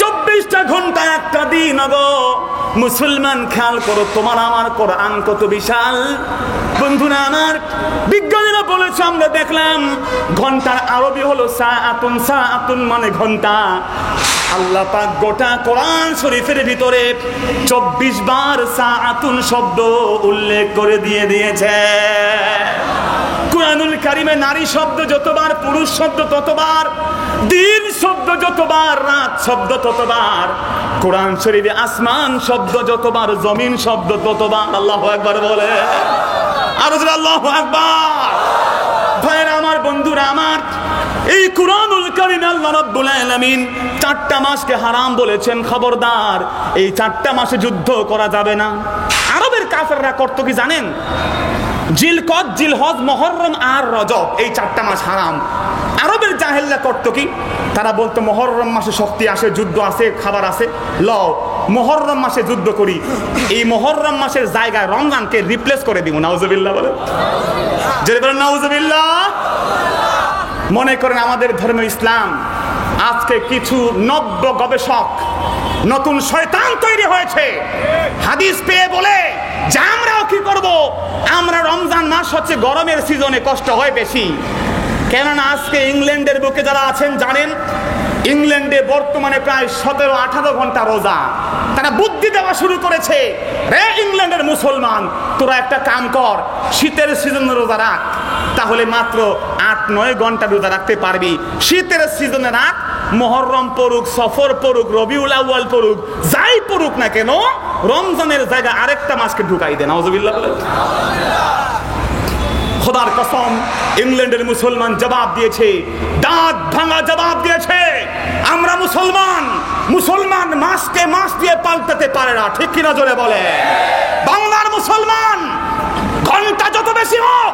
24টা ঘন্টা একটা দিন গো। মুসলমান খেয়াল করো, তোমার আমার কোরআন কত বিশাল। বন্ধুরা আমার, বিজ্ঞানীরা বলেছে, আমরা দেখলাম ঘন্টার আরবি হলো সাআতুন, সাআতুন মানে ঘন্টা। আল্লাহ পাক গোটা কোরআন শরীফের ভিতরে 24 বার সাআতুন শব্দ উল্লেখ করে দিয়েছে। কুরআনুল কারীমে নারী শব্দ যতবার, পুরুষ শব্দ ততবার, দিন শব্দ যতবার, রাত শব্দ ততবার, কোরআন শরীফে আসমান শব্দ যতবার, জমিন শব্দ ততবার। আল্লাহু আকবার বলে, আর আল্লাহু আকবার। ভাইরা আমার, বন্ধুরা আমার, এই কুরআনুল কারীমে আল্লাহ রাব্বুল আলামিন 4টা মাসকে হারাম বলেছেন। খবরদার, এই 4টা মাসে যুদ্ধ করা যাবে না। আরবের কাফেররা করত কি জানেন? জিলকদ, জিলহজ, মুহররম আর রজব, এই 4টা মাস হারাম। আরবের জাহেলরা করত কি? তারা বলতো মুহররম মাসে শক্তি আসে, যুদ্ধ আছে, খাবার আছে, লও মুহররম মাসে যুদ্ধ করি। এই মুহররম মাসের জায়গায় রমজানকে রিপ্লেস করে দিব। নাউজুবিল্লাহ বলে, যে বলেন নাউজুবিল্লাহ। মনে করেন আমাদের ধর্ম ইসলাম, আজকে কিছু নব্য গবেষক, নতুন শয়তান তৈরি হয়েছে, হাদিস পেয়ে বলে যে আমরাও কি করব, আমরা রমজান মাস হচ্ছে গরমের সিজনে কষ্ট হয় বেশি। কেননা আজকে ইংল্যান্ডের বুকে যারা আছেন জানেন, ইংল্যান্ডে বর্তমানে প্রায় 17-18 ঘন্টা রোজা। তারা বুদ্ধি দেওয়া শুরু করেছে, রে ইংল্যান্ডের মুসলমান, তোরা একটা কাম কর, শীতের সিজনে রোজা রাখ, তাহলে মাত্র 8-9 ঘন্টা রোজা রাখতে পারবি। শীতের সিজনে রাখ, মুহররম পড়ুক, সফর পড়ুক, রবিউল আউয়াল পড়ুক, যাই পড়ুক না কেন, রমজানের জায়গা আরেকটা মাসকে ঢুকাই দেন। নাউজুবিল্লাহ বলে, খোদার কসম, ইংল্যান্ডের মুসলমান জবাব দিয়েছে, দাঁত ভাঙা জবাব দিয়েছে, আমরা মুসলমান, মুসলমান মাসকে মাস দিয়ে পাল্টাতে পারে না। ঠিক কিনা জোরে বলে? বাংলার মুসলমান ঘন্টা যত বেশি হোক,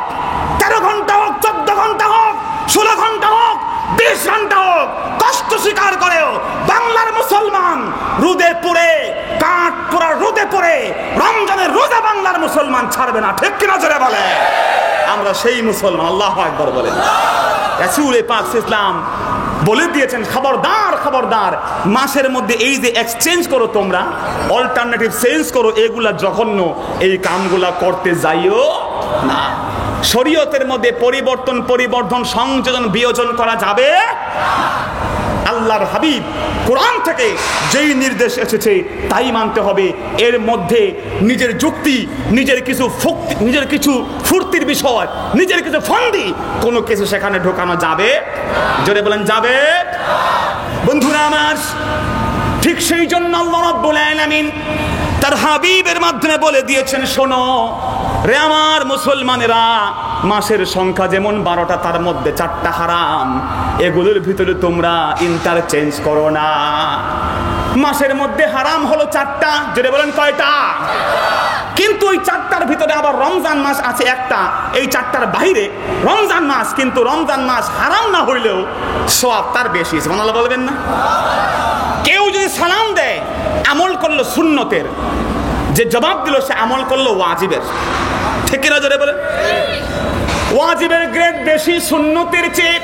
13 ঘন্টা হোক, 14 ঘন্টা হোক, 16 ঘন্টা হোক, 20 ঘন্টা হোক, কষ্ট স্বীকার করেও বাংলার মুসলমান রোদে পড়ে, কাঠ পোড়া রোদে পড়ে রমজানের রোজা বাংলার মুসলমান ছাড়বে না। ঠিক কিনা জোরে বলে? আমরা সেই মুসলমান। আল্লাহু আকবার বলেন। রাসূল পাক ইসলাম বলে দিয়েছেন, খবরদার, খবরদার, মাসের মধ্যে এই যে এক্সচেঞ্জ করো তোমরা, অল্টারনেটিভ চেঞ্জ করো, এগুলা জঘন্য, এই কামগুলা করতে যাইও না। শরীয়তের মধ্যে পরিবর্তন, পরিবর্ধন, সংযোজন, বিয়োজন করা যাবে। আল্লাহর হাবিব কোরআন থেকে যেই নির্দেশ এসেছে তাই মানতে হবে। এর মধ্যে নিজের যুক্তি, নিজের কিছু ফুর্তির বিষয়, নিজের কিছু ফন্দি, কোনো কিছু সেখানে ঢোকানো যাবে? জোরে বলেন, যাবে? বন্ধুরা আমার, ঠিক সেই জন্য আল্লাহ রাব্বুল আলামিন তার হাবিবের মাধ্যমে বলে দিয়েছেন, শোনো রে আমার মুসলমানেরা, মাসের সংখ্যা যেমন 12টা, তার মধ্যে 4টা হারাম, এগুলোর ভিতরে তোমরা ইন্টারচেঞ্জ করো না। মাসের মধ্যে হারাম হলো 4টা, যেটা বলেন কয়টা? কিন্তু ওই 4টার ভিতরে আবার রমজান মাস আছে একটা, এই 4টার বাইরে রমজান মাস, কিন্তু রমজান মাস হারাম না হইলেও সওয়াব তার বেশি। সুবহানাল্লাহ বলবেন না? কেউ যদি সালাম দেয়, আমল করলো সুন্নতের, যে জবাব দিল সে আমল করলো ওয়াজিবের। ঠিক কিনা জোরে বলে? ওয়াজিবের গ্রেড বেশি সুন্নতের চেয়ে,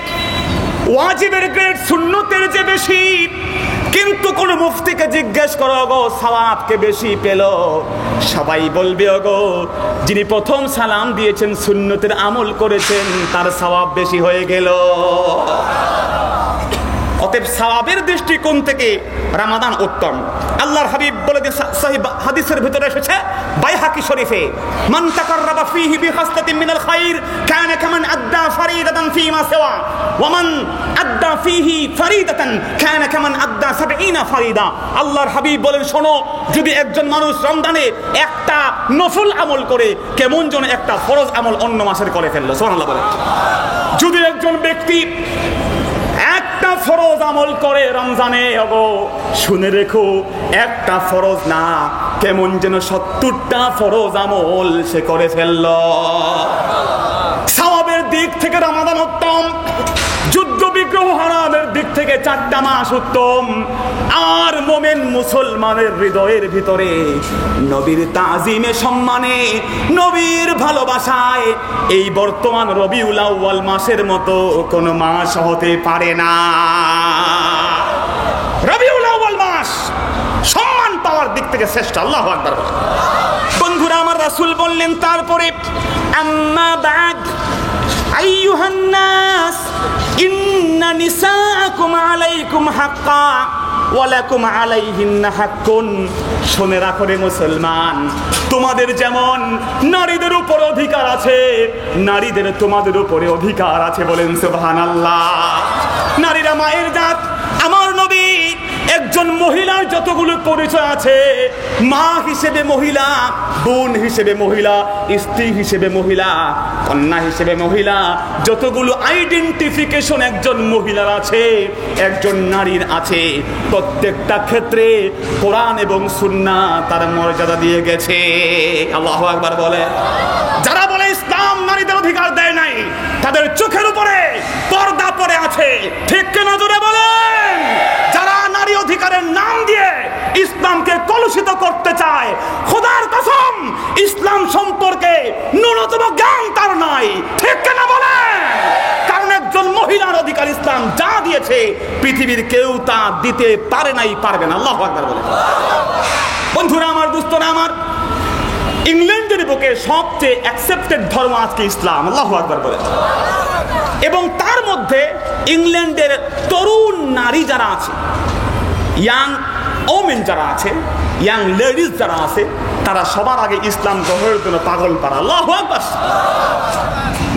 ওয়াজিবের গ্রেড সুন্নতের চেয়ে বেশি। কিন্তু কোন মুফতিকে জিজ্ঞেস করো, গো সওয়াব কে বেশি পেল? সবাই বলবে, গো যিনি প্রথম সালাম দিয়েছেন, সুন্নতের আমল করেছেন, তার সওয়াব বেশি হয়ে গেল। অতএব সওয়াবের দৃষ্টিকোণ থেকে রমাদান উত্তম। আল্লাহর হাবিব বলে যে সহিহ হাদিসের ভিতরে এসেছে বাইহাকি শরীফে, মান তাকাররাবা ফীহি বিখাসলাতিন মিনাল খায়র কানা কামান আদ্দা ফরিদাতান ফীমা সিওয়া ওয়া মান আদ্দা ফীহি ফরিদাতান কানা কামান আদ্দা 70 ফরিদা। আল্লাহর হাবিব বলেন, শোনো, যদি একজন মানুষ রমজানে একটা নফল আমল করে, কেমন যেন একটা ফরজ আমল অন্য মাসের করে ফেললো। সুবহানাল্লাহ বলে। যদি একজন ব্যক্তি একটা ফরজ আমল করে রমজানে, ওগো শুনে রেখো, একটা ফরজ না, কেমন যেন 70টা ফরজ আমল সে করে ফেলল। সওয়াবের দিক থেকে রমাদান উত্তম, যুদ্ধ বিগ্রহ হারামের দিক থেকে 4টা মাস উত্তম। আর মোমেন মুসলমানের হৃদয়ের ভিতরে নবীর তাজিমে, সম্মানে, নবীর ভালোবাসায় এই বর্তমান রবিউল আউয়াল মাসের মতো কোন মাস হতে পারে না। রবিউল আউয়াল মাস সম্মান পাওয়ার দিক দিক থেকে শ্রেষ্ঠ। আল্লাহু আকবার। বন্ধুরা আমার, রাসূল বললেন তারপরে আম্মা বাদ আইয়ুহান নাস ইন্না নিসাআকুম আলাইকুম হাক্কা ওয়া লাকুম আলাইহিন্না হাক্কুন। শুনে রাখো রে মুসলমান, তোমাদের যেমন নারীদের উপর অধিকার আছে, নারীদের তোমাদের উপরে অধিকার আছে। বলেন সুবহানাল্লাহ। নারীরা মায়ের জাত। আমার নবী একজন মহিলার যতগুলো পরিচয় আছে, মা হিসেবে মহিলা, বোন হিসেবে মহিলা, স্ত্রী হিসেবে মহিলা, কন্যা হিসেবে মহিলা, যতগুলো আইডেন্টিফিকেশন একজন মহিলার আছে, একজন নারীর আছে, প্রত্যেকটা ক্ষেত্রে কোরআন এবং সুন্নাহ তার মর্যাদা দিয়ে গেছে। আল্লাহু আকবার বলে। যারা বলে ইসলাম নারীদের অধিকার দেয় নাই, তাদের চোখের উপরে পর্দা পড়ে আছে। ঠিক কিনা জোরে বলেন? যারা নারী অধিকারের নাম দিয়ে ইসলামকে কলুষিত করতে চায়, খোদার কসম ইসলাম সম্পর্কে ন্যূনতম জ্ঞান তার নাই। ঠিক কিনা বলেন? কারণ একজন মহিলার অধিকার ইসলাম যা দিয়েছে পৃথিবীর কেউ তা দিতে পারে নাই, পারবে না। আল্লাহু আকবার বলেন। বন্ধুরা আমার, দোস্তরা আমার, ইংল্যান্ডের বুকে সবচেয়ে অ্যাকসেপ্টেড ধর্ম আজকে ইসলাম। আল্লাহু আকবার বলেন। এবং তার মধ্যে ইংল্যান্ডের তরুণ নারী যারা আছে, ইয়াং ওমেন যারা আছে, ইয়াং লেডিজ যারা আছে, তারা সবার আগে ইসলাম গ্রহণের জন্য পাগল পারা। আল্লাহু আকবার।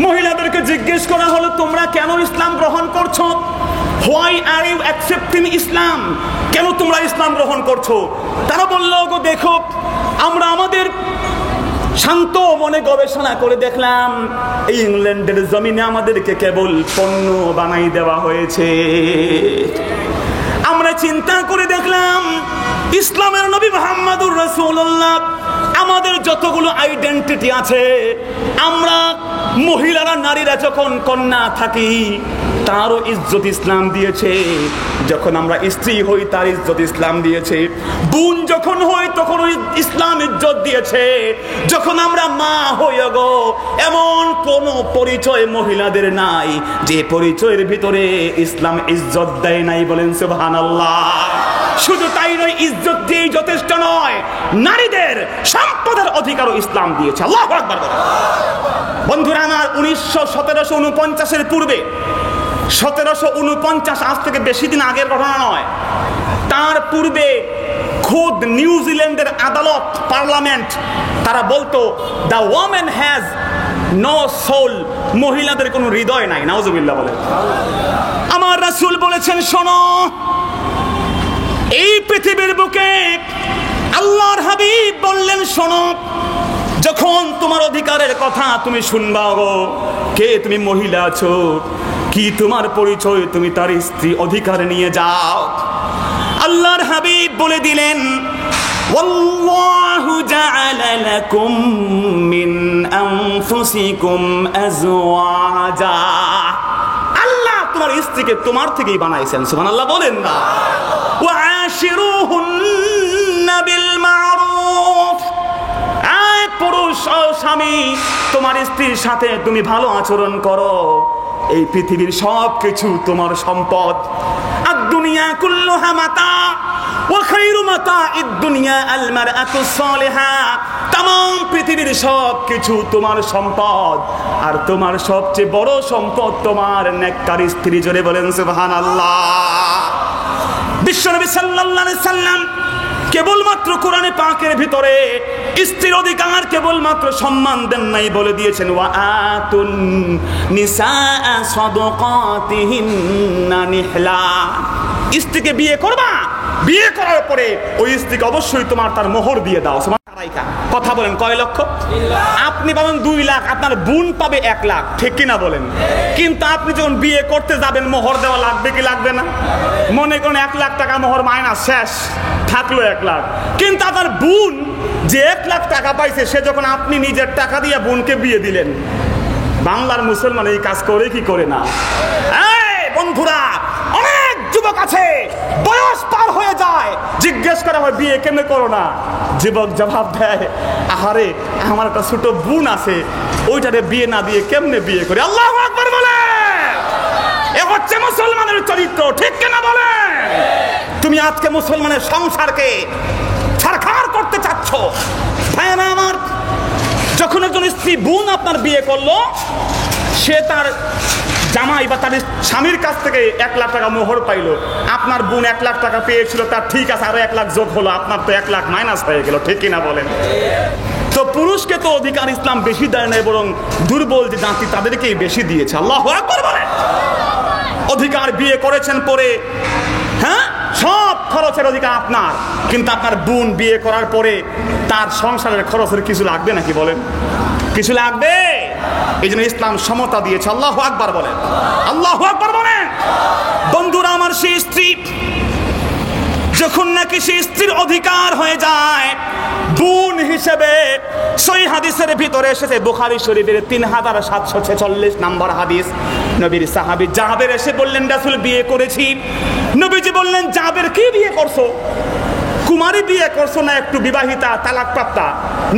মহিলাদেরকে জিজ্ঞেস করা হলো, তোমরা কেন ইসলাম গ্রহণ করছো? হোয়াই আর ইউ অ্যাকসেপ্টিং ইসলাম? কেন তোমরা ইসলাম গ্রহণ করছো? তারা বলল, গো দেখো, আমরা আমাদের শান্ত মনে গবেষণা করে দেখলাম এই ইংল্যান্ডের জমিনে আমাদেরকে কেবল পণ্য বানাই দেওয়া হয়েছে। আমরা চিন্তা করে দেখলাম ইসলামের নবী মুহাম্মদুর রাসূলুল্লাহ আমাদের যতগুলো আইডেন্টিটি আছে, আমরা মহিলারা, নারীরা যখন কন্যা থাকি তারও ইজ্জত ইসলাম দিয়েছে, যখন আমরা স্ত্রী হই তার ইজ্জত ইসলাম দিয়েছে, বোন যখন হই তখন ইসলাম ইজ্জত দিয়েছে, যখন আমরা মা হই গো এমন কোন পরিচয় মহিলাদের নাই যে পরিচয়ের ভিতরে ইসলাম ইজ্জত দেয় নাই। বলেন সুবহানাল্লাহ। শুধু তাই নয়, ইজ্জত দিয়েই যথেষ্ট নয়, নারীদের সম্পদের অধিকারও ইসলাম দিয়েছে। আল্লাহু আকবার। বন্ধুরা আমার, 1749 পূর্বে, 1749 আজ থেকে বেশি দিন আগের ঘটনা নয়, তার পূর্বে খোদ নিউজিল্যান্ডের আদালত, পার্লামেন্ট, তারা বলতো the women has no soul, মহিলাদের কোনো হৃদয় নাই। নাউজুবিল্লাহ বলে। আমার রাসূল বলেছেন, শোনো, এই পৃথিবীর বুকে আল্লাহর হাবিব বললেন, শোনো, যখন তোমার অধিকারের কথা তুমি শুনবা গো, কে তুমি মহিলা আছো, কি তোমার পরিচয়, তুমি তার স্ত্রী, অধিকার নিয়ে যাও। আল্লাহর হাবিব বলে দিলেন, ওয়াল্লাহু জাআলা লাকুম মিন আনফুসিকুম আজওয়াজা। আল্লাহ তোমার স্ত্রীকে তোমার থেকেই বানাইছেন। সুবহানাল্লাহ বলেন না? ওয়া আশিরুহুন্না বিল মারুফ। আয় পুরুষ ও স্বামী, তোমার স্ত্রীর সাথে তুমি ভালো আচরণ করো। এই পৃথিবীর সব কিছু তোমার সম্পদ। আদ-দুনিয়া কুল্লুহা মাতা ওয়া খায়রু মাতা'id দুনিয়া আল মারআতুস সালিহা। तमाम পৃথিবীর সব কিছু তোমার সম্পদ, আর তোমার সবচেয়ে বড় সম্পদ তোমার নেককার স্ত্রী। জোরে বলেন সুবহানাল্লাহ। বিশ্বনবী সাল্লাল্লাহু আলাইহি সাল্লাম কেবলমাত্র কোরআনে পাকের ভিতরে স্ত্রীর অধিকার কেবলমাত্র সম্মান দেন নাই, বলে দিয়েছেন ওয়া আতুন নিসাআ সাদাকাতিহিন্না নিহলা। স্ত্রীকে বিয়ে করবা, বিয়ে করার পরে ওই স্ত্রীকে অবশ্যই তোমার তার মোহর দিয়ে দাও। কথা বলেন, কয় লক্ষ? আপনি পাবেন 2 লাখ, আপনার বোন পাবে 1 লাখ। ঠিক কিনা বলেন? কিন্তু আপনি যখন বিয়ে করতে যাবেন মোহর দেওয়া লাগবে কি লাগবে না? মনে করেন 1 লাখ টাকা মোহর মাইনাস, শেষ থাকলো 1 লাখ। কিন্তু আপনার বোন যে 1 লাখ টাকা পাইছে, সে যখন আপনি নিজের টাকা দিয়ে বোনকে বিয়ে দিলেন, বাংলার মুসলমান এই কাজ করে কি করে না? বন্ধুরা, অনেক যুবক আছে বয়স পার হয়ে যায়, জিজ্ঞেস করা হয় বিয়ে কেন করো না? যুবক জবাব দেয়, আহারে আমার একটা ছোট বোন আছে, ওইটারে বিয়ে না দিয়ে কেমনে বিয়ে করে? আল্লাহু আকবার বলে। এ হচ্ছে মুসলমানের চরিত্র। ঠিক কিনা বলেন? তুমি আজকে মুসলমানের সংসারকে ছারখার পাচ্ছ? ভাইরা আমার, যখন একজন স্ত্রী বোন আপনার বিয়ে করলো, সে তার জামাই বা তার স্বামীর কাছ থেকে 1 লাখ টাকা মোহর পাইলো। আপনার বোন 1 লাখ টাকা পেয়েছিল, তার ঠিক আছে, আরো 1 লাখ যোগ হলো, আপনার তো 1 লাখ মাইনাস হয়ে গেল, ঠিক কিনা বলেন? তো পুরুষকে তো অধিকার ইসলাম বেশি দেয় না, বরং দুর্বল যে জাতি তাদেরকেই বেশি দিয়েছে। আল্লাহু আকবার বলেন। অধিকার বিয়ে করেছেন পরে, হ্যাঁ, সব খরচের অধিকার আপনার, কিন্তু আপনার বোন বিয়ে করার পরে তার সংসারের খরচের কিছু লাগবে নাকি বলেন? কিছু লাগবে। এই জন্য ইসলাম সমতা দিয়েছে। আল্লাহু আকবার বলেন, আল্লাহু আকবার বলেন। বন্ধুরা আমার, সেই স্ত্রী যখন নাকি সেই স্ত্রীর অধিকার হয়ে যায় বোন হিসেবে, সহিহ হাদিসের ভিতরে এসেছে, বুখারী শরীফের 3746 নম্বর হাদিস, নবীর সাহাবী জাবের এসে বললেন, রাসূল বিয়ে করেছি। নবীজি বললেন, জাবের কি বিয়ে করছো? কুমারী বিয়ে করছো না একটু বিবাহিতা তালাকপ্রাপ্তা?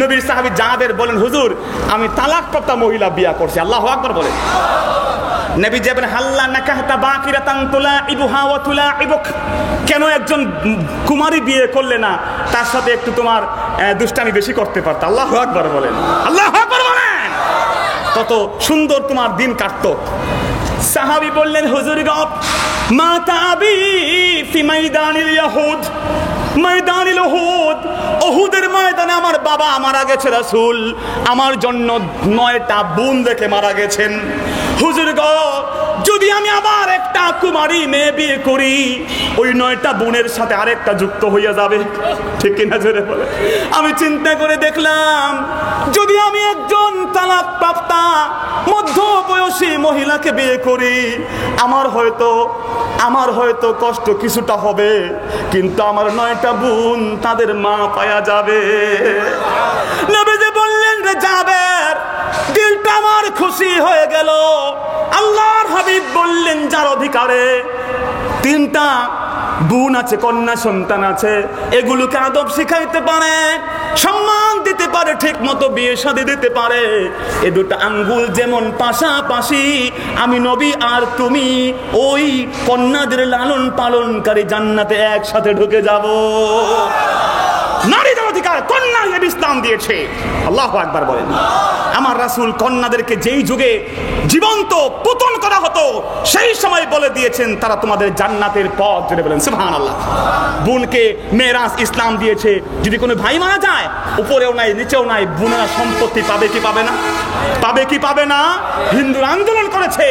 নবীর সাহাবী জাবের বলেন, হুজুর আমি তালাকপ্রাপ্তা মহিলা বিয়ে করছি। আল্লাহু আকবার বলেন। নবী যাবেন, হাল্লা নাকাহতা বাকিরাতান তুলাইবুহা ওয়া তুলাইবুক, কেন একজন কুমারী বিয়ে করলে না, তার সাথে একটু তোমার দুষ্টামি বেশি করতে পারত? আল্লাহু আকবার বলেন, আল্লাহু আকবার বলেন, কত সুন্দর তোমার দিন কাটতো। সাহাবী বললেন, হুজুর গো, মাতা আবি ফি মাইদানিল ইয়াহুদ, ময়দানিল উহুদ, উহুদের ময়দানে আমার বাবা মারা গেছে রাসূল, আমার জন্য 9টা বোন রেখে মারা গেছেন। হুজুর গো, যদি আমি আবার একটা কুমারী মেয়ে বিয়ে করি, ওই 9টা বোনের সাথে আরেকটা যুক্ত হইয়া যাবে, ঠিক কিনা জোরে বলে? আমি চিন্তা করে দেখলাম, যদি আমি একজন তালাকপ্রাপ্তা মধ্যবয়সী মহিলাকে বিয়ে করি, আমার হয়তো কষ্ট কিছুটা হবে, কিন্তু আমার 9টা বোন তাদের মা পায়া যাবে। নবীজি বললেন, রে জাবের, দিলটা আমার খুশি হয়ে গেল। আল্লাহর হাবিব বললেন, যার অধিকারে 3টা বোন আছে, কন্যা সন্তান আছে, এগুলোকে আদব শিখাইতে পারে, সম্মান দিতে পারে, ঠিক মতো বিয়ে শাদী দিতে পারে, এ 2টা আঙ্গুল যেমন পাশাপাশি, আমি নবী আর তুমি ওই কন্যাদের লালন পালনকারী জান্নাতে একসাথে ঢুকে যাব। নারীদের অধিকার কন্যা হিসেবে ইসলাম দিয়েছে। আল্লাহু আকবার বলেন। আমার রাসূল কন্যাদেরকে যেই যুগে জীবন্ত পুতন করা হতো, সেই সময় বলে দিয়েছেন তারা তোমাদের জান্নাতের পথ, জুড়ে বলেন সুবহানাল্লাহ। বোনকে মেরাজ ইসলাম দিয়েছে। যদি কোনো ভাই মারা যায়, উপরেও নাই নিচেও নাই, বোনেরা সম্পত্তি পাবে কি পাবে না? পাবে কি পাবে না? হিন্দুরা আন্দোলন করেছে,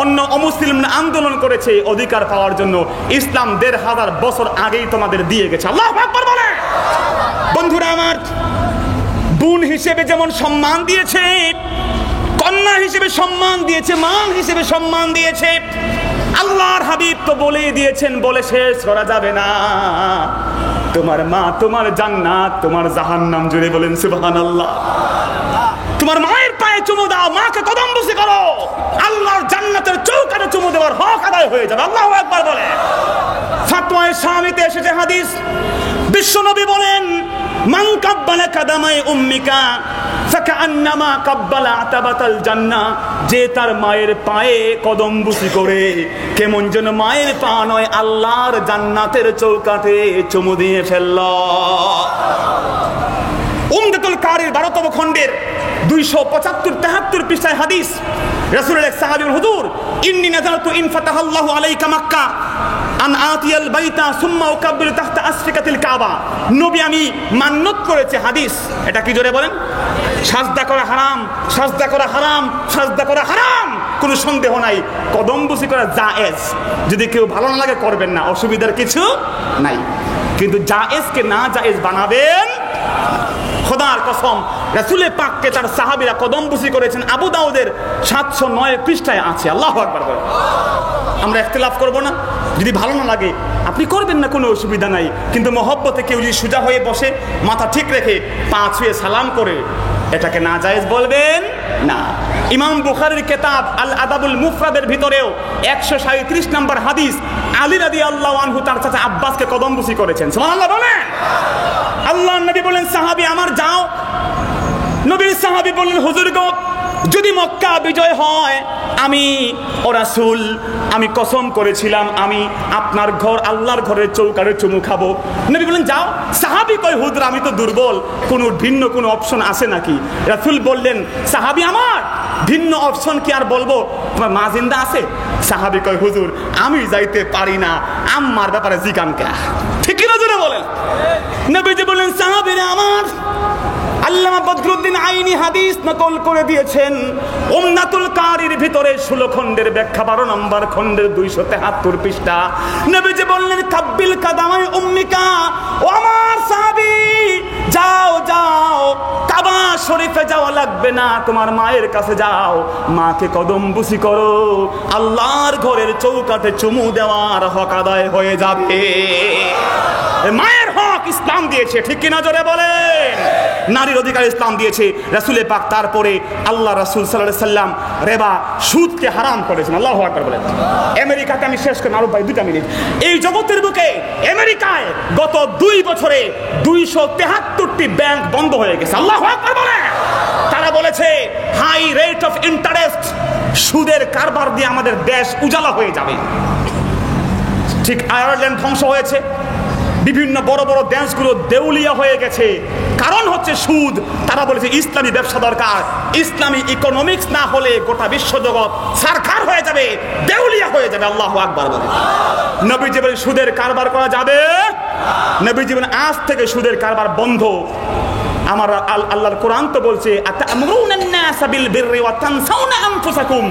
অন্য অমুসলিমরা আন্দোলন করেছে অধিকার পাওয়ার জন্য। ইসলাম 1500 বছর আগেই তোমাদের দিয়ে গেছে। আল্লাহু আকবার বলে। বন্ধুরা আমার, বোন হিসেবে যেমন সম্মান দিয়েছে, কন্যা হিসেবে সম্মান দিয়েছে, মা হিসেবে সম্মান দিয়েছে। আল্লাহর হাবিব তো বলেই দিয়েছেন, বলে শেষ করা যাবে না, তোমার মা তোমার জান্নাত, তোমার জাহান্নাম, জুড়ে বলেন সুবহানাল্লাহ। তোমার মায়ের পায়ে চুমু দাও, মাকে কদমবুসি করো, আল্লাহর জান্নাতের চৌকাঠে চুমু দেওয়ার হক আদায় হয়ে যাবে। আল্লাহু আকবার বলে। ফাতওয়ায়ে শামিতে এসেছে হাদিস, বিশ্বনবী বলেন, মান কাব্বালা কাদামাই উম্মিকা ফাকান্নামা কাব্বালা আতাবাতাল জান্নাহ, যে তার মায়ের পায়ে কদমবুসি করে, কেমন যেন মায়ের পা নয়, আল্লাহর জান্নাতের চৌকাঠে চুমু দিয়ে ফেলল। উমদাতুল কারির 12তম খণ্ডের 275-73 পৃষ্ঠায় হাদিস, রাসূলের এক সাহাবী বলেন, হুজুর, ইন্নী নাযারতু ইন ফাতাহাল্লাহু আলাইকা মক্কা আন আতিয়াল বাইতা সুম্মা উকাব্বিরু তাহতা আসফিকাতিল কাবা। নবী, আমি মান্নত করেছি। হাদিস, এটা কি জোরে বলেন? সাজদা করা হারাম, সাজদা করা হারাম, সাজদা করা হারাম, কোনো সন্দেহ নাই। কদমবুসি করা জায়েজ, যদি কেউ ভালো না লাগে করবেন না, অসুবিধার কিছু নাই, কিন্তু জায়েজকে না জায়েজ বানাবেন। খোদার কসম, রাসূলে পাককে তার সাহাবীরা কদমবুসি করেছেন, আবু দাউদের 709 পৃষ্ঠায় আছে। আল্লাহু আকবার বলেন। আমরা ইখতিলাফ করব না, যদি ভালো না লাগে আপনি করবেন না, কোনো অসুবিধা নাই, কিন্তু মহব্বতে কেউ যদি সোজা হয়ে বসে, মাথা ঠিক রেখে পা ছুঁয়ে সালাম করে, এটাকে নাজায়েজ বলবেন না। ইমাম বুখারীর কিতাব আল আদাবুল মুফরাদের ভিতরেও 137 নম্বর হাদিস, আলী রাদিয়াল্লাহু আনহু তার চাচা আব্বাসকে কদমবুসি করেছেন। সুবহানাল্লাহ বলেন। আল্লাহর নবী বলেন, সাহাবী আমার যাও। নবীর সাহাবী বললেন, হুজুর গো, যদি মক্কা বিজয় হয় আমি ও রাসূল, আমি কসম করেছিলাম আমি আপনার ঘর আল্লাহর ঘরের চৌকাঠে চুমু খাবো। নবী বললেন যাও। সাহাবী কয় হুজুর আমি তো দুর্বল, কোনো ভিন্ন কোনো অপশন আছে নাকি? রাসূল বললেন সাহাবী আমার ভিন্ন অপশন কি আর বলবো, তোমার মা জিন্দা আছে? সাহাবী কয় হুজুর আমি যাইতে পারি না, আম্মার ব্যাপারে জিজ্ঞান কে? ঠিক কি না জোরে বলেন? নবীজি বললেন সাহাবীরা আমার, আল্লামা বদরুদ্দিন আইনি হাদিস নকল করে দিয়েছেন উমনাতুল কারির ভিতরে 16 খণ্ডের ব্যাখ্যা 12 নম্বর খণ্ডের 273 পৃষ্ঠা। নবীজি বললেন কাব্বিল কাদামাই উম্মিকা, ও আমার সাহাবী যাও যাও, কাবা শরীফে যাওয়া লাগবে না, তোমার মায়ের কাছে যাও, মাকে কদম বুসি করো, আল্লাহর ঘরের চৌকাঠে চুমু দেওয়ার হক আদায় হয়ে যাবে। মায়ের হক ইসলাম দিয়েছে, ঠিক কিনা জোরে বলেন? নারীর অধিকার ইসলাম দিয়েছে রাসূলে পাক। তারপরে আল্লাহ রাসূল সাল্লাল্লাহু আলাইহি সাল্লাম রিবা সুদকে হারাম করেছেন। আল্লাহু আকবার বলেন। আমেরিকাতে আমি শেষ করি, আরো ভাই 2 মিনিট। এই জগতের বুকে আমেরিকায় গত 2 বছরে 273টি ব্যাংক বন্ধ হয়ে গেছে। আল্লাহু আকবার বলেন। তারা বলেছে হাই রেট অফ ইন্টারেস্ট, সুদের কারবার দিয়ে আমাদের দেশ উজালা হয়ে যাবে। ঠিক আয়ারল্যান্ড ধ্বংস হয়েছে, বিভিন্ন বড় বড় দেশগুলো দেউলিয়া হয়ে গেছে, কারণ হচ্ছে সুদ। তারা বলেছে ইসলামী ব্যবসা দরকার, ইসলামী ইকোনমিক্স না হলে গোটা বিশ্বজগৎ সরকার হয়ে যাবে, দেউলিয়া হয়ে যাবে। আল্লাহু আকবার বলে। নবীজি বলেন সুদের কারবার করা যাবে। নবীজি বলেন আজ থেকে সুদের কারবার বন্ধ। আমার আল্লাহর কোরআন তো বলছে আতা'মুরুনান নাসা বিল বিররি ওয়া তানসাউনা আনফুসাকুম,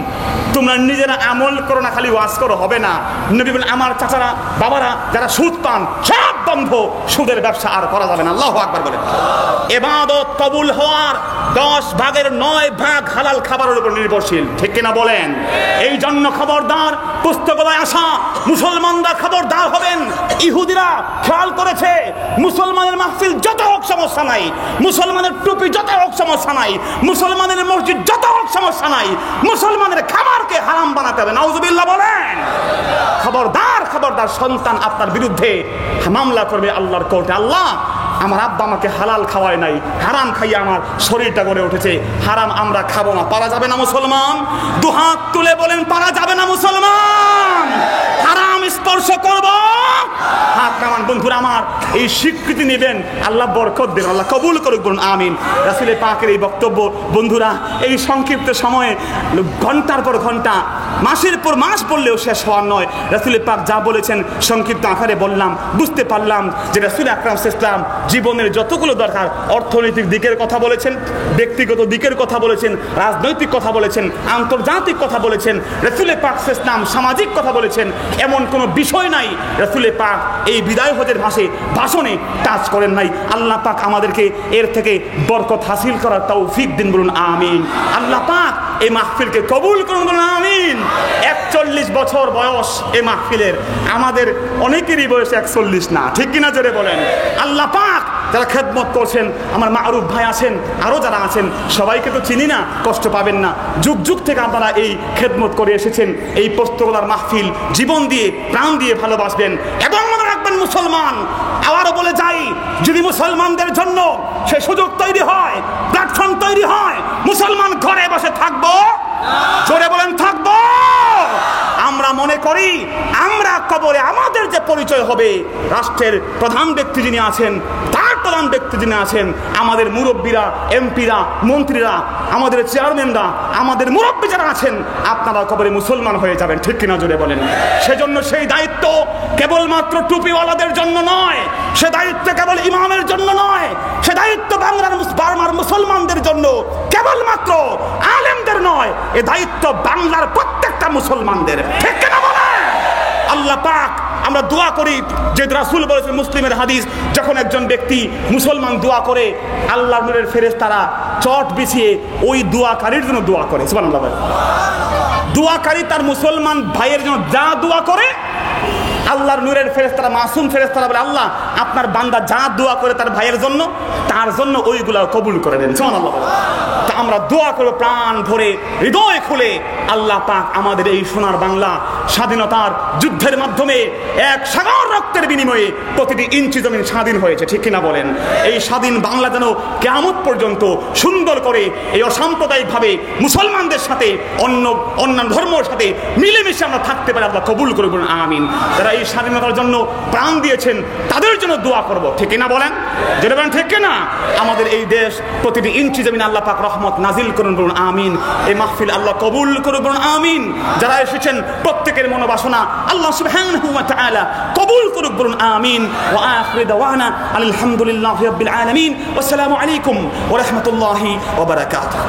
তোমরা নিজেরা আমল করো না, খালি ওয়াজ করো হবে না। নবী বলেন আমার চাচারা বাবারা যারা সুদ পান সব বন্ধ, সুদের ব্যবসা আর করা যাবে না। আল্লাহু আকবার বলেন। ইবাদত কবুল হওয়ার 10 ভাগের 9 ভাগ হালাল খাবারের উপর নির্ভরশীল, ঠিক কিনা বলেন? এই জন্য খবরদার, পুস্তকালয়ে আসা মুসলমানরা খবরদার হবেন। ইহুদিরা খেয়াল করেছে মুসলমানের মাহফিল যত হোক সমস্যা নাই, মুসলমানের টুপি যত হোক সমস্যা নাই, মুসলমানের মসজিদ যত হোক সমস্যা নাই, মুসলমানের খাবারকে হারাম বানাতে হবে। নাউজুবিল্লাহ বলেন। খবরদার খবরদার, সন্তান আপনার বিরুদ্ধে মামলা করবে আল্লাহর কোর্টে। আল্লাহ আমার আব্বা আমাকে হালাল খাওয়ায় নাই, হারাম খাইয়ে আমার শরীরটা গড়ে উঠেছে, হারাম আমরা খাবো না। পারা যাবে না মুসলমান? দুহাত তুলে বলেন পারা যাবে না মুসলমান? হারাম স্পর্শ করব? হাত নামান বন্ধুরা আমার। এই স্বীকৃতি নেবেন, আল্লাহ বরকত দেন, আল্লাহ কবুল করুক, বলুন আমিন। রাসূলের পাকের এই বক্তব্য বন্ধুরা এই সংক্ষিপ্ত সময়ে ঘন্টার পর ঘন্টা, মাসের পর মাস বললেও শেষ হওয়ার নয়। রাসূলের পাক যা বলেছেন সংক্ষিপ্ত আকারে বললাম, বুঝতে পারলাম যে রাসূল আকরাম সাল্লাল্লাহু আলাইহি ওয়াসাল্লাম জীবনের যতগুলো দরকার, অর্থনৈতিক দিকের কথা বলেছেন, ব্যক্তিগত দিকের কথা বলেছেন, রাজনৈতিক কথা বলেছেন, আন্তর্জাতিক কথা বলেছেন, রাসূলের পাক সাল্লাল্লাহু আলাইহি ওয়াসাল্লাম সামাজিক কথা বলেছেন। এমন কোনো বিষয় নাই রাসূলের পাক এই বিদায় হজের ভাষণে টাচ করেন নাই। আল্লাহ পাক আমাদেরকে এর থেকে বরকত হাসিল করার তৌফিক দিন, বলুন আমিন। আল্লাহ পাক এই মাহফিলকে কবুল করুন, বলুন আমিন। 41 বছর বয়স এই মাহফিলের, আমাদের অনেকেরই বয়স 41 না, ঠিক কিনা জোরে বলেন? আল্লাহ পাক যারা খেদমত করছেন, আমার মারুফ ভাই আছেন, আরো যারা আছেন, সবাইকে তো চিনি না, কষ্ট পাবেন না। যুগ যুগ থেকে আপনারা এই খেদমত করে এসেছেন, এই পোস্তগোলার মাহফিল জীবন দিয়ে প্রাণ দিয়ে ভালোবাসবেন। এবং মনে রাখবেন মুসলমান, আবারও বলে যাই, যদি মুসলমানদের জন্য সে সুযোগ তৈরি হয়, প্ল্যাটফর্ম তৈরি হয়, মুসলমান ঘরে বসে থাকবো? জোরে বলেন থাকবো? আমরা মনে করি আমরা কবরে আমাদের যে পরিচয় হবে, রাষ্ট্রের প্রধান ব্যক্তি যিনি আছেন, তার প্রধান ব্যক্তি যিনি আছেন, আমাদের মুরব্বীরা, এমপিরা, মন্ত্রীরা, আমাদের চেয়ারম্যানরা, আমাদের মুরব্বী যারা আছেন, আপনারা কবরে মুসলমান হয়ে যাবেন, ঠিক কিনা জোরে বলেন? সেজন্য সেই দায়িত্ব কেবলমাত্র টুপিওয়ালাদের জন্য নয়, সে দায়িত্ব কেবল ইমামের জন্য নয়, সে দায়িত্ব বাংলার মুসলমানদের জন্য, কেবলমাত্র আলেমদের নয়, এ দায়িত্ব বাংলার প্রত্যেকটা মুসলমানদের, ঠিক কিনা বলেন? আল্লাহ পাক আমরা দোয়া করি, যে রাসূল বলেছেন মুসলিমের হাদিস, যখন একজন ব্যক্তি মুসলমান দোয়া করে, আল্লাহর নূরের ফেরেশতারা চট বিছিয়ে ওই দোয়াকারীর জন্য দোয়া করে। সুবহানাল্লাহ। দোয়াকারী তার মুসলমান ভাইয়ের জন্য যা দোয়া করে, আল্লাহর নূরের ফেরেশতারা, মাসুম ফেরেশতারা বলে আল্লাহ আপনার বান্দা যা দোয়া করে তার ভাইয়ের জন্য, তার জন্য ওইগুলা কবুল করে দেন। সুবহানাল্লাহ। আমরা দোয়া করব প্রাণ ভরে, হৃদয় খুলে, আল্লাহ পাক আমাদের এই সোনার বাংলা স্বাধীনতার যুদ্ধের মাধ্যমে এক সাগর রক্তের বিনিময়ে প্রতিটি ইঞ্চি জমিন স্বাধীন হয়েছে, ঠিক কিনা বলেন? এই স্বাধীন বাংলা যেন কিয়ামত পর্যন্ত সুন্দর করে এই অসাম্প্রদায়িকভাবে মুসলমানদের সাথে অন্যান্য ধর্মের সাথে মিলেমিশে আমরা থাকতে পারি, আল্লাহ কবুল করে বলুন আমিন। যারা এই স্বাধীনতার জন্য প্রাণ দিয়েছেন তাদের জন্য দোয়া করব, ঠিক কিনা বলেন? যেটা বলেন ঠিক কিনা? আমাদের এই দেশ প্রতিটি ইঞ্চি জমিন আল্লাহ পাক রহমত নাজিল করুন, বলুন আমিন। এই মাহফিল আল্লাহ কবুল করে বলুন আমিন। যারা এসেছেন প্রত্যেকের মনোবাসনা আল্লাহ সুবহানাহু ওয়া তাআলা কবুল করুন, বলুন আমিন। ওয়া আখিরু দাওয়ানা আলহামদুলিল্লাহি রাব্বিল আলামিন। আসসালামু আলাইকুম ওয়া রাহমাতুল্লাহি ওয়া বারাকাতুহু।